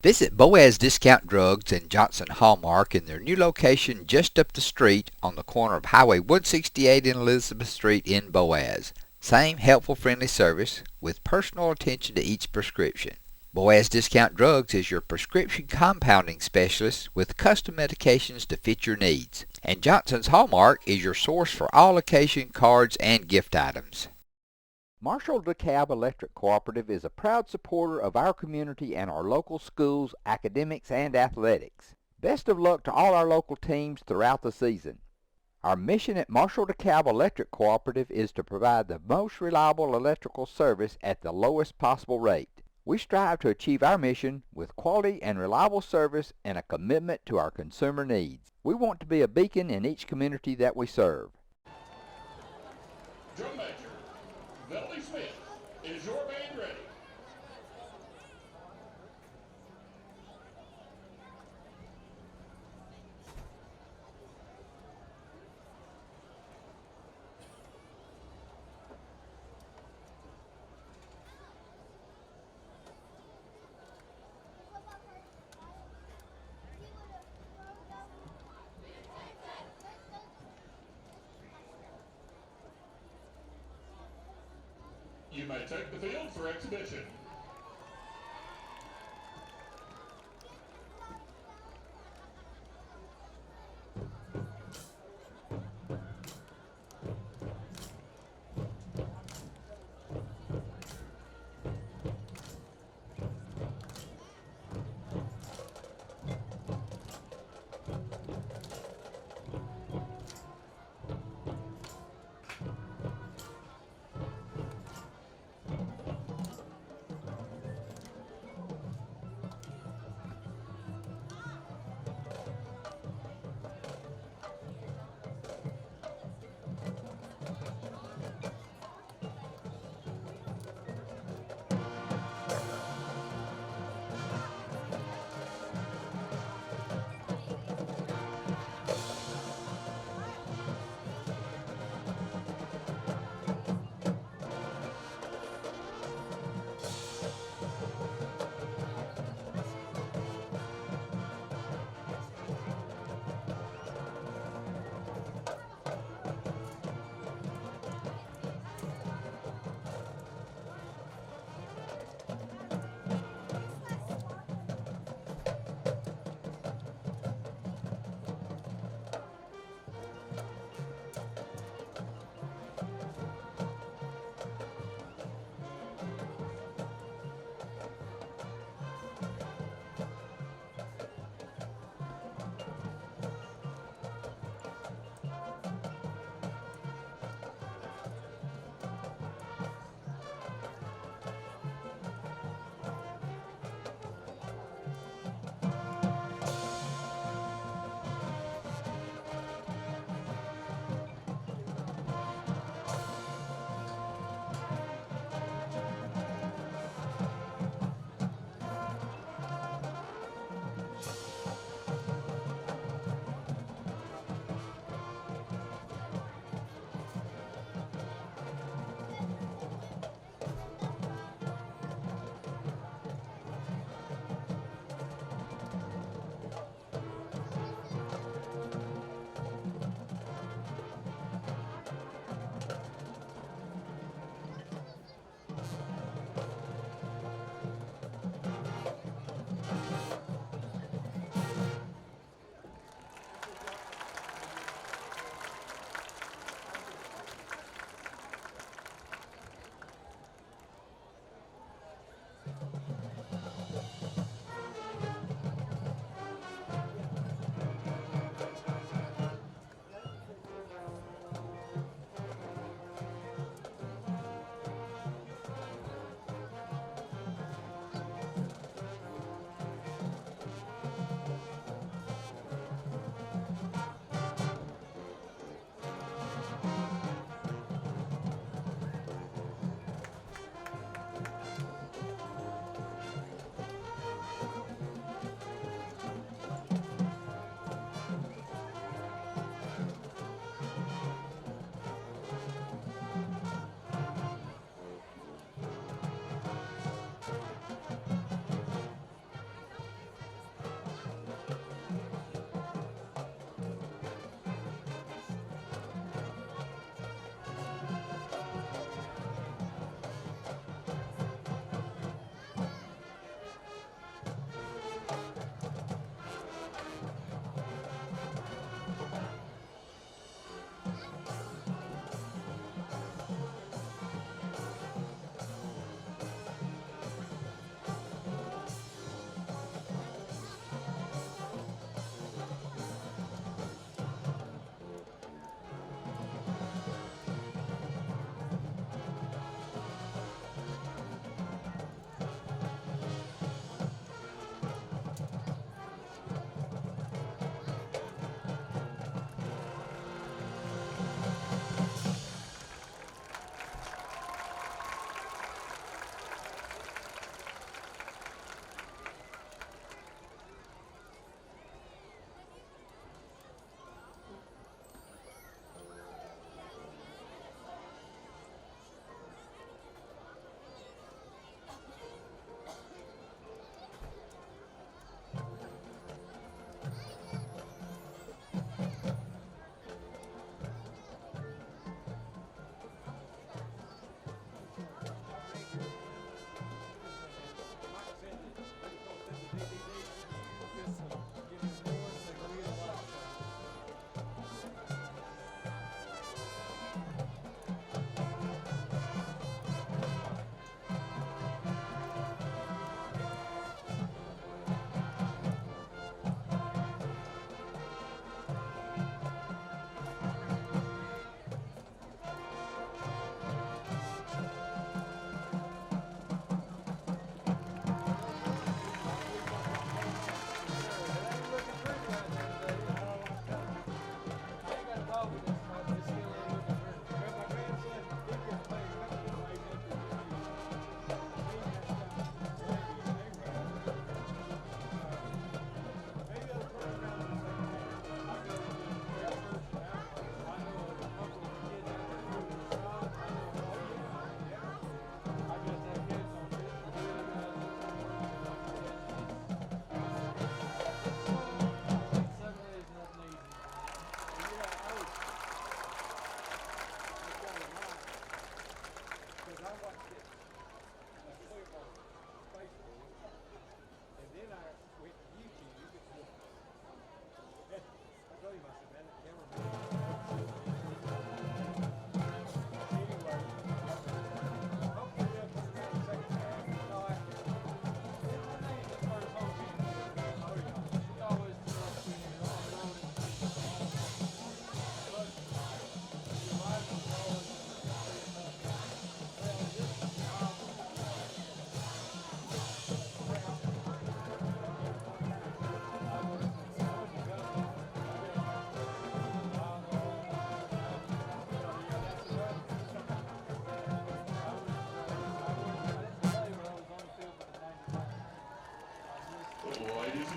Visit Boaz Discount Drugs and Johnson Hallmark in their new location just up the street on the corner of Highway 168 and Elizabeth Street in Boaz. Same helpful, friendly service with personal attention to each prescription. Boaz Discount Drugs is your prescription compounding specialist with custom medications to fit your needs. And Johnson's Hallmark is your source for all occasion cards and gift items. Marshall DeKalb Electric Cooperative is a proud supporter of our community and our local schools, academics, and athletics. Best of luck to all our local teams throughout the season. Our mission at Marshall DeKalb Electric Cooperative is to provide the most reliable electrical service at the lowest possible rate. We strive to achieve our mission with quality and reliable service and a commitment to our consumer needs. We want to be a beacon in each community that we serve. Drum major, Valley Smith, is your band ready? You may take the field for exhibition.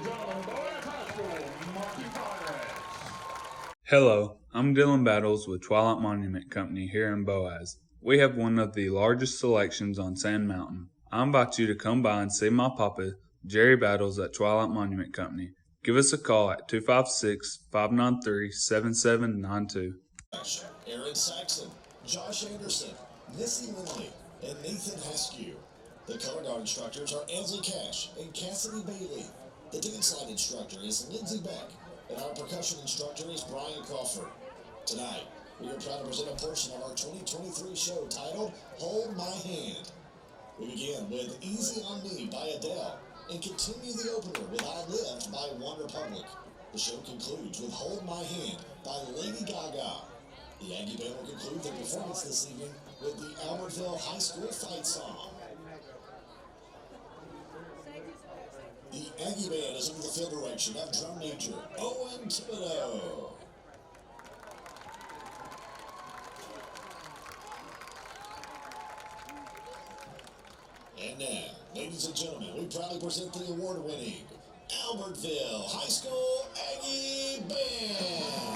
from Boaz High School, marching progress. Hello, I'm Dylan Battles with Twilight Monument Company here in Boaz. We have one of the largest selections on Sand Mountain. I invite you to come by and see my papa, Jerry Battles at Twilight Monument Company. Give us a call at 256-593-7792. Aaron Saxon, Josh Anderson, Missy Lindley, and Nathan Haskew. The color guard instructors are Ansley Cash and Cassidy Bailey. The dance line instructor is Lindsey Beck, and our percussion instructor is Brian Crawford. Tonight, we are proud to present a portion of our 2023 show titled Hold My Hand. We begin with Easy on Me by Adele and continue the opener with I Lived by OneRepublic. The show concludes with Hold My Hand by Lady Gaga. The Aggie Band will conclude their performance this evening with the Albertville High School fight song. The Aggie Band is under the field direction of drum major Owen Thibodeau. And now, ladies and gentlemen, we proudly present the award-winning Albertville High School Aggie Band.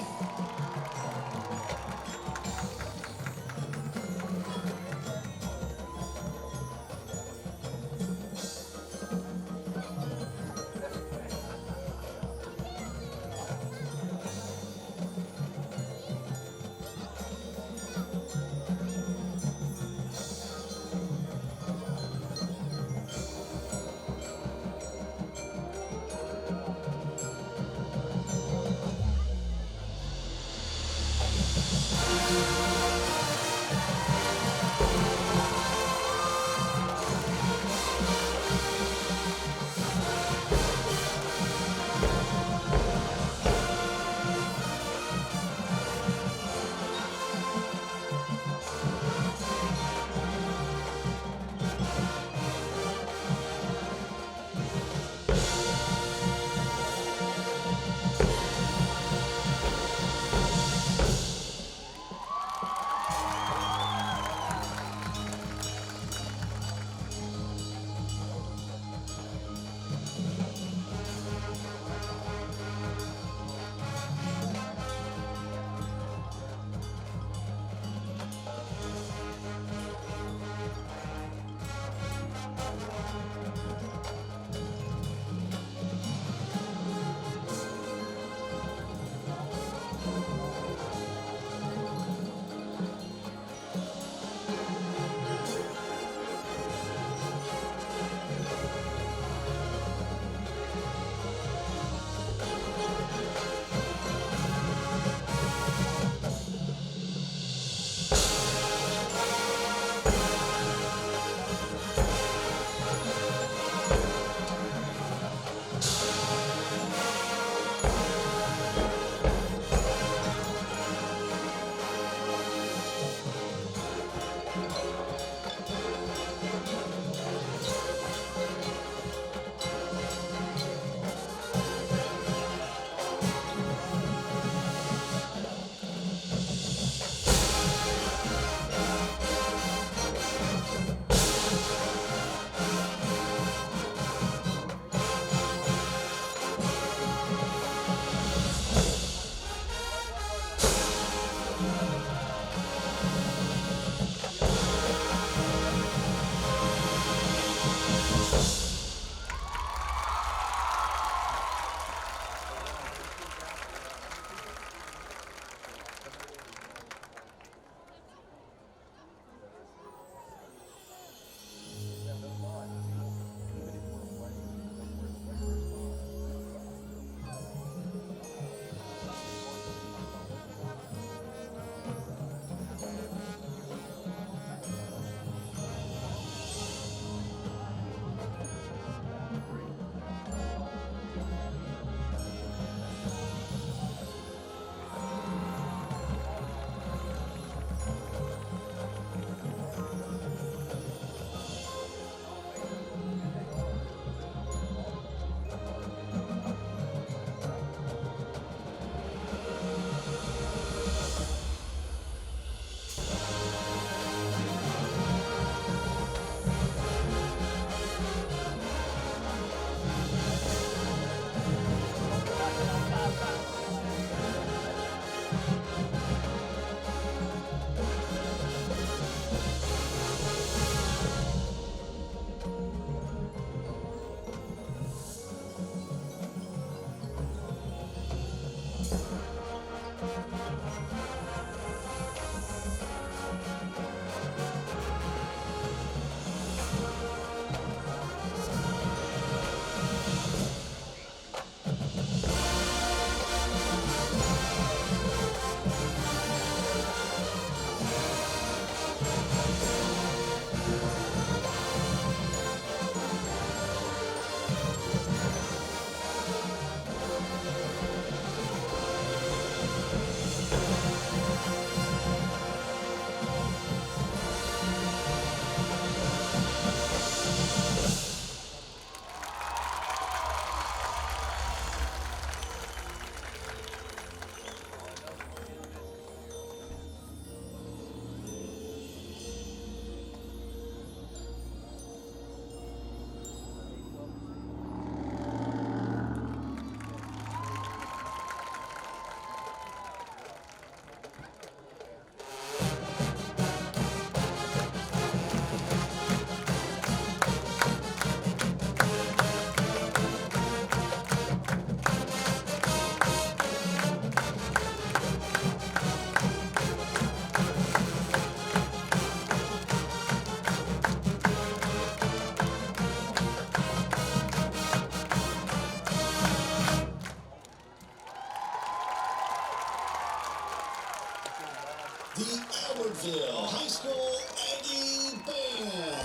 The Albertville High School Aggie Band.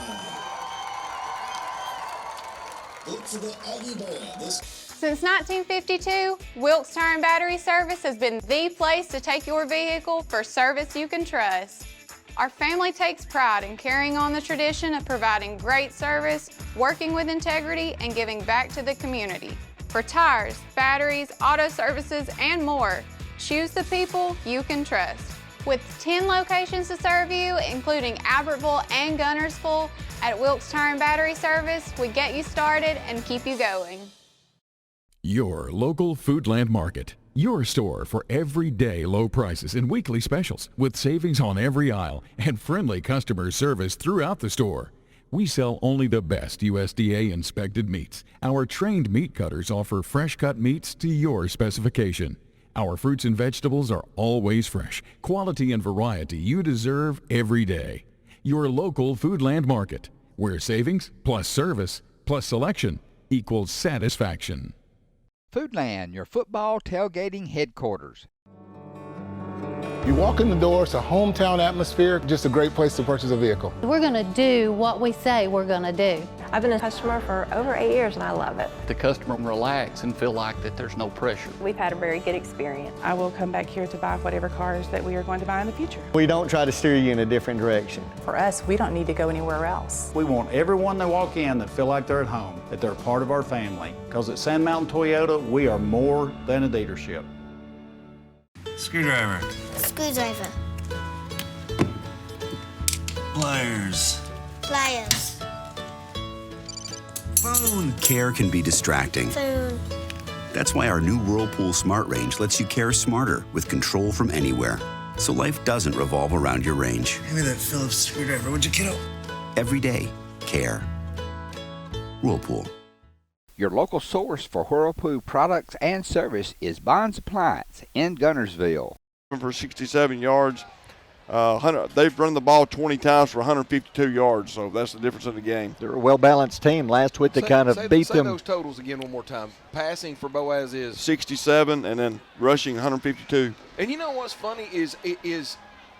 Look for the Aggie Band this. Since 1952, Wilkes Tire and Battery Service has been the place to take your vehicle for service you can trust. Our family takes pride in carrying on the tradition of providing great service, working with integrity, and giving back to the community. For tires, batteries, auto services, and more, choose the people you can trust. With 10 locations to serve you, including Albertville and Gunnersville, at Wilkes Tire and Battery Service, we get you started and keep you going. Your local Foodland Market. Your store for everyday low prices and weekly specials with savings on every aisle and friendly customer service throughout the store. We sell only the best USDA inspected meats. Our trained meat cutters offer fresh cut meats to your specification. Our fruits and vegetables are always fresh, quality and variety you deserve every day. Your local Foodland Market, where savings plus service plus selection equals satisfaction. Foodland, your football tailgating headquarters. You walk in the door, it's a hometown atmosphere, just a great place to purchase a vehicle. We're going to do what we say we're going to do. I've been a customer for over 8 years and I love it. The customer can relax and feel like that there's no pressure. We've had a very good experience. I will come back here to buy whatever cars that we are going to buy in the future. We don't try to steer you in a different direction. For us, we don't need to go anywhere else. We want everyone that walk in to feel like they're at home, that they're part of our family. Because at Sand Mountain Toyota, we are more than a dealership. Screwdriver. Screwdriver. Pliers. Pliers. Phone. Care can be distracting. Phone. That's why our new Whirlpool Smart Range lets you care smarter with control from anywhere. So life doesn't revolve around your range. Give me that Phillips screwdriver, would you, kiddo? Every day, care. Whirlpool. Your local source for Whirlpool products and service is Bond's Appliance in Gunnersville. For 67 yards. They've run the ball 20 times for 152 yards, so that's the difference in the game. They're a well-balanced team. Last week they kind of beat them. Say those totals again one more time. Passing for Boaz is 67, and then rushing 152. And you know what's funny is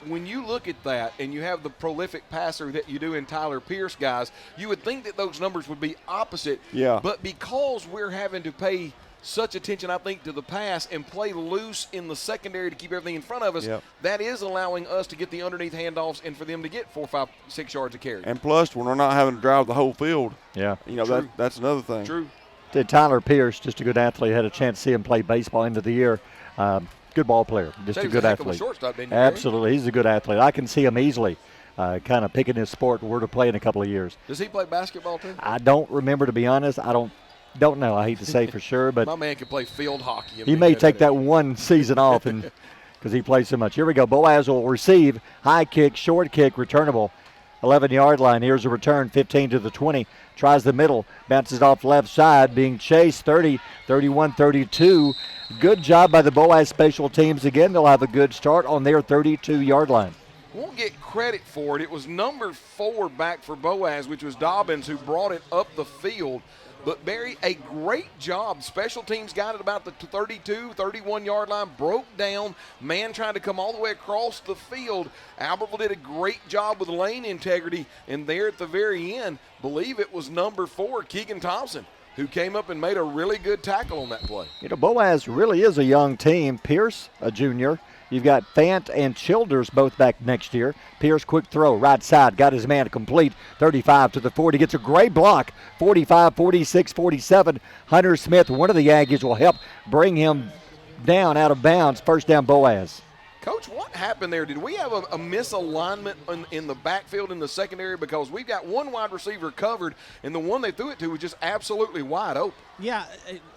when you look at that and you have the prolific passer that you do in Tyler Pierce, guys, you would think that those numbers would be opposite. Yeah. But because we're having to pay such attention, I think, to the pass and play loose in the secondary to keep everything in front of us, that is allowing us to get the underneath handoffs and for them to get 4, 5, 6 yards of carry. And plus, when we're not having to drive the whole field, yeah, you know, that's another thing. True. Tyler Pierce, just a good athlete, had a chance to see him play baseball end of the year. Good ball player, just a good athlete. Absolutely, he's a good athlete. I can see him easily kind of picking his sport where to play in a couple of years. Does he play basketball too? I don't remember, to be honest. I don't know. I hate to say for sure, but my man can play field hockey. He may take that one season off and because he plays so much. Here we go. Boaz will receive. High kick, short kick, returnable. 11-yard line. Here's a return, 15 to the 20. Tries the middle, bounces off left side, being chased 30, 31, 32. Good job by the Boaz special teams. Again, they'll have a good start on their 32-yard line. Won't get credit for it. It was number 4 back for Boaz, which was Dobbins, who brought it up the field. But, Barry, a great job. Special teams got it about the 32, 31-yard line, broke down. Man trying to come all the way across the field. Albertville did a great job with lane integrity. And there at the very end, believe it was number 4, Keegan Thompson, who came up and made a really good tackle on that play. You know, Boaz really is a young team. Pierce, a junior. You've got Fant and Childers both back next year. Pierce, quick throw, right side, got his man complete, 35 to the 40, gets a great block, 45, 46, 47. Hunter Smith, one of the Aggies, will help bring him down out of bounds. First down, Boaz. Coach, what happened there? Did we have a misalignment in the backfield in the secondary? Because we've got one wide receiver covered, and the one they threw it to was just absolutely wide open. Yeah,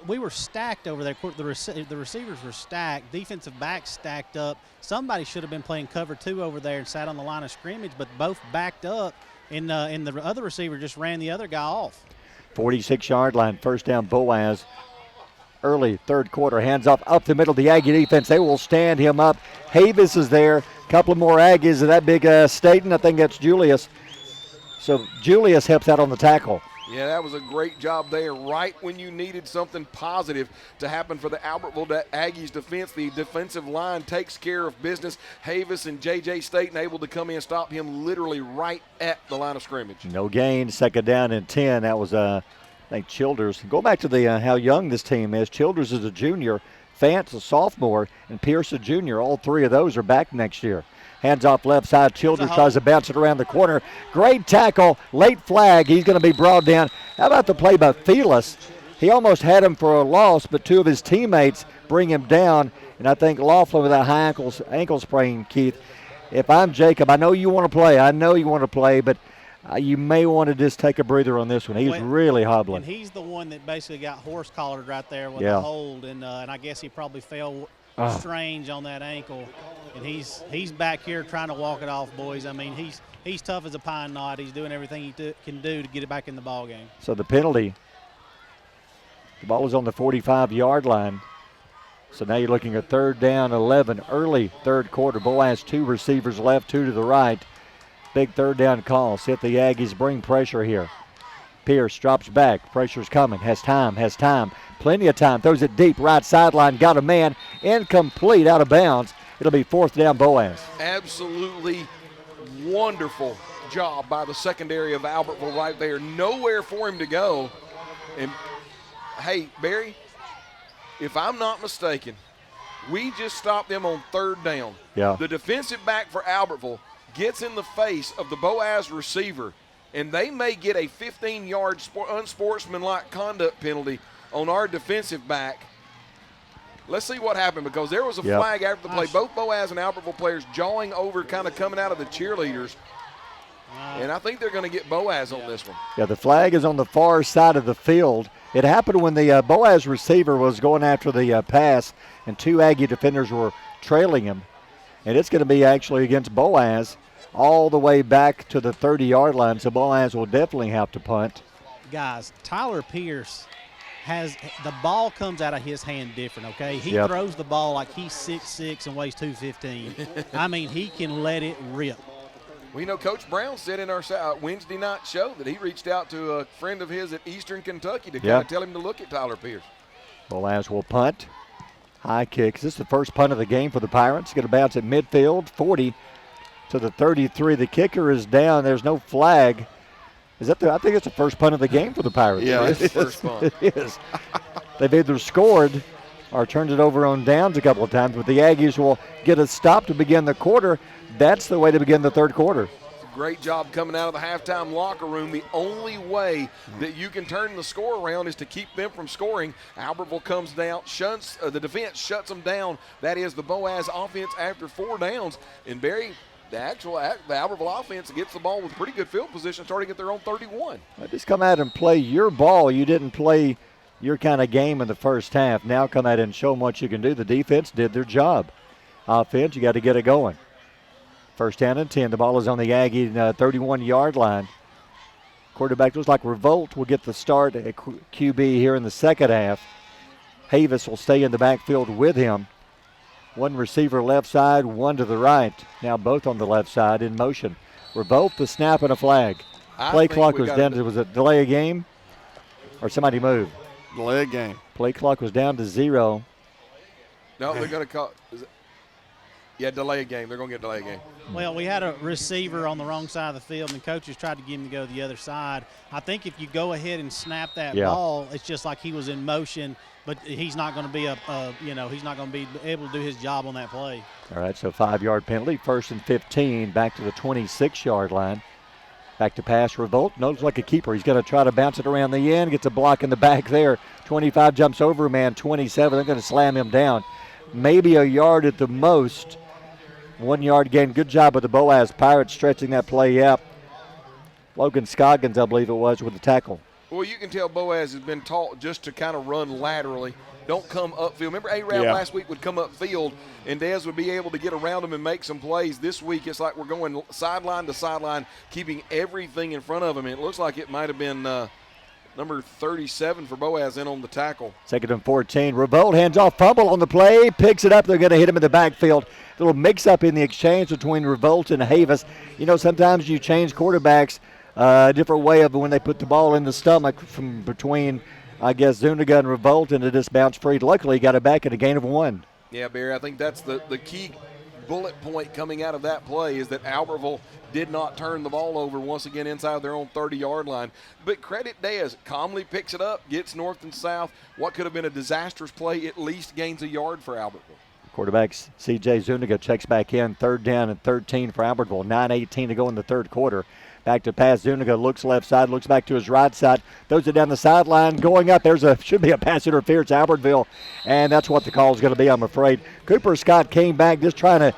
we were stacked over there. The receivers were stacked. Defensive backs stacked up. Somebody should have been playing cover 2 over there and sat on the line of scrimmage, but both backed up, and the other receiver just ran the other guy off. 46-yard line, first down, Boaz. Early third quarter, hands off up the middle. The Aggie defense, they will stand him up. Havis is there. A couple of more Aggies of that big Staten. I think that's Julius. So Julius helps out on the tackle. Yeah, that was a great job there. Right when you needed something positive to happen for the Albertville Aggies defense, the defensive line takes care of business. Havis and J.J. Staten able to come in and stop him literally right at the line of scrimmage. No gain, second down and 10. That was I think Childers. Go back to the how young this team is. Childers is a junior, Fant's a sophomore, and Pierce a junior. All 3 of those are back next year. Hands off left side. Childers tries to bounce it around the corner. Great tackle. Late flag. He's going to be brought down. How about the play by Felis? He almost had him for a loss, but 2 of his teammates bring him down. And I think Laughlin with that high ankle sprain, Keith. If I'm Jacob, I know you want to play. But you may want to just take a breather on this one. He's really hobbling. And he's the one that basically got horse collared right there with the hold, and I guess he probably fell strange on that ankle. And he's back here trying to walk it off, boys. I mean, he's tough as a pine knot. He's doing everything he can do to get it back in the ball game. So the penalty, the ball is on the 45-yard line. So now you're looking at third down, 11, early third quarter. Boaz 2 receivers left, 2 to the right. Big third down call. See if the Aggies bring pressure here. Pierce drops back. Pressure's coming. Has time. Plenty of time. Throws it deep. Right sideline. Got a man. Incomplete. Out of bounds. It'll be fourth down, Boaz. Absolutely wonderful job by the secondary of Albertville right there. Nowhere for him to go. And, hey, Barry, if I'm not mistaken, we just stopped them on third down. Yeah. The defensive back for Albertville gets in the face of the Boaz receiver, and they may get a 15-yard unsportsmanlike conduct penalty on our defensive back. Let's see what happened, because there was a flag after the play. Both Boaz and Albertville players jawing over, kind of coming out of the cheerleaders. And I think they're going to get Boaz on this one. Yeah, the flag is on the far side of the field. It happened when the Boaz receiver was going after the pass, and 2 Aggie defenders were trailing him. And it's going to be actually against Boaz all the way back to the 30-yard line, so Boaz will definitely have to punt. Guys, Tyler Pierce the ball comes out of his hand different, okay? He throws the ball like he's 6'6" and weighs 215. I mean, he can let it rip. Well, you know, Coach Brown said in our Wednesday night show that he reached out to a friend of his at Eastern Kentucky to kind of tell him to look at Tyler Pierce. Boaz will punt. High kick. Is this the first punt of the game for the Pirates? Going to bounce at midfield, 40 to the 33. The kicker is down. There's no flag. Is that I think it's the first punt of the game for the Pirates. Yeah, it's the first punt. It is. They've either scored or turned it over on downs a couple of times, but the Aggies will get a stop to begin the quarter. That's the way to begin the third quarter. Great job coming out of the halftime locker room. The only way that you can turn the score around is to keep them from scoring. Albertville comes down, the defense shuts them down. That is the Boaz offense after 4 downs. And Barry, the Albertville offense gets the ball with pretty good field position starting at their own 31. Just come out and play your ball. You didn't play your kind of game in the first half. Now come out and show them what you can do. The defense did their job. Offense, you got to get it going. First down and 10. The ball is on the Aggie 31-yard line. Quarterback looks like Revolt will get the start at QB here in the second half. Havis will stay in the backfield with him. One receiver left side, one to the right. Now both on the left side in motion. Revolt, the snap, and a flag. Play clock was down to, was it delay a game? Or somebody moved? Delay a game. Play clock was down to 0. No, they're going to call. Delay a game. They're going to get delay a game. Well, we had a receiver on the wrong side of the field, and the coaches tried to get him to go the other side. I think if you go ahead and snap that ball, it's just like he was in motion, but he's not going to be he's not going to be able to do his job on that play. All right, so 5-yard penalty. 1st and 15, back to the 26-yard line. Back to pass. Revolt looks like a keeper. He's going to try to bounce it around the end. Gets a block in the back there. 25 jumps over a man. 27. They're going to slam him down. Maybe a yard at the most. 1 yard gain. Good job with the Boaz Pirates stretching that play out. Logan Scoggins, I believe it was, with the tackle. Well, you can tell Boaz has been taught just to kind of run laterally. Don't come upfield. Remember A-Rab last week would come upfield, and Dez would be able to get around him and make some plays. This week it's like we're going sideline to sideline, keeping everything in front of him. And it looks like it might have been number 37 for Boaz in on the tackle. 2nd and 14. Revolt hands off, fumble on the play, picks it up. They're going to hit him in the backfield. Little mix-up in the exchange between Revolt and Havis. You know, sometimes you change quarterbacks a different way of when they put the ball in the stomach from between, I guess, Zuniga and Revolt, and it just bounced free. Luckily, he got it back at a gain of 1. Yeah, Barry, I think that's the key bullet point coming out of that play is that Albertville did not turn the ball over once again inside their own 30-yard line. But credit Dez, calmly picks it up, gets north and south. What could have been a disastrous play at least gains a yard for Albertville. Quarterback C.J. Zuniga checks back in. 3rd down and 13 for Albertville. 9:18 to go in the third quarter. Back to pass. Zuniga looks left side, looks back to his right side, throws it down the sideline, going up. Should be a pass interference, Albertville, and that's what the call is going to be, I'm afraid. Cooper Scott came back just trying to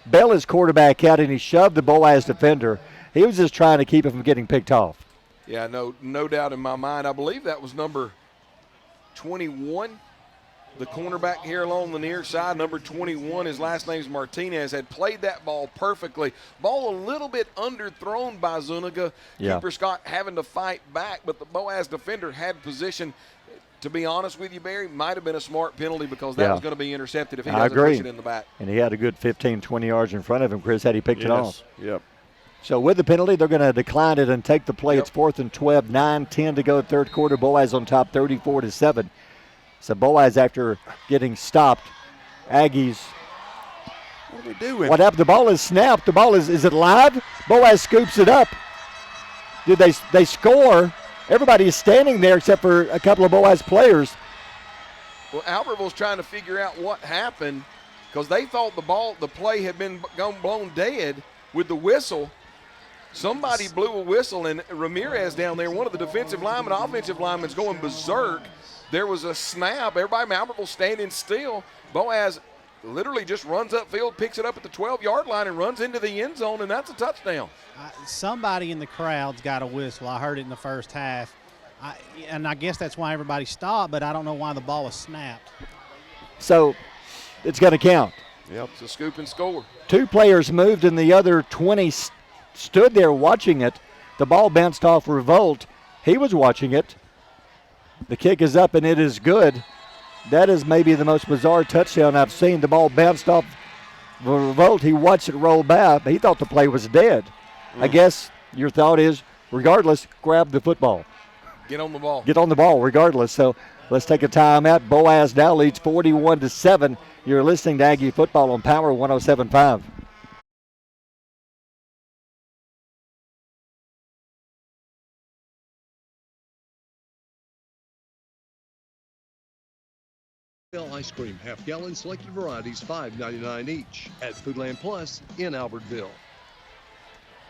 bail his quarterback out, and he shoved the Boaz defender. He was just trying to keep him from getting picked off. Yeah, no doubt in my mind. I believe that was number 21. The cornerback here along the near side, number 21, his last name's Martinez, had played that ball perfectly. Ball a little bit underthrown by Zuniga. Yeah. Cooper Scott having to fight back, but the Boaz defender had position. To be honest with you, Barry, might have been a smart penalty because that was going to be intercepted if he doesn't push it in the back. And he had a good 15, 20 yards in front of him, Chris, had he picked it off. Yep. So with the penalty, they're going to decline it and take the play. It's 4th and 12, 9:10 to go third quarter. Boaz on top 34-7. So Boaz, after getting stopped, Aggies. What are we doing? What happened? The ball is snapped. The ball is it live? Boaz scoops it up. Did they score? Everybody is standing there except for a couple of Boaz players. Well, Albertville's trying to figure out what happened because they thought the play had been blown dead with the whistle. Somebody blew a whistle, and Ramirez down there, one of the defensive linemen, offensive linemen, is going berserk. There was a snap. Everybody in Albertville standing still. Boaz literally just runs upfield, picks it up at the 12-yard line, and runs into the end zone, and that's a touchdown. Somebody in the crowd's got a whistle. I heard it in the first half. And I guess that's why everybody stopped, but I don't know why the ball was snapped. So it's going to count. Yep, it's a scoop and score. 2 players moved, and the other 20 stood there watching it. The ball bounced off Revolt. He was watching it. The kick is up, and it is good. That is maybe the most bizarre touchdown I've seen. The ball bounced off Revolt. He watched it roll back. He thought the play was dead. I guess your thought is, regardless, grab the football. Get on the ball. Get on the ball, regardless. So let's take a timeout. Boaz now leads 41-7. You're listening to Aggie Football on Power 107.5. Ice cream, half-gallon, selected varieties, $5.99 each at Foodland Plus in Albertville.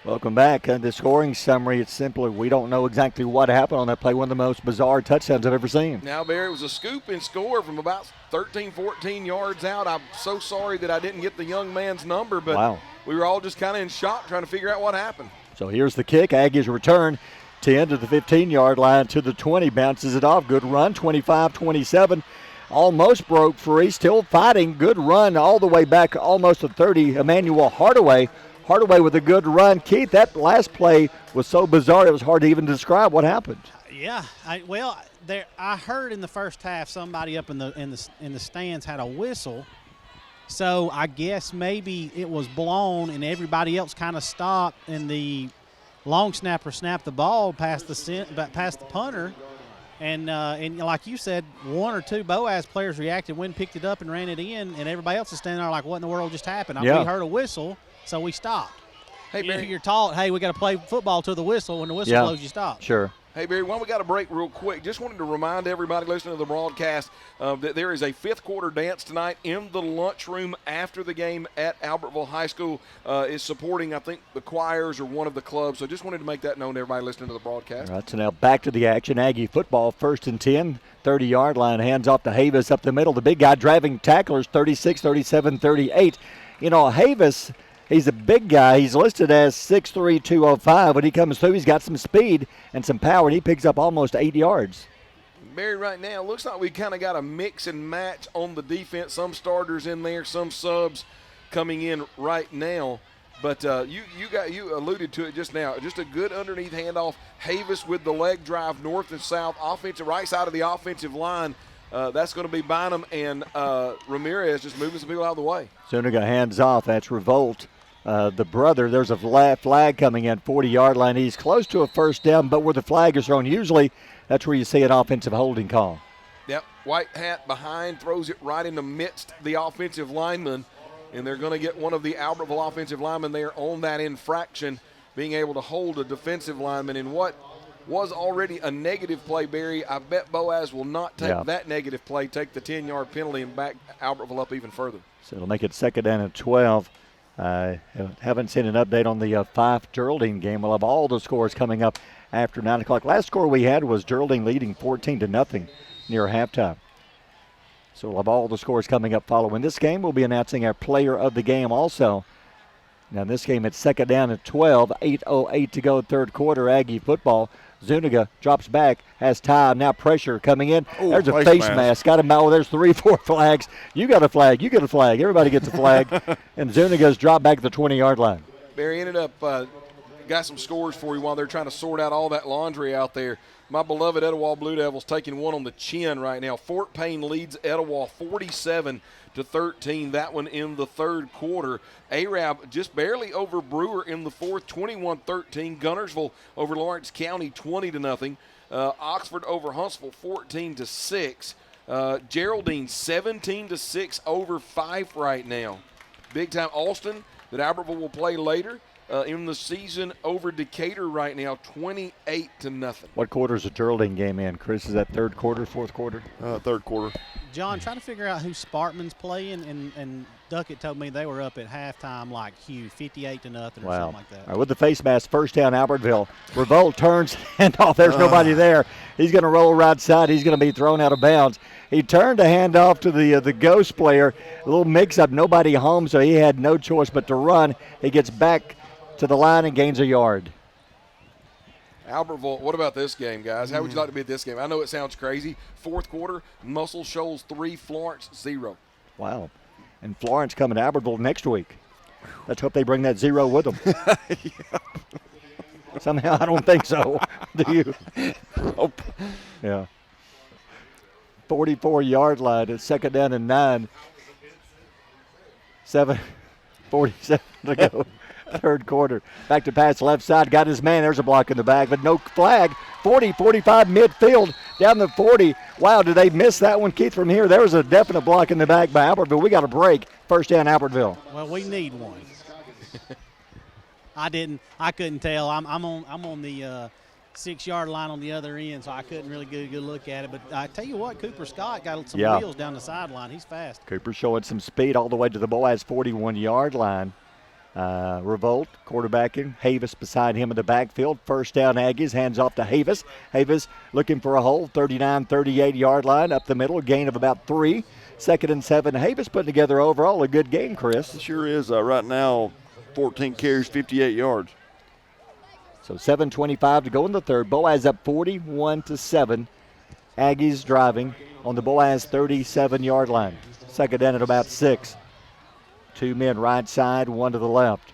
Welcome back. The scoring summary, it's simply we don't know exactly what happened on that play. One of the most bizarre touchdowns I've ever seen. Now, Barry, it was a scoop and score from about 13, 14 yards out. I'm so sorry that I didn't get the young man's number, but we were all just kind of in shock trying to figure out what happened. So here's the kick. Aggies return 10 to the 15-yard line to the 20. Bounces it off. Good run, 25-27. Almost broke free. Still fighting. Good run all the way back almost to 30. Emmanuel Hardaway Hardaway with a good run. Keith, that last play was so bizarre it was hard to even describe what happened. Yeah, I heard in the first half somebody up in the stands had a whistle, so I guess maybe it was blown and everybody else kind of stopped, and the long snapper snapped the ball past the punter, and like you said, one or two Boaz players reacted, went and picked it up and ran it in, and everybody else is standing there like, what in the world just happened? We heard a whistle, so we stopped. Hey, Barry. You're taught, hey, we got to play football to the whistle. When the whistle blows, you stop. Sure. Hey, Barry, while we got a break real quick, just wanted to remind everybody listening to the broadcast that there is a fifth quarter dance tonight in the lunchroom after the game at Albertville High School. Is supporting, I think, the choirs or one of the clubs. So just wanted to make that known to everybody listening to the broadcast. All right, so now back to the action. Aggie football, 1st and 10, 30-yard line. Hands off to Havis up the middle. The big guy driving tacklers, 36, 37, 38. You know, Havis, he's a big guy. He's listed as 6'3", 205. When he comes through, he's got some speed and some power, and he picks up almost 8 yards. Barry, right now, looks like we kind of got a mix and match on the defense. Some starters in there, some subs coming in right now. But you alluded to it just now. Just a good underneath handoff. Havis with the leg drive north and south, offensive right side of the offensive line. That's going to be Bynum and Ramirez just moving some people out of the way. Zuniga hands off. That's Revolt. The brother, there's a flag coming in, 40-yard line. He's close to a first down, but where the flag is thrown, usually that's where you see an offensive holding call. Yep, white hat behind, throws it right in the midst of the offensive lineman, and they're going to get one of the Albertville offensive linemen there on that infraction, being able to hold a defensive lineman in what was already a negative play, Barry. I bet Boaz will not take that negative play, take the 10-yard penalty, and back Albertville up even further. So it'll make it 2nd down and 12. Haven't seen an update on the Fife Geraldine game. We'll have all the scores coming up after 9 o'clock. Last score we had was Geraldine leading 14-0 near halftime. So we'll have all the scores coming up following this game. We'll be announcing our player of the game also. Now in this game it's 2nd down and 12, 8:08 to go, 3rd quarter, Aggie football. Zuniga drops back, has time, now pressure coming in. Ooh, there's a face mask. Got him out. There's 3-4 flags. You got a flag. You get a flag. Everybody gets a flag. And Zuniga's dropped back to the 20-yard line. Barry ended up, got some scores for you while they're trying to sort out all that laundry out there. My beloved Etowah Blue Devils taking one on the chin right now. Fort Payne leads Etowah 47-13. That one in the 3rd quarter. Arab just barely over Brewer in the 4th, 21-13. Gunnersville over Lawrence County, 20-0. Oxford over Huntsville, 14-6. Geraldine, 17-6 over Fife right now. Big time Austin that Albertville will play later. In the season over Decatur right now, 28-0. What quarter is the Geraldine game in, Chris? Is that 3rd quarter, 4th quarter? 3rd quarter. John, trying to figure out who Spartman's playing, and Duckett told me they were up at halftime like Hugh, 58-0 or something like that. All right, with the face mask, 1st down Albertville. Revolt turns, hand off. There's nobody there. He's going to roll right side. He's going to be thrown out of bounds. He turned to hand off to the ghost player. A little mix-up, nobody home, so he had no choice but to run. He gets back to the line and gains a yard. Albertville, what about this game, guys? How would you like to be at this game? I know it sounds crazy. 4th quarter, Muscle Shoals 3, Florence 0. Wow. And Florence coming to Albertville next week. Let's hope they bring that 0 with them. Somehow I don't think so. Do you? Nope. Yeah. 44-yard line. It's 2nd down and 9. 7:47 to go. 3rd quarter. Back to pass left side. Got his man. There's a block in the back, but no flag. 40-45 midfield down the 40. Wow, did they miss that one, Keith, from here? There was a definite block in the back by Albertville. We got a break. 1st down, Albertville. Well, we need one. I couldn't tell. I'm on the 6-yard line on the other end, so I couldn't really get a good look at it. But I tell you what, Cooper Scott got some wheels down the sideline. He's fast. Cooper showing some speed all the way to the Boaz 41-yard line. Revolt quarterbacking. Havis beside him in the backfield. 1st down Aggies. Hands off to Havis. Havis looking for a hole. 39, 38-yard line up the middle. Gain of about 3. 2nd and 7. Havis putting together overall a good game, Chris. It sure is. Right now, 14 carries, 58 yards. So 7:25 to go in the 3rd. Boaz up 41-7. Aggies driving on the Boaz 37-yard line. 2nd down at about 6. 2 men right side, 1 to the left.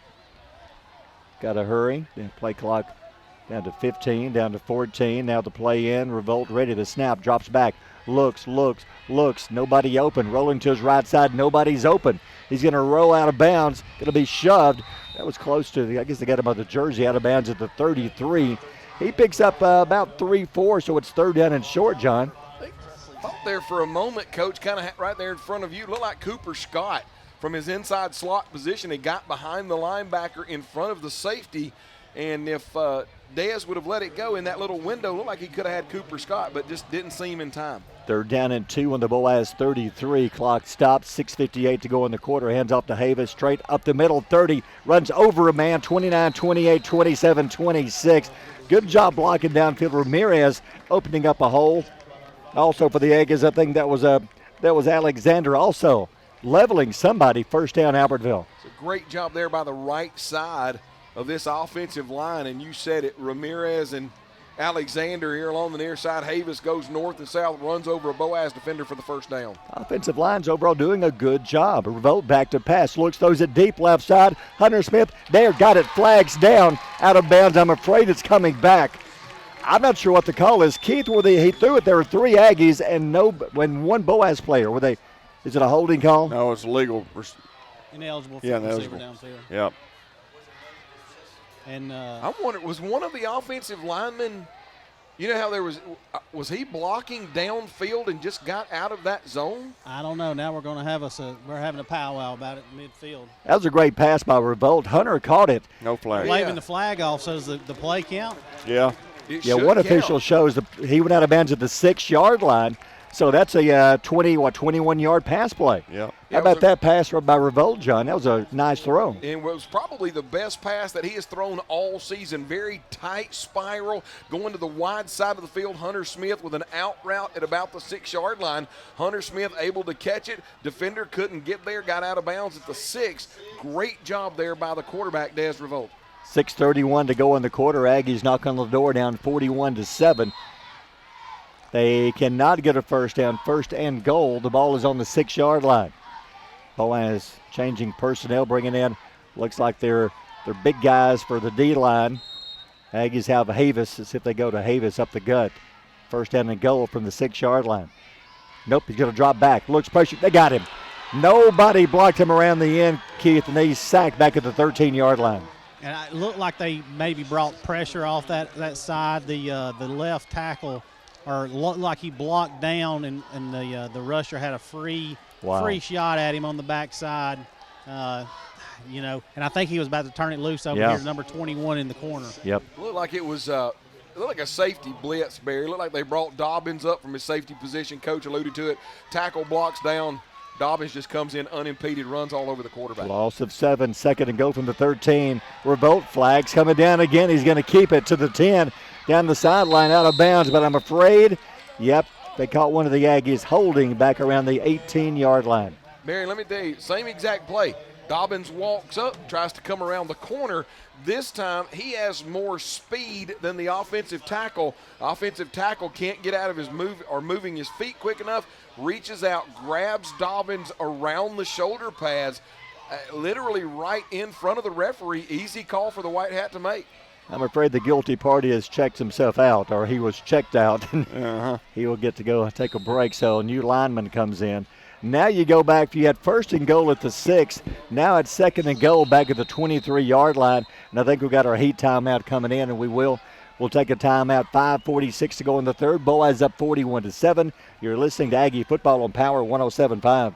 Got to hurry. The play clock down to 15, down to 14. Now the play in. Revolt ready to snap. Drops back. Looks. Nobody open. Rolling to his right side. Nobody's open. He's going to roll out of bounds. Going to be shoved. That was close to, I guess they got him on the jersey, out of bounds at the 33. He picks up about 3-4, so it's third down and short, John. Thought there for a moment, Coach, kind of right there in front of you. Looked like Cooper Scott from his inside slot position. He got behind the linebacker in front of the safety. And if Dez would have let it go in that little window, looked like he could have had Cooper Scott, but just didn't see him in time. They're down and 2 on the Boaz 33. Clock stops. 6:58 to go in the quarter. Hands off to Havis. Straight up the middle. 30. Runs over a man. 29, 28, 27, 26. Good job blocking downfield. Ramirez opening up a hole. Also for the Aggies, I think that was Alexander also leveling somebody. First down, Albertville. It's a great job there by the right side of this offensive line, and you said it, Ramirez and Alexander here along the near side. Havis goes north and south, runs over a Boaz defender for the first down. Offensive line's overall doing a good job. Revolt back to pass, looks, throws it deep left side. Hunter Smith there, got it, flags down, out of bounds. I'm afraid it's coming back. I'm not sure what the call is. Keith, he threw it. There were 3 Aggies and one Boaz player. Is it a holding call? No, it's legal. Ineligible for ineligible. receiver downfield. Yep. And I wonder, was one of the offensive linemen, you know how there was he blocking downfield and just got out of that zone? I don't know. Now we're having a powwow about it in midfield. That was a great pass by Revolt. Hunter caught it. No flag. Waving the flag off, so does the play count? Yeah. One official shows he went out of bounds at the 6-yard line. So that's a 21-yard pass play. Yeah. How about that pass by Revolt, John? That was a nice throw. And it was probably the best pass that he has thrown all season. Very tight spiral, going to the wide side of the field. Hunter Smith with an out route at about the 6-yard line. Hunter Smith able to catch it. Defender couldn't get there, got out of bounds at the 6. Great job there by the quarterback, Des Revolt. 6:31 to go in the quarter. Aggies knock on the door, down 41-7. They cannot get a first down. First and goal. The ball is on the 6-yard line. Boaz changing personnel, bringing in, looks like they're big guys for the D-line. Aggies have Havis as if they go to Havis up the gut. First down and goal from the 6-yard line. Nope, he's going to drop back. Looks pressure. They got him. Nobody blocked him around the end, Keith, and he's sacked back at the 13-yard line. And it looked like they maybe brought pressure off that side. The left tackle, or looked like he blocked down, and the rusher had a free shot at him on the backside. And I think he was about to turn it loose over here, number 21 in the corner. Yep. Looked like it was it looked like a safety blitz, Barry. It looked like they brought Dobbins up from his safety position. Coach alluded to it. Tackle blocks down. Dobbins just comes in unimpeded, runs all over the quarterback. Loss of 7, second and goal from the 13. Revolt flags coming down again. He's going to keep it to the 10. Down the sideline, out of bounds, but I'm afraid, they caught one of the Aggies holding back around the 18-yard line. Barry, let me tell you, same exact play. Dobbins walks up, tries to come around the corner. This time, he has more speed than the offensive tackle. Offensive tackle can't get out of his moving his feet quick enough, reaches out, grabs Dobbins around the shoulder pads, literally right in front of the referee. Easy call for the white hat to make. I'm afraid the guilty party has checked himself out, or he was checked out. He will get to go take a break, so a new lineman comes in. Now you go back. You had first and goal at the 6. Now it's second and goal back at the 23-yard line. And I think we've got our heat timeout coming in, and we'll take a timeout. 5:46 to go in the third. Boaz up 41-7. You're listening to Aggie Football on Power 107.5.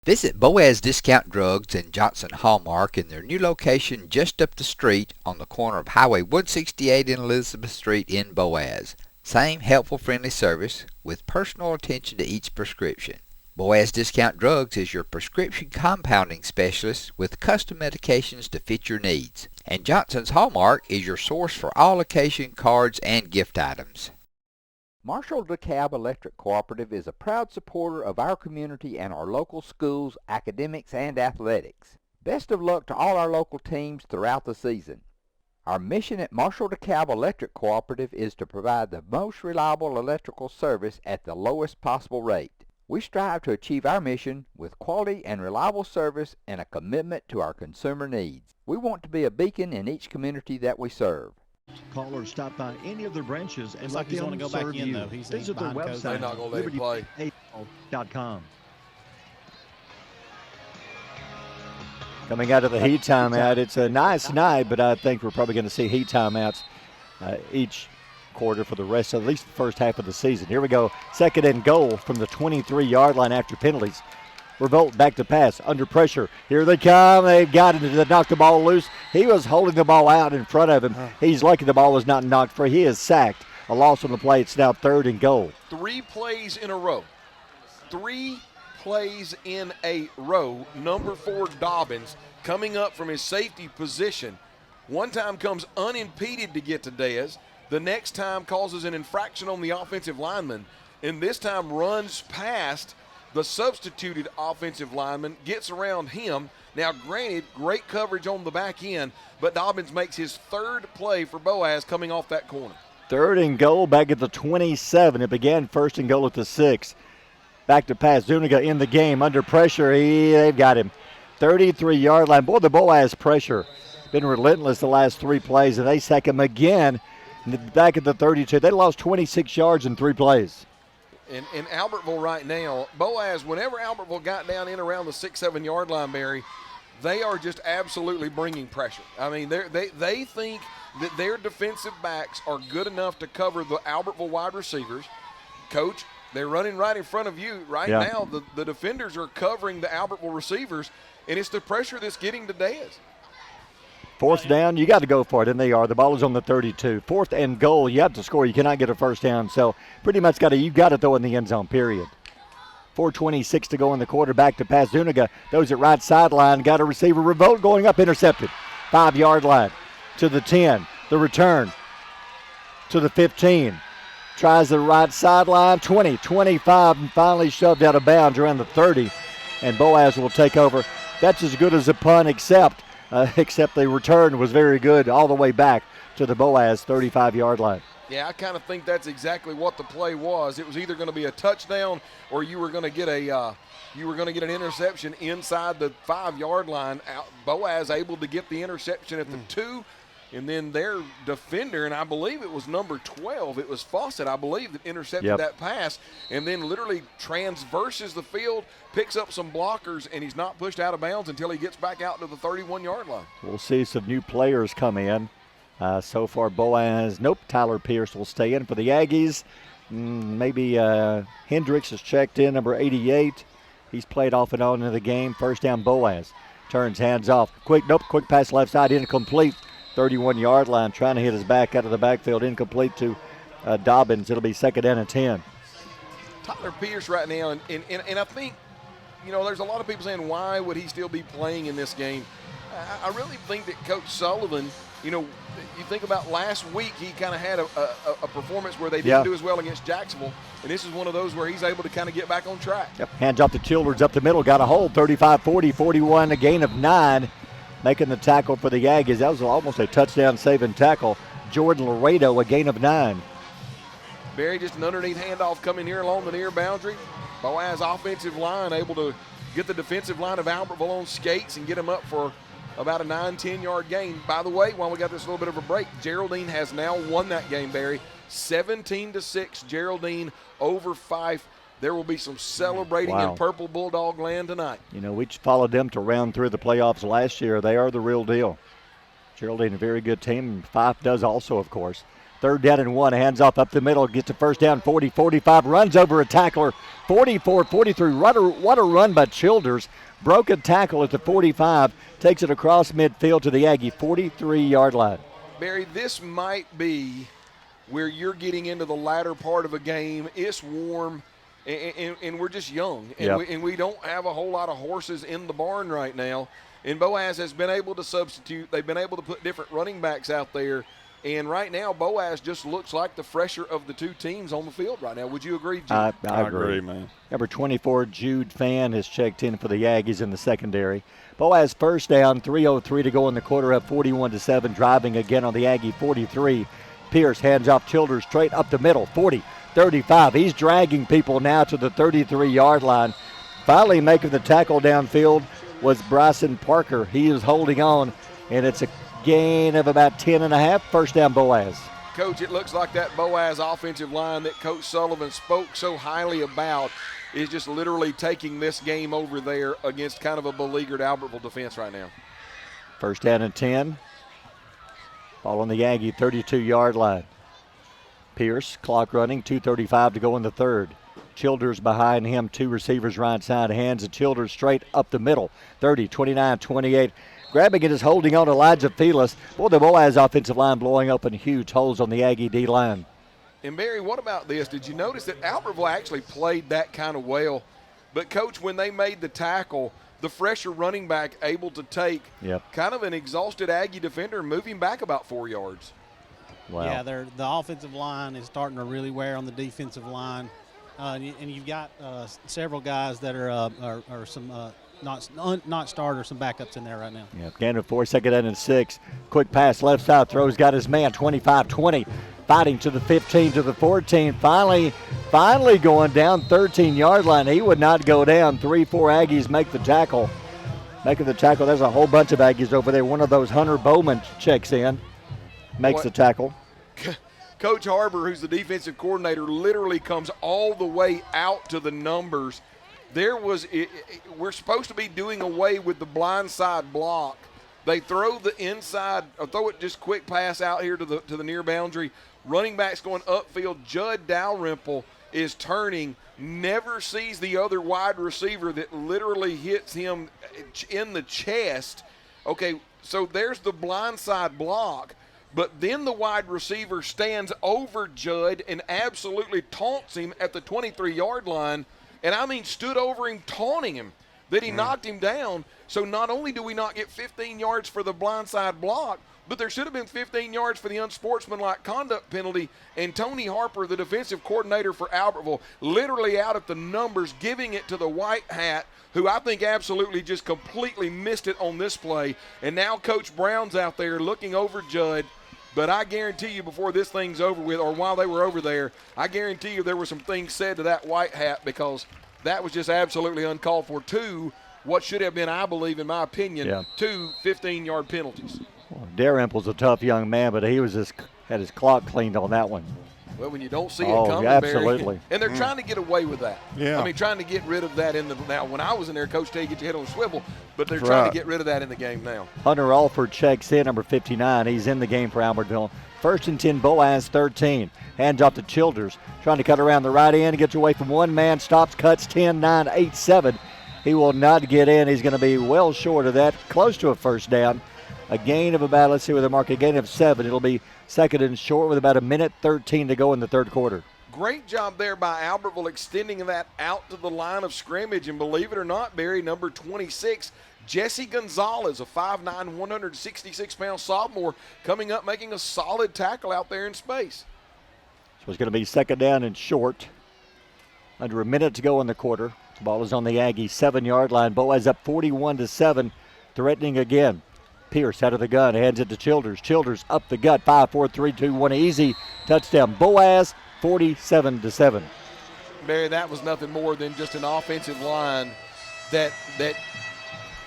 Visit Boaz Discount Drugs and Johnson Hallmark in their new location just up the street on the corner of Highway 168 and Elizabeth Street in Boaz. Same helpful, friendly service with personal attention to each prescription. Boaz Discount Drugs is your prescription compounding specialist with custom medications to fit your needs. And Johnson's Hallmark is your source for all occasion cards and gift items. Marshall DeKalb Electric Cooperative is a proud supporter of our community and our local schools, academics, and athletics. Best of luck to all our local teams throughout the season. Our mission at Marshall DeKalb Electric Cooperative is to provide the most reliable electrical service at the lowest possible rate. We strive to achieve our mission with quality and reliable service and a commitment to our consumer needs. We want to be a beacon in each community that we serve. Call or stop by any of their branches and Looks let like he's them gonna go back serve in, you. though. He's Visit their behind coach. website, They're not gonna let him play. libertybaseball.com. Coming out of the heat timeout, it's a nice night, but I think we're probably going to see heat timeouts each quarter for the rest of at least the first half of the season. Here we go, 2nd and goal from the 23-yard line after penalties. Revolt back to pass, under pressure. Here they come. They've got it to knock the ball loose. He was holding the ball out in front of him. He's lucky the ball was not knocked free. He is sacked. A loss on the play. It's now 3rd and goal. 3 plays in a row. 3 plays in a row. Number 4, Dobbins, coming up from his safety position. One time comes unimpeded to get to Dez. The next time causes an infraction on the offensive lineman. And this time runs past the substituted offensive lineman, gets around him. Now, granted, great coverage on the back end, but Dobbins makes his 3rd play for Boaz coming off that corner. 3rd and goal back at the 27. It began 1st and goal at the 6. Back to pass. Zuniga in the game. Under pressure. They've got him. 33-yard line. Boy, the Boaz pressure been relentless the last 3 plays, and they sack him again back at the 32. They lost 26 yards in 3 plays. In Albertville right now, Boaz, whenever Albertville got down in around the 6-7 yard line, Barry, they are just absolutely bringing pressure. I mean, they think that their defensive backs are good enough to cover the Albertville wide receivers. Coach, they're running right in front of you. Right now, the defenders are covering the Albertville receivers, and it's the pressure that's getting to Dez. 4th down, you got to go for it, and they are. The ball is on the 32. 4th and goal, you have to score. You cannot get a first down, so pretty much you got to throw in the end zone, period. 4:26 to go in the quarter. Back to pass. Zuniga throws it right sideline. Got a receiver. Revolt going up, intercepted. 5-yard line to the 10. The return to the 15. Tries the right sideline. 20, 25, and finally shoved out of bounds around the 30. And Boaz will take over. That's as good as a punt, except the return was very good all the way back to the Boaz 35-yard line. Yeah, I kind of think that's exactly what the play was. It was either going to be a touchdown or you were going to get an interception inside the 5-yard line. Boaz able to get the interception at the 2, and then their defender, and I believe it was number 12, it was Fawcett, I believe, that intercepted that pass, and then literally transverses the field, picks up some blockers, and he's not pushed out of bounds until he gets back out to the 31-yard line. We'll see some new players come in. So far, Boaz, Tyler Pierce will stay in for the Aggies. Maybe Hendricks has checked in, number 88. He's played off and on in the game. First down, Boaz. Turns, hands off. Quick pass left side, incomplete. 31-yard line, trying to hit his back out of the backfield, incomplete to Dobbins. It'll be 2nd down and 10. Tyler Pierce right now, and I think, there's a lot of people saying, why would he still be playing in this game? I really think that Coach Sullivan, you think about last week, he kind of had a performance where they didn't do as well against Jacksonville, and this is one of those where he's able to kind of get back on track. Yep. Hands off to Childers up the middle, got a hold, 35-40, 41, a gain of 9. Making the tackle for the Aggies. That was almost a touchdown-saving tackle. Jordan Laredo, a gain of 9. Barry, just an underneath handoff coming here along the near boundary. Boaz offensive line able to get the defensive line of Albertville on skates and get him up for about a 9-10 yard gain. By the way, while we got this little bit of a break, Geraldine has now won that game, Barry. 17-6, Geraldine over Fife. There will be some celebrating in Purple Bulldog land tonight. We followed them to round 3 of the playoffs last year. They are the real deal. Geraldine, a very good team, and Fife does also, of course. 3rd down and 1, hands off up the middle, gets to first down, 40-45, runs over a tackler, 44-43. What a run by Childers. Broke a tackle at the 45, takes it across midfield to the Aggie 43-yard line. Barry, this might be where you're getting into the latter part of a game. It's warm. And we're just young, and we don't have a whole lot of horses in the barn right now. And Boaz has been able to substitute. They've been able to put different running backs out there. And right now, Boaz just looks like the fresher of the 2 teams on the field right now. Would you agree, Jude? I agree, man. Number 24, Jude Fan, has checked in for the Aggies in the secondary. Boaz first down, 3:03 to go in the quarter, up 41-7, driving again on the Aggie 43. Pierce hands off Childers straight up the middle, 40, 35. He's dragging people now to the 33-yard line. Finally making the tackle downfield was Bryson Parker. He is holding on, and it's a gain of about 10.5. First down, Boaz. Coach, it looks like that Boaz offensive line that Coach Sullivan spoke so highly about is just literally taking this game over there against kind of a beleaguered Albertville defense right now. First down and 10. Ball on the Aggie 32-yard line. Pierce, clock running, 2:35 to go in the third. Childers behind him, 2 receivers right side, hands of Childers straight up the middle. 30, 29, 28. Grabbing it is holding on Elijah Felix. Boy, the Boaz offensive line blowing open huge holes on the Aggie D line. And Barry, what about this? Did you notice that Albertville actually played that kind of well? But, Coach, when they made the tackle, the fresher running back able to take kind of an exhausted Aggie defender and move him back about 4 yards. Wow. Yeah, the offensive line is starting to really wear on the defensive line. And you've got several guys that are some not starters, some backups in there right now. Yeah, gain of 4, second down and 6. Quick pass, left side, throws, got his man, 25-20. Fighting to the 15, to the 14. Finally going down 13-yard line. He would not go down. 3-4 Aggies make the tackle. Making the tackle. There's a whole bunch of Aggies over there. One of those, Hunter Bowman, checks in, makes the tackle. Coach Harbor, who's the defensive coordinator, literally comes all the way out to the numbers. We're supposed to be doing away with the blindside block. They throw the inside, or throw it just quick pass out here to the near boundary. Running back's going upfield. Judd Dalrymple is turning, never sees the other wide receiver that literally hits him in the chest. Okay, so there's the blindside block. But then the wide receiver stands over Judd and absolutely taunts him at the 23-yard line. And I mean stood over him, taunting him that he knocked him down. So not only do we not get 15 yards for the blindside block, but there should have been 15 yards for the unsportsmanlike conduct penalty. And Tony Harper, the defensive coordinator for Albertville, literally out at the numbers, giving it to the white hat, who I think absolutely just completely missed it on this play. And now Coach Brown's out there looking over Judd. But I guarantee you before this thing's over with, or while they were over there, I guarantee you there were some things said to that white hat, because that was just absolutely uncalled for. 2, what should have been, I believe, in my opinion, 2 15-yard penalties. Well, Dalrymple's a tough young man, but he was had his clock cleaned on that one. Well, when you don't see it coming, absolutely. Barry, and they're trying to get away with that. Yeah. I mean, trying to get rid of that now, when I was in there, Coach, tell you get your head on a swivel, but they're trying to get rid of that in the game now. Hunter Alford checks in, number 59. He's in the game for Albertville. First and 10, Boaz 13. Hands off to Childers, trying to cut around the right end, gets away from one man, stops, cuts 10, 9, 8, 7. He will not get in. He's going to be well short of that, close to a first down. A gain of about, let's see where the mark, a gain of 7. It'll be second and short with about 1:13 to go in the third quarter. Great job there by Albertville extending that out to the line of scrimmage. And believe it or not, Barry, number 26, Jesse Gonzalez, a 5'9", 166-pound sophomore, coming up making a solid tackle out there in space. So it's going to be second down and short. Under a minute to go in the quarter. The ball is on the Aggie 7-yard line. Boaz up 41-7, threatening again. Pierce out of the gun, hands it to Childers. Childers up the gut, 5, 4, 3, 2, 1, easy touchdown. Boaz, 47-7. Barry, that was nothing more than just an offensive line that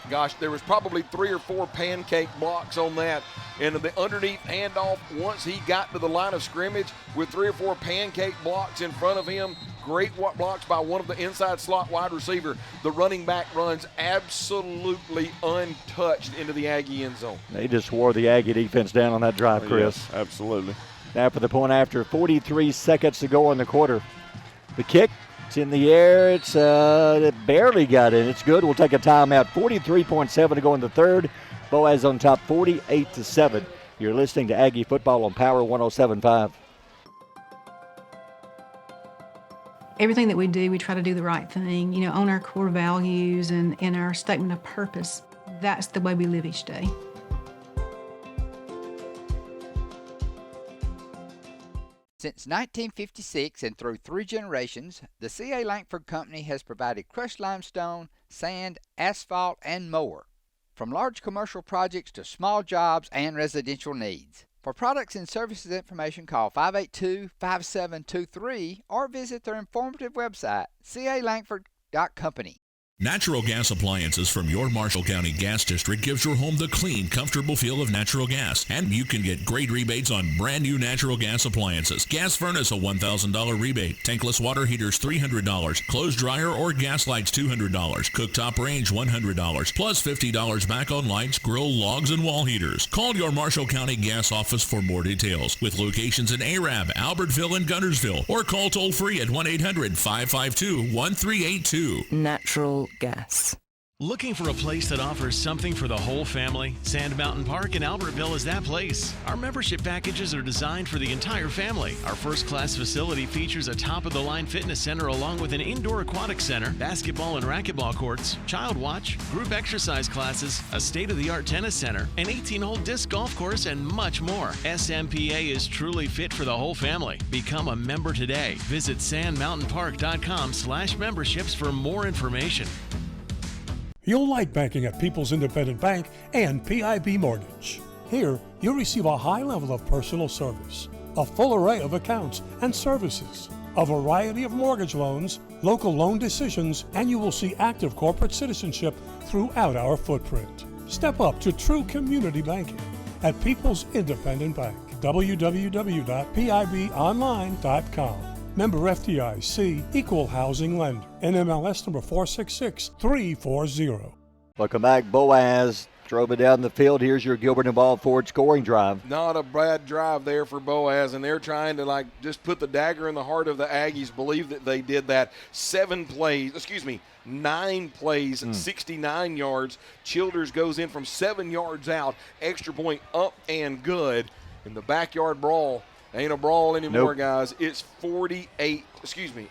gosh, there was probably 3 or 4 pancake blocks on that. And the underneath handoff, once he got to the line of scrimmage with 3 or 4 pancake blocks in front of him, great blocks by one of the inside slot wide receiver. The running back runs absolutely untouched into the Aggie end zone. They just wore the Aggie defense down on that drive, Chris. Yes, absolutely. Now for the point after, 43 seconds to go in the quarter. The kick, it's in the air. It barely got in. It's good. We'll take a timeout. 43.7 to go in the third. Boaz on top, 48-7. You're listening to Aggie Football on Power 107.5. Everything that we do, we try to do the right thing, own our core values and our statement of purpose. That's the way we live each day. Since 1956 and through 3 generations, the C.A. Langford Company has provided crushed limestone, sand, asphalt, and more. From large commercial projects to small jobs and residential needs, For products and services information, call 582-5723 or visit their informative website, calangford.company. Natural gas appliances from your Marshall County Gas District gives your home the clean, comfortable feel of natural gas. And you can get great rebates on brand new natural gas appliances. Gas furnace, a $1,000 rebate. Tankless water heaters, $300. Clothes dryer or gas lights, $200. Cooktop range, $100. Plus $50 back on lights, grill, logs, and wall heaters. Call your Marshall County Gas office for more details. With locations in Arab, Albertville, and Guntersville. Or call toll free at 1-800-552-1382. Natural gas. Looking for a place that offers something for the whole family? Sand Mountain Park in Albertville is that place. Our membership packages are designed for the entire family. Our first-class facility features a top-of-the-line fitness center along with an indoor aquatic center, basketball and racquetball courts, child watch, group exercise classes, a state-of-the-art tennis center, an 18-hole disc golf course, and much more. SMPA is truly fit for the whole family. Become a member today. Visit sandmountainpark.com/memberships for more information. You'll like banking at People's Independent Bank and PIB Mortgage. Here, you'll receive a high level of personal service, a full array of accounts and services, a variety of mortgage loans, local loan decisions, and you will see active corporate citizenship throughout our footprint. Step up to true community banking at People's Independent Bank. www.pibonline.com. Member FDIC, Equal Housing Lender. NMLS number 466340. Welcome back. Boaz drove it down the field. Here's your Gilbert and Ball Ford scoring drive. Not a bad drive there for Boaz, and they're trying to just put the dagger in the heart of the Aggies. Believe that they did that. 9 plays, 69 yards. Childers goes in from 7 yards out. Extra point up and good. In the backyard brawl. Ain't a brawl anymore, guys. It's 48 to 7.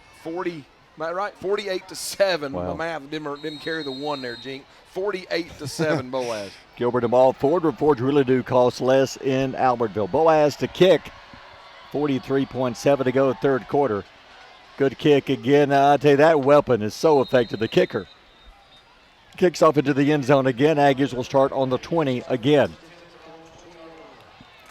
Wow. My math didn't carry the one there, Jink. 48 to 7, Boaz. Gilbert and Ball Ford. Reports really do cost less in Albertville. Boaz to kick. 43.7 to go, third quarter. Good kick again. I tell you, that weapon is so effective. The kicker kicks off into the end zone again. Aggies will start on the 20 again.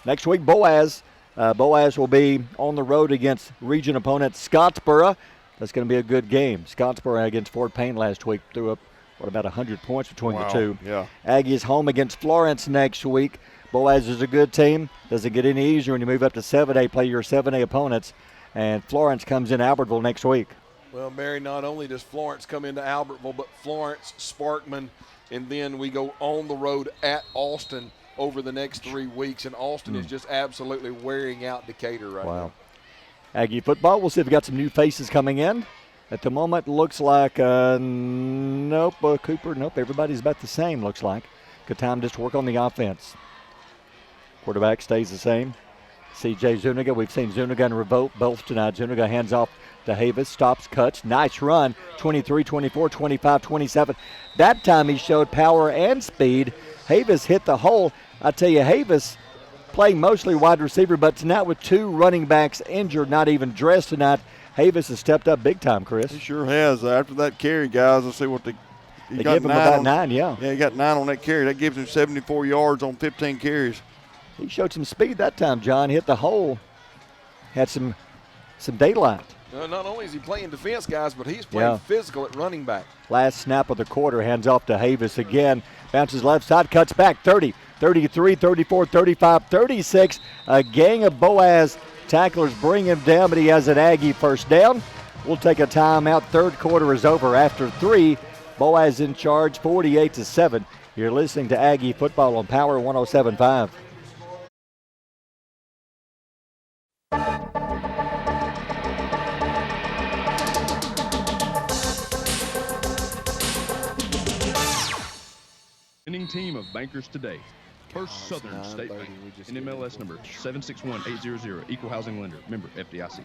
Next week, Boaz will be on the road against region opponent Scottsboro. That's going to be a good game. Scottsboro against Fort Payne last week threw up, about 100 points between the two. Yeah. Aggies home against Florence next week. Boaz is a good team. Doesn't get any easier when you move up to 7A, play your 7A opponents. And Florence comes in Albertville next week. Well, Mary, not only does Florence come into Albertville, but Florence, Sparkman, and then we go on the road at Austin over the next 3 weeks, and Austin is just absolutely wearing out Decatur right now. Aggie football, we'll see if we got some new faces coming in. At the moment, looks like, Cooper, everybody's about the same, looks like. Good time just to work on the offense. Quarterback stays the same. C.J. Zuniga, we've seen Zuniga and Revolt both tonight. Zuniga hands off to Havis, stops, cuts, nice run, 23, 24, 25, 27. That time he showed power and speed. Havis hit the hole. I tell you, Havis playing mostly wide receiver, but tonight with 2 running backs injured, not even dressed tonight, Havis has stepped up big time, Chris. He sure has. After that carry, guys, let's see what they gave him about 9, yeah. Yeah, he got 9 on that carry. That gives him 74 yards on 15 carries. He showed some speed that time, John. Hit the hole. Had some daylight. Not only is he playing defense, guys, but he's playing physical at running back. Last snap of the quarter, hands off to Havis again. Bounces left side, cuts back, 30, 33, 34, 35, 36. A gang of Boaz tacklers bring him down, but he has an Aggie first down. We'll take a timeout. Third quarter is over. After 3, Boaz in charge, 48 to 7. You're listening to Aggie football on Power 107.5. Winning team of bankers today. First Southern State Bank. NMLS number 761800. Equal Housing Lender. Member FDIC.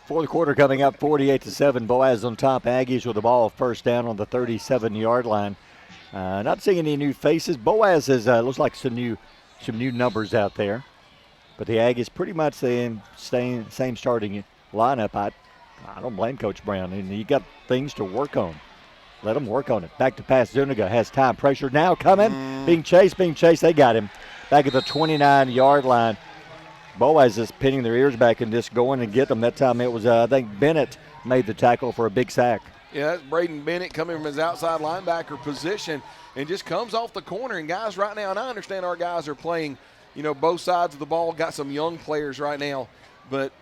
Fourth quarter coming up, 48 to 7. Boaz on top. Aggies with the ball first down on the 37-yard line. Not seeing any new faces. Boaz has looks like some new numbers out there, but the Aggies pretty much the same starting lineup. I don't blame Coach Brown, and you got things to work on. Let them work on it. Back to pass. Zuniga has time. Pressure now coming. Being chased. They got him. Back at the 29-yard line. Boaz is pinning their ears back and just going and get them. That time it was, I think, Bennett made the tackle for a big sack. Yeah, that's Braden Bennett coming from his outside linebacker position and just comes off the corner. And, guys, right now, and I understand our guys are playing, both sides of the ball, got some young players right now. But,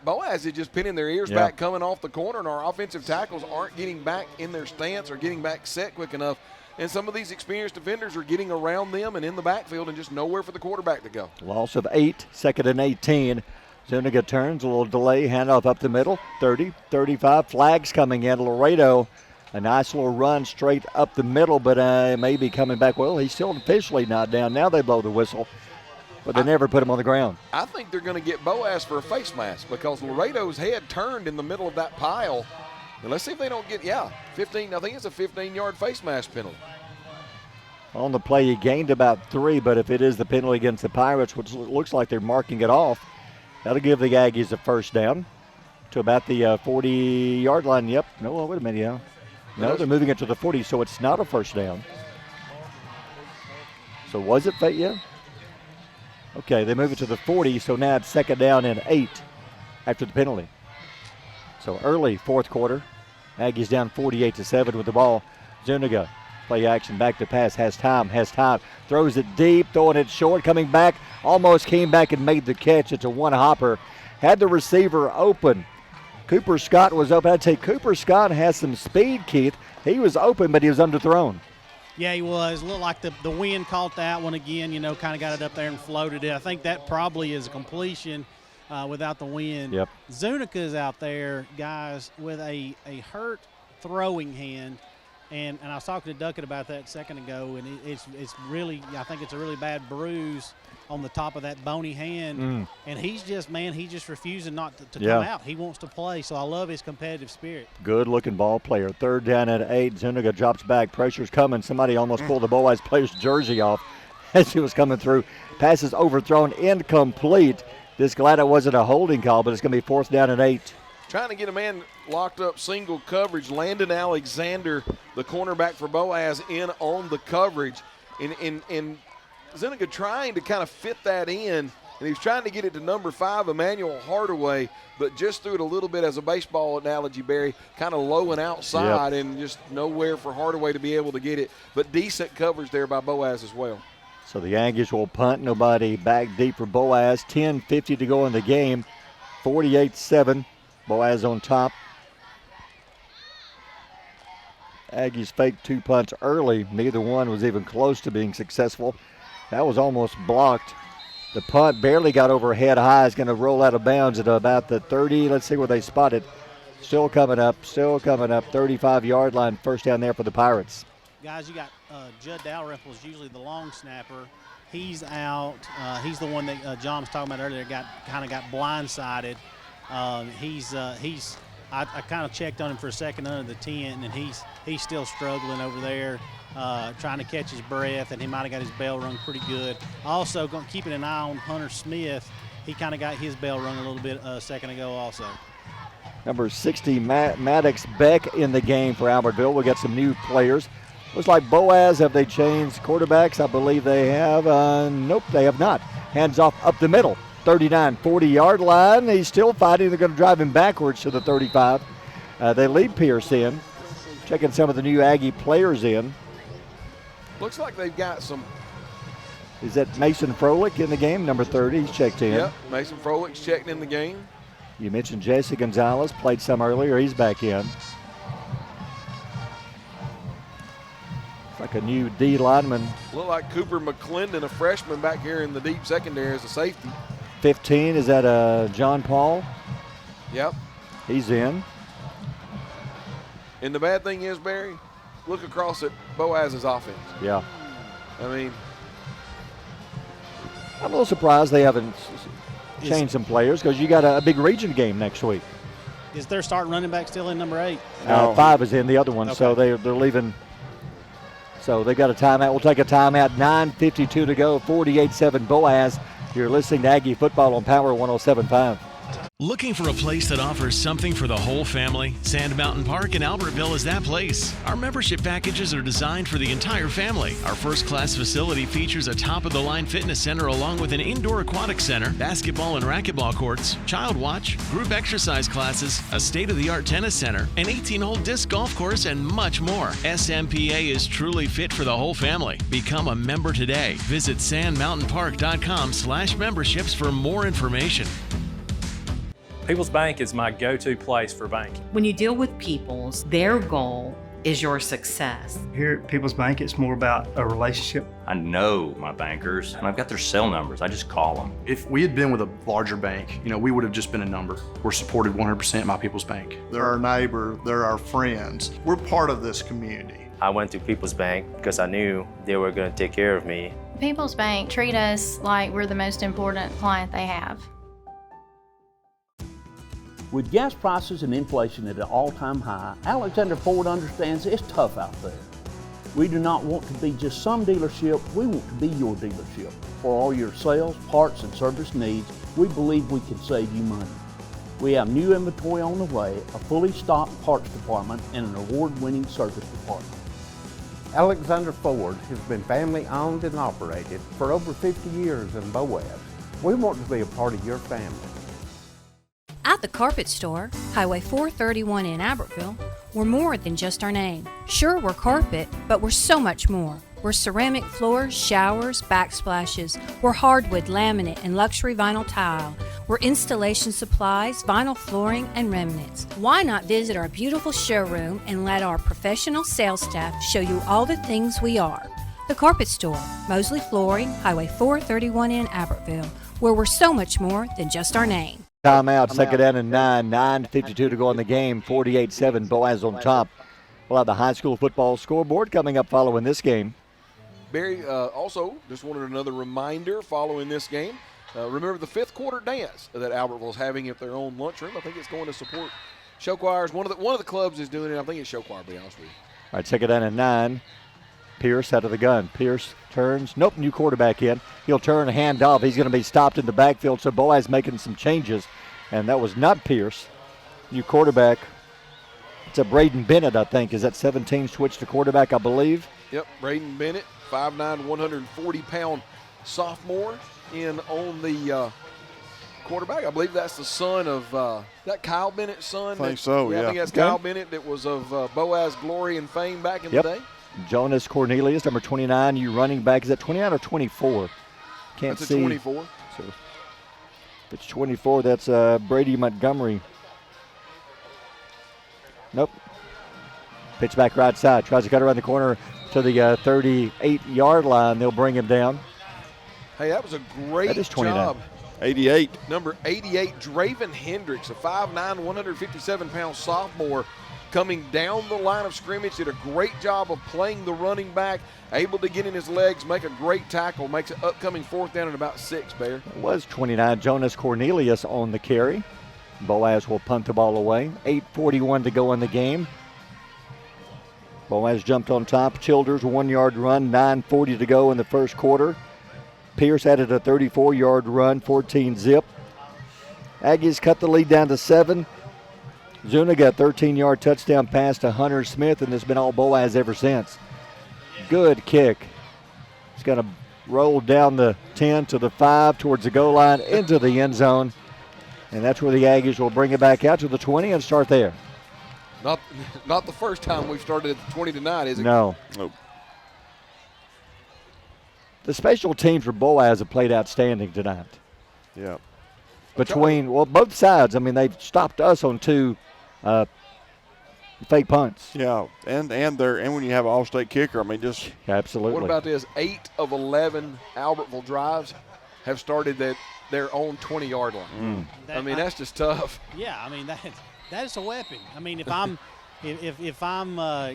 Boaz is just pinning their ears back coming off the corner, and our offensive tackles aren't getting back in their stance or getting back set quick enough. And some of these experienced defenders are getting around them and in the backfield and just nowhere for the quarterback to go. Loss of 8, 2nd and 18. Zuniga turns, a little delay, handoff up the middle, 30, 35, flags coming in. Laredo, a nice little run straight up the middle, but maybe coming back. Well, he's still officially not down. Now they blow the whistle, but they never put him on the ground. I think they're going to get Boaz for a face mask because Laredo's head turned in the middle of that pile. And let's see if they don't get, 15. I think it's a 15-yard face mask penalty. On the play, he gained about 3, but if it is the penalty against the Pirates, which looks like they're marking it off, that'll give the Aggies a first down to about the 40-yard line. Yep. No, wait a minute, yeah. No, they're moving it to the 40, so it's not a first down. So was it, yeah? Okay, they move it to the 40, so now it's 2nd down and 8 after the penalty. So early fourth quarter, Aggies down 48-7 with the ball. Zuniga, play action, back to pass, has time, throws it deep, throwing it short, coming back, almost came back and made the catch. It's a one-hopper. Had the receiver open. Cooper Scott was open. I'd say Cooper Scott has some speed, Keith. He was open, but he was underthrown. Yeah, he was. Looked like the wind caught that one again, kind of got it up there and floated it. I think that probably is a completion without the wind. Yep. Zuniga's out there, guys, with a hurt throwing hand. And I was talking to Duckett about that a second ago, and it's really, I think it's a really bad bruise on the top of that bony hand. And he's just refusing not to come out. He wants to play, so I love his competitive spirit. Good-looking ball player. 3rd down at 8. Zuniga drops back. Pressure's coming. Somebody almost pulled the Boaz player's jersey off as he was coming through. Passes overthrown, incomplete. Just glad it wasn't a holding call, but it's going to be 4th down and 8. Trying to get a man locked up single coverage. Landon Alexander, the cornerback for Boaz, in on the coverage. And Zuniga trying to kind of fit that in, and he's trying to get it to number 5, Emmanuel Hardaway, but just threw it a little bit as a baseball analogy, Barry, kind of low and outside and just nowhere for Hardaway to be able to get it. But decent coverage there by Boaz as well. So the Aggies will punt. Nobody back deep for Boaz. 10:50 to go in the game. 48-7. Boaz on top. Aggies faked 2 punts early. Neither one was even close to being successful. That was almost blocked. The punt barely got over head high. It's going to roll out of bounds at about the 30. Let's see where they spot it. Still coming up. 35-yard line. First down there for the Pirates. Guys, you got Judd Dalrymple is usually the long snapper. He's out. He's the one that John was talking about earlier. Got blindsided. I kind of checked on him for a second under the tent, and he's still struggling over there, trying to catch his breath, and he might have got his bell rung pretty good. Also, keeping an eye on Hunter Smith. He kind of got his bell rung a little bit a second ago also. Number 60, Maddox Beck in the game for Albertville. We got some new players. Looks like Boaz, have they changed quarterbacks? I believe they have. Nope, they have not. Hands off up the middle. 39, 40-yard line. He's still fighting. They're going to drive him backwards to the 35. They lead Pierce in. Checking some of the new Aggie players in. Looks like they've got some. Is that Mason Froelich in the game? Number 30, he's checked in. Yep, Mason Froelich's checked in the game. You mentioned Jesse Gonzalez, played some earlier. He's back in. It's like a new D lineman. Look like Cooper McClendon, a freshman back here in the deep secondary as a safety. 15, is that John Paul? Yep. He's in. And the bad thing is, Barry, look across at Boaz's offense. Yeah. I mean, I'm a little surprised they haven't changed some players because you got a big region game next week. Is their starting running back still in number 8? 5 is in the other one, so they're leaving. So they got a timeout. We'll take a timeout. 9:52 to go. 48-7 Boaz. You're listening to Aggie Football on Power 107.5. Looking for a place that offers something for the whole family? Sand Mountain Park in Albertville is that place. Our membership packages are designed for the entire family. Our first-class facility features a top-of-the-line fitness center along with an indoor aquatic center, basketball and racquetball courts, child watch, group exercise classes, a state-of-the-art tennis center, an 18-hole disc golf course, and much more. SMPA is truly fit for the whole family. Become a member today. Visit sandmountainpark.com/memberships for more information. People's Bank is my go-to place for banking. When you deal with People's, their goal is your success. Here at People's Bank, it's more about a relationship. I know my bankers, and I've got their cell numbers. I just call them. If we had been with a larger bank, we would have just been a number. We're supported 100% by People's Bank. They're our neighbor, they're our friends. We're part of this community. I went to People's Bank because I knew they were going to take care of me. People's Bank treat us like we're the most important client they have. With gas prices and inflation at an all-time high, Alexander Ford understands it's tough out there. We do not want to be just some dealership, we want to be your dealership. For all your sales, parts, and service needs, we believe we can save you money. We have new inventory on the way, a fully stocked parts department, and an award-winning service department. Alexander Ford has been family-owned and operated for over 50 years in Boaz. We want to be a part of your family. At the Carpet Store, Highway 431 in Albertville, we're more than just our name. Sure, we're carpet, but we're so much more. We're ceramic floors, showers, backsplashes. We're hardwood, laminate, and luxury vinyl tile. We're installation supplies, vinyl flooring, and remnants. Why not visit our beautiful showroom and let our professional sales staff show you all the things we are? The Carpet Store, Mosley Flooring, Highway 431 in Albertville, where we're so much more than just our name. Timeout, second down and 9:52 to go in the game, 48-7, Boaz on top. We'll have the high school football scoreboard coming up following this game. Barry, also, just wanted another reminder following this game. Remember the fifth quarter dance that Albertville's having at their own lunchroom. I think it's going to support show choirs. One of the clubs is doing it. I think it's show choir, to be honest with you. All right, second down and 9. Pierce out of the gun. Pierce turns. Nope, new quarterback in. He'll turn, hand off. He's going to be stopped in the backfield, so Boaz making some changes. And that was not Pierce. New quarterback. It's a Braden Bennett, I think. Is that 17 switch to quarterback, I believe? Yep, Braden Bennett, 5'9", 140-pound sophomore in on the quarterback. I believe that's the son of that Kyle Bennett's son. I think so, yeah. I think that's Kyle Bennett that was of Boaz glory and fame back in the day. Jonas Cornelius, number 29, you running back. Is that 29 or 24? Can't that's see. A 24. So if it's 24, that's Brady Montgomery. Nope. Pitch back right side. Tries to cut around the corner to the 38-yard line. They'll bring him down. Hey, that was a great job. 88. Number 88, Draven Hendricks, a 5'9", 157-pound sophomore, coming down the line of scrimmage, did a great job of playing the running back, able to get in his legs, make a great tackle, makes an upcoming fourth down and about 6, Bear. It was 29, Jonas Cornelius on the carry. Boaz will punt the ball away. 8:41 to go in the game. Boaz jumped on top. Childers, 1-yard run, 9:40 to go in the first quarter. Pierce added a 34-yard run, 14-zip. Aggies cut the lead down to 7. Zuniga, 13-yard touchdown pass to Hunter Smith, and it's been all Boaz ever since. Good kick. It's going to roll down the 10 to the 5 towards the goal line into the end zone. And that's where the Aggies will bring it back out to the 20 and start there. Not the first time we've started at the 20 tonight, is it? No. Nope. The special teams for Boaz have played outstanding tonight. Yeah. Both sides. I mean, they've stopped us on 2 fake punts. Yeah, and when you have an all-state kicker, I mean, just absolutely. What about this? 8 of 11 Albertville drives have started at their own 20-yard line. I mean, that's just tough. Yeah, I mean that is a weapon. I mean, if I'm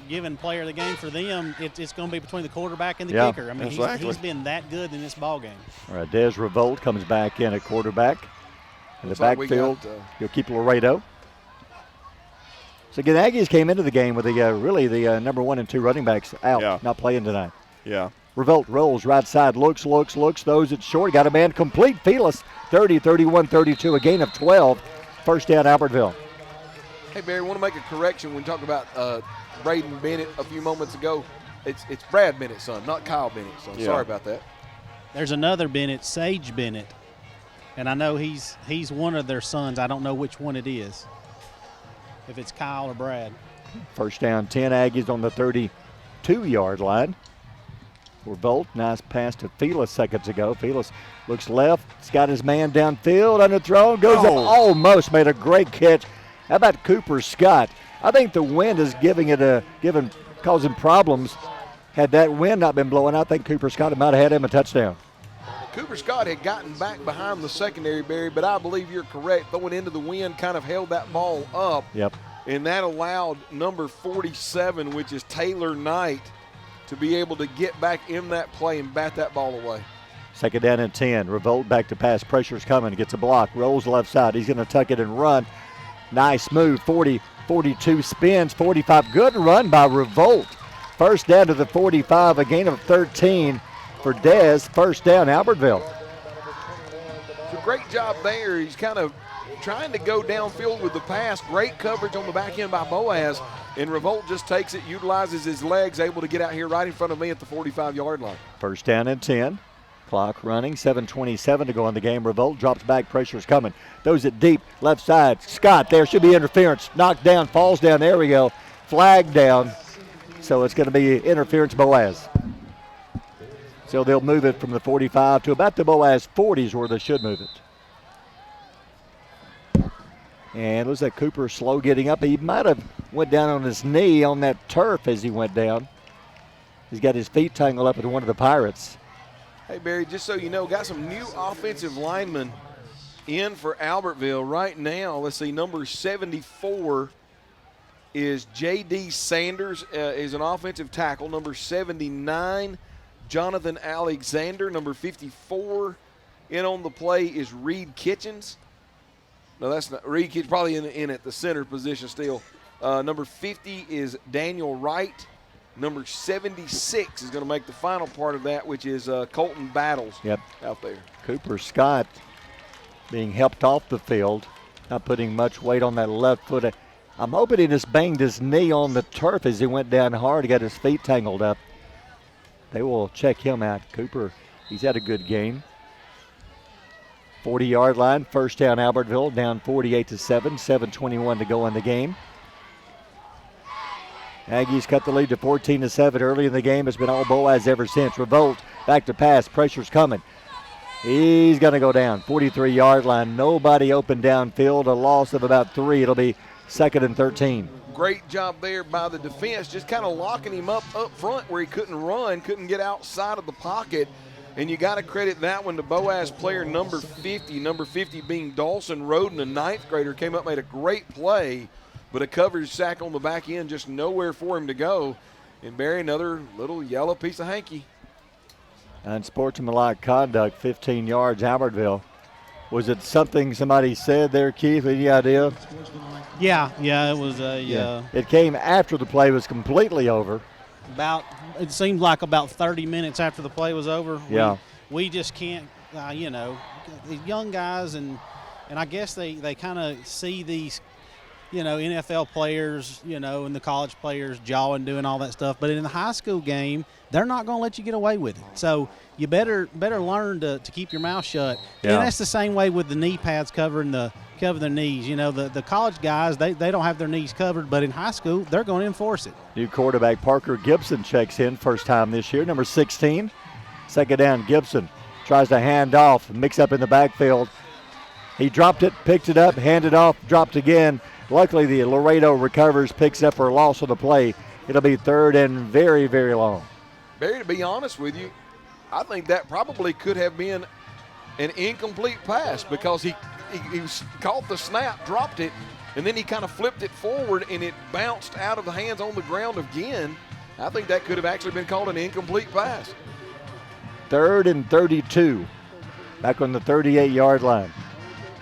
giving player of the game for them, it's going to be between the quarterback and the kicker. I mean, exactly. he's been that good in this ball game. All right, Des Revolt comes back in at quarterback. In the backfield, he'll keep Laredo. So again, Aggies came into the game with the number 1 and 2 running backs out, not playing tonight. Yeah. Revolt rolls right side, looks, throws it short. Got a man complete. Felis, 30, 31, 32, a gain of 12. First down, Albertville. Hey, Barry, I want to make a correction when we talk about Braden Bennett a few moments ago. It's Brad Bennett's son, not Kyle Bennett's son. Yeah. Sorry about that. There's another Bennett, Sage Bennett, and I know he's one of their sons. I don't know which one it is, if it's Kyle or Brad. First down, 10 Aggies on the 32-yard line. Revolt, nice pass to Felix seconds ago. Felix looks left. He's got his man downfield, underthrown, goes up, almost made a great catch. How about Cooper Scott? I think the wind is causing problems. Had that wind not been blowing, I think Cooper Scott might have had him a touchdown. Cooper Scott had gotten back behind the secondary, Barry, but I believe you're correct. Throwing into the wind kind of held that ball up. Yep. And that allowed number 47, which is Taylor Knight, to be able to get back in that play and bat that ball away. Second down and 10. Revolt back to pass. Pressure's coming. Gets a block. Rolls left side. He's going to tuck it and run. Nice move. 40, 42 spins. 45. Good run by Revolt. First down to the 45. A gain of 13 for Dez. First down, Albertville. It's a great job there. He's kind of trying to go downfield with the pass. Great coverage on the back end by Boaz. And Revolt just takes it, utilizes his legs, able to get out here right in front of me at the 45-yard line. First down and 10. Clock running, 7:27 to go in the game. Revolt drops back, pressure's coming. Throws it deep, left side. Scott, there should be interference. Knocked down, falls down, there we go. Flag down, so it's going to be interference Boaz. So they'll move it from the 45 to about the Boaz 40s where they should move it. And looks like Cooper slow getting up. He might have went down on his knee on that turf as he went down. He's got his feet tangled up with one of the Pirates. Hey, Barry, just so you know, got some new offensive linemen in for Albertville right now. Let's see, number 74 is J.D. Sanders, is an offensive tackle. Number 79, Jonathan Alexander. Number 54 in on the play is Reed Kitchens. No, that's not Reed Kitchens, probably in at the center position still. Number 50 is Daniel Wright. Number 76 is going to make the final part of that, which is Colton Battles out there. Cooper Scott being helped off the field, not putting much weight on that left foot. I'm hoping he just banged his knee on the turf as he went down hard. He got his feet tangled up. They will check him out. Cooper, he's had a good game. 40-yard line, first down Albertville, down 48-7, 7:21 to go in the game. Aggies cut the lead to 14-7 early in the game. It's been all Boaz ever since. Revolt back to pass. Pressure's coming. He's going to go down. 43-yard line. Nobody open downfield. A loss of about 3. It'll be 2nd and 13. Great job there by the defense, just kind of locking him up front where he couldn't run, couldn't get outside of the pocket. And you got to credit that one to Boaz player number 50. Number 50 being Dawson Roden, a 9th grader, came up, made a great play. But a coverage sack on the back end, just nowhere for him to go. And Barry, another little yellow piece of hanky. Unsportsmanlike conduct, 15 yards, Albertville. Was it something somebody said there, Keith? Any idea? Yeah, it was a. It came after the play was completely over. It seemed like about 30 minutes after the play was over. Yeah. We just can't, these young guys, and I guess they kind of see these, NFL players, and the college players jawing, doing all that stuff. But in the high school game, they're not going to let you get away with it. So you better learn to keep your mouth shut. Yeah. And that's the same way with the knee pads covering their knees. The college guys, they don't have their knees covered, but in high school, they're going to enforce it. New quarterback Parker Gibson checks in, first time this year, number 16. Second down, Gibson tries to hand off, mix up in the backfield. He dropped it, picked it up, handed off, dropped again. Luckily, the Laredo recovers, picks up for a loss on the play. It'll be 3rd and very, very long. Barry, to be honest with you, I think that probably could have been an incomplete pass because he caught the snap, dropped it, and then he kind of flipped it forward, and it bounced out of the hands on the ground again. I think that could have actually been called an incomplete pass. 3rd and 32, back on the 38-yard line.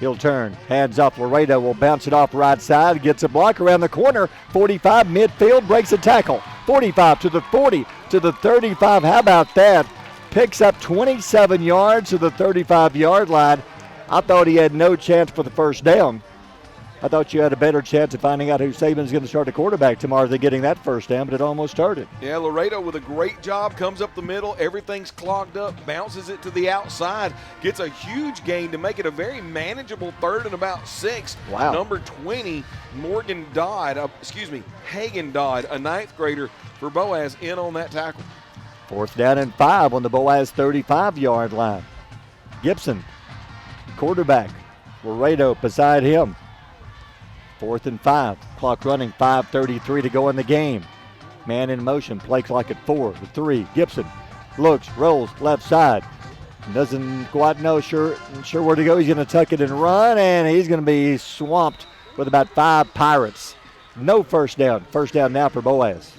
He'll turn, hands off. Laredo will bounce it off right side, gets a block around the corner. 45 midfield, breaks a tackle. 45 to the 40 to the 35. How about that? Picks up 27 yards to the 35-yard line. I thought he had no chance for the first down. I thought you had a better chance of finding out who Saban's going to start a quarterback tomorrow than getting that first down, but it almost started. Yeah, Laredo with a great job, comes up the middle, everything's clogged up, bounces it to the outside, gets a huge gain to make it a very manageable 3rd and about 6. Wow. Number 20, Hagen Dodd, a 9th grader for Boaz, in on that tackle. 4th down and 5 on the Boaz 35-yard line. Gibson, quarterback. Laredo beside him. 4th and 5. Clock running, 5:33 to go in the game. Man in motion, play clock at 4. The 3. Gibson looks, rolls left side. Doesn't quite know sure where to go. He's going to tuck it and run, and he's going to be swamped with about 5 Pirates. No first down. First down now for Boaz.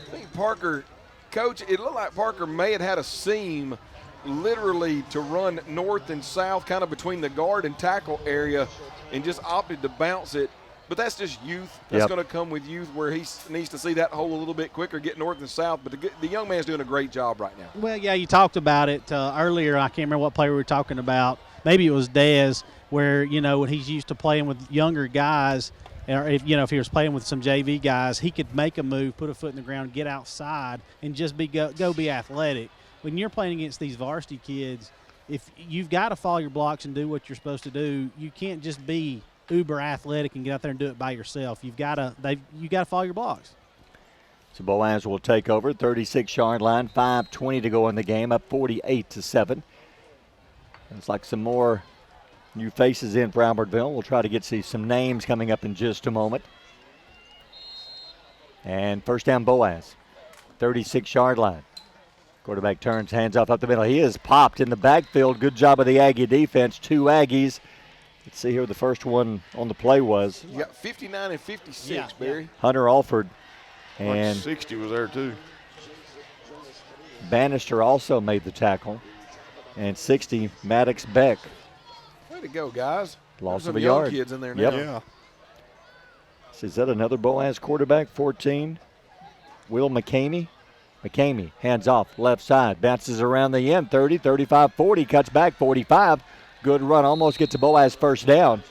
I think Parker, Coach, it looked like Parker may have had a seam literally to run north and south, kind of between the guard and tackle area, and just opted to bounce it. But that's just youth. That's going to come with youth, where he needs to see that hole a little bit quicker, get north and south. But the young man's doing a great job right now. Well, yeah, you talked about it earlier. I can't remember what player we were talking about. Maybe it was Dez, where, when he's used to playing with younger guys, or if he was playing with some JV guys, he could make a move, put a foot in the ground, get outside, and just go be athletic. When you're playing against these varsity kids, if you've got to follow your blocks and do what you're supposed to do, you can't just be uber athletic and get out there and do it by yourself. You got to follow your blocks. So Boaz will take over, 36-yard line, 5:20 to go in the game, up 48-7. It's like some more new faces in for Albertville. We'll try to see some names coming up in just a moment. And first down, Boaz, 36-yard line. Quarterback turns, hands off up the middle. He is popped in the backfield. Good job of the Aggie defense. 2 Aggies. Let's see here, the first one on the play was. You got 59 and 56, Barry. Hunter Alford. And 60 was there too. Bannister also made the tackle. And 60, Maddox Beck. Way to go, guys. Loss of a a yard. Young kids in there now. Yep. Yeah. Is that another Boaz quarterback? 14, Will McCamey. McCamey hands off left side, bounces around the end, 30, 35, 40, cuts back, 45. Good run, almost gets to Boaz first down.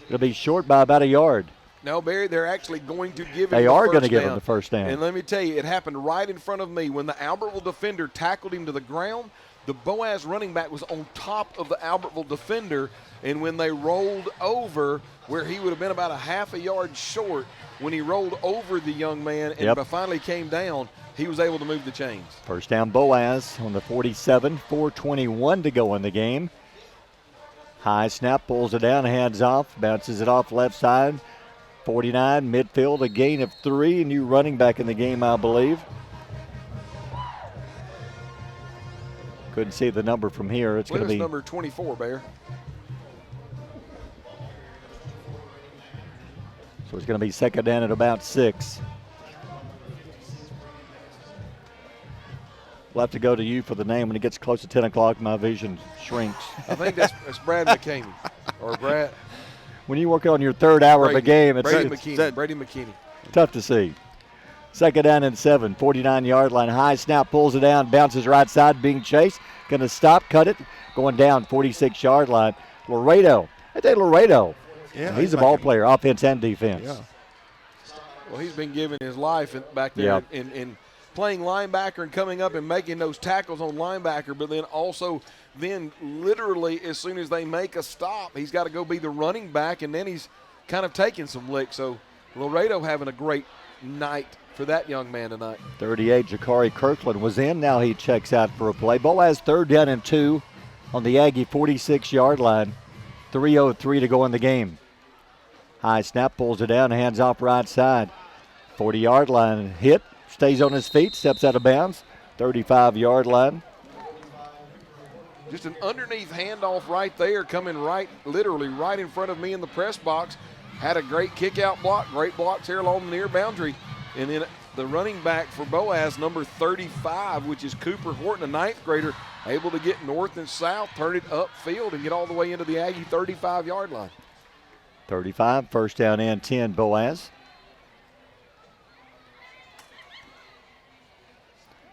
It'll be short by about a yard. No, Barry, they're actually going to give him They the are first going to give down. him the first down. And let me tell you, it happened right in front of me. When the Albertville defender tackled him to the ground, the Boaz running back was on top of the Albertville defender, and when they rolled over, where he would have been about a half a yard short, when he rolled over the young man and finally came down, he was able to move the chains. First down, Boaz on the 47, 4:21 to go in the game. High snap, pulls it down, hands off, bounces it off left side. 49, midfield, a gain of 3. New running back in the game, I believe. Couldn't see the number from here. It's going to be number 24, Bear. So it's going to be second down at about 6. We'll have to go to you for the name. When it gets close to 10 o'clock, my vision shrinks. I think that's Brad McCamey. Or Brad. When you work on your third hour of a game, it's Brady McKinney. Tough to see. Second down and 7, 49-yard line. High snap, pulls it down, bounces right side, being chased. Going to stop, cut it, going down, 46-yard line. Laredo. I think Laredo. Yeah, he's a ball player, offense and defense. Yeah. Well, he's been giving his life back there in playing linebacker and coming up and making those tackles on linebacker, but then also literally as soon as they make a stop, he's got to go be the running back, and then he's kind of taking some licks. So Laredo having a great night for that young man tonight. 38, Jakari Kirkland was in. Now he checks out for a play. Boaz third down and 2 on the Aggie 46-yard line. 3:03 to go in the game. High snap, pulls it down, hands off right side. 40-yard line hit, stays on his feet, steps out of bounds. 35-yard line. Just an underneath handoff right there, coming literally right in front of me in the press box. Had a great kick-out block, great blocks here along the near boundary. And then the running back for Boaz, number 35, which is Cooper Horton, a 9th grader, able to get north and south, turn it upfield, and get all the way into the Aggie 35-yard line. 35, first down and 10, Boaz.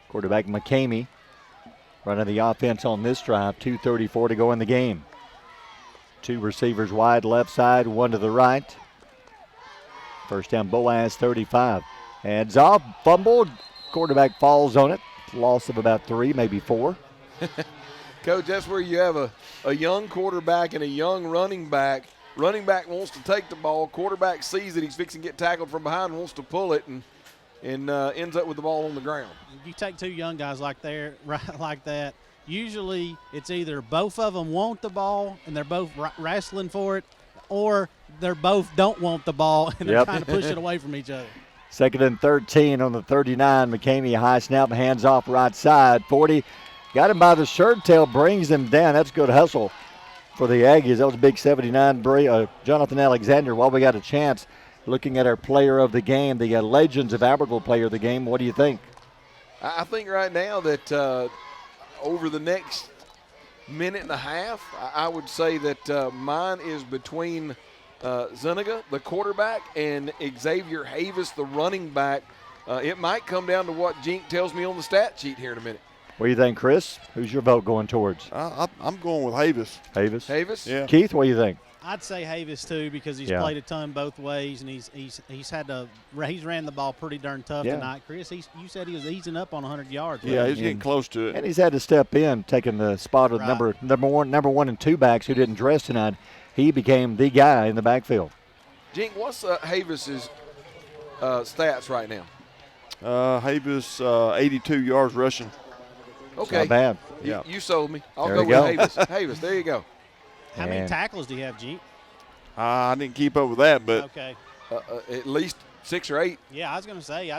Quarterback McCamey running the offense on this drive, 2:34 to go in the game. 2 receivers wide left side, 1 to the right. First down, Boaz 35. Hands off, fumbled, quarterback falls on it. Loss of about 3, maybe 4. Coach, that's where you have a young quarterback and a young running back. Running back wants to take the ball. Quarterback sees that he's fixing to get tackled from behind, wants to pull it, and ends up with the ball on the ground. You take two young guys like that, usually it's either both of them want the ball and they're both wrestling for it, or they're both don't want the ball and they're trying to push it away from each other. 2nd and 13 on the 39. McCamey, high snap, hands off right side. 40, got him by the shirt tail, brings him down. That's good hustle for the Aggies. That was big 79, Jonathan Alexander. While we got a chance, looking at our player of the game, the Legends of Albertville player of the game, what do you think? I think right now that over the next minute and a half, I would say that mine is between Zuniga, the quarterback, and Xavier Havis, the running back. It might come down to what Jink tells me on the stat sheet here in a minute. What do you think, Chris? Who's your vote going towards? I'm going with Havis. Havis? Yeah. Keith, what do you think? I'd say Havis too, because he's played a ton both ways, and he's ran the ball pretty darn tough tonight. Chris, you said he was easing up on 100 yards. Yeah, he's getting close to it, and he's had to step in, taking the spot of number 1 and 2 backs who didn't dress tonight. He became the guy in the backfield. Jink, what's Havis's stats right now? Havis 82 yards rushing. Okay, not bad. You sold me. I'll there go with Havis. Havis, there you go. How many tackles do you have, Jink? I didn't keep up with that, but okay, at least 6 or 8. Yeah, I was going to say. I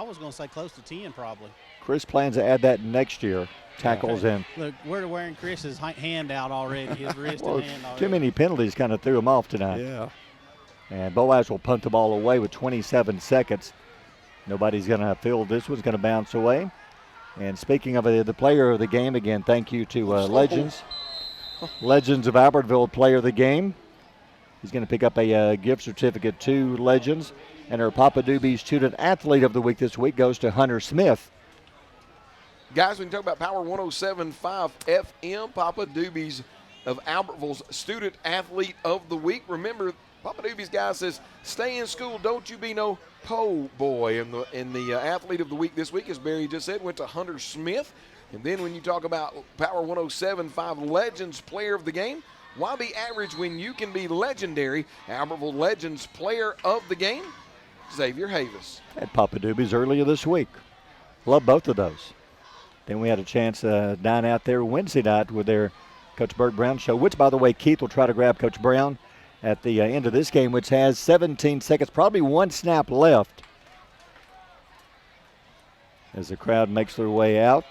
was going to say close to 10 probably. Chris plans to add that next year. Tackles in. Look, we're wearing Chris's hand out already, his wrist and hand already. Too many penalties kind of threw him off tonight. Yeah. And Boaz will punt the ball away with 27 seconds. Nobody's going to field. This one's going to bounce away. And speaking of the player of the game, again, thank you to Legends. Legends of Albertville player of the game. He's going to pick up a gift certificate to Legends. And our Papa Doobie Student Athlete of the Week this week goes to Hunter Smith. Guys, we can talk about Power 107.5 FM, Papa Doobies of Albertville's Student Athlete of the Week. Remember, Papa Doobie's guy says, stay in school, don't you be no po' boy. And the Athlete of the Week this week, as Barry just said, went to Hunter Smith. And then when you talk about Power 107.5 Legends Player of the Game, why be average when you can be legendary? Albertville Legends Player of the Game, Xavier Havis. At Papa Doobie's earlier this week. Love both of those. Then we had a chance to dine out there Wednesday night with their Coach Bert Brown show, which, by the way, Keith will try to grab Coach Brown at the end of this game, which has 17 seconds, probably 1 snap left. As the crowd makes their way out.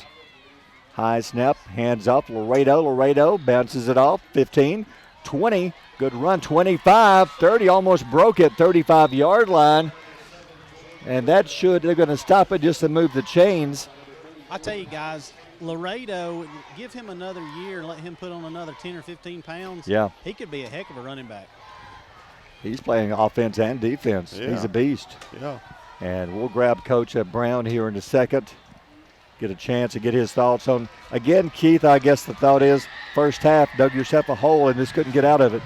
High snap, hands up, Laredo bounces it off, 15, 20, good run, 25, 30, almost broke it, 35-yard line. And they're going to stop it just to move the chains. I tell you guys, Laredo, give him another year and let him put on another 10 or 15 pounds. Yeah. He could be a heck of a running back. He's playing offense and defense. Yeah. He's a beast. Yeah. And we'll grab Coach Brown here in a second. Get a chance to get his thoughts on. Again, Keith, I guess the thought is first half, dug yourself a hole and just couldn't get out of it.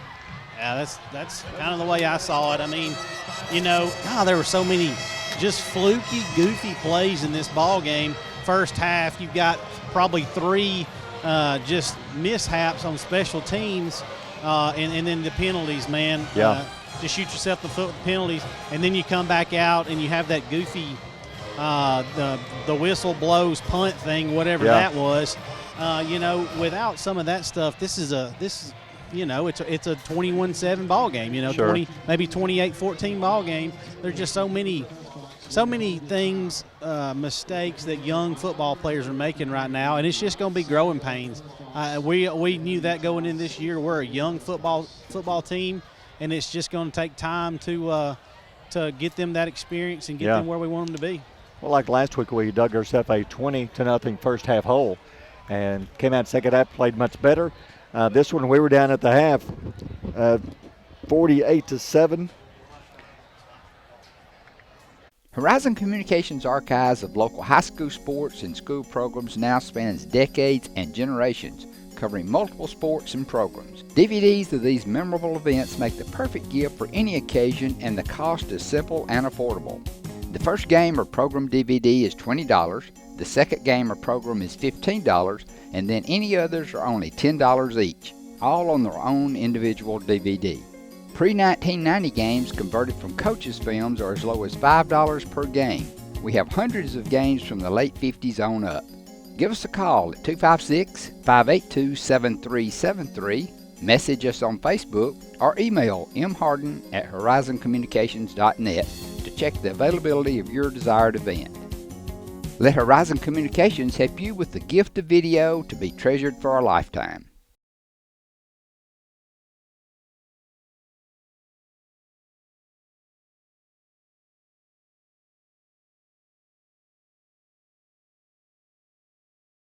Yeah, that's kind of the way I saw it. I mean, there were so many just fluky, goofy plays in this ball game. First half, you've got probably 3 just mishaps on special teams, and then the penalties, man. Yeah. Just shoot yourself in the foot with penalties, and then you come back out and you have that goofy the whistle blows punt thing, whatever that was. Without some of that stuff, it's a 21-7 ball game. Sure. maybe 28-14 ball game. There's just so many things, mistakes that young football players are making right now, and it's just going to be growing pains. We knew that going in this year. We're a young football team, and it's just going to take time to get them that experience and get them where we want them to be. Well, like last week, we dug ourselves a 20-0 first half hole, and came out second half, played much better. This one, we were down at the half, 48-7. Horizon Communications' archives of local high school sports and school programs now spans decades and generations. covering multiple sports and programs. DVDs of these memorable events make the perfect gift for any occasion, and the cost is simple and affordable. The first game or program DVD is $20, the second game or program is $15, and then any others are only $10 each, all on their own individual DVD. Pre-1990 games converted from coaches' films are as low as $5 per game. We have hundreds of games from the late 50s on up. Give us a call at 256-582-7373, message us on Facebook, or email mharden@horizoncommunications.net to check the availability of your desired event. Let Horizon Communications help you with the gift of video to be treasured for a lifetime.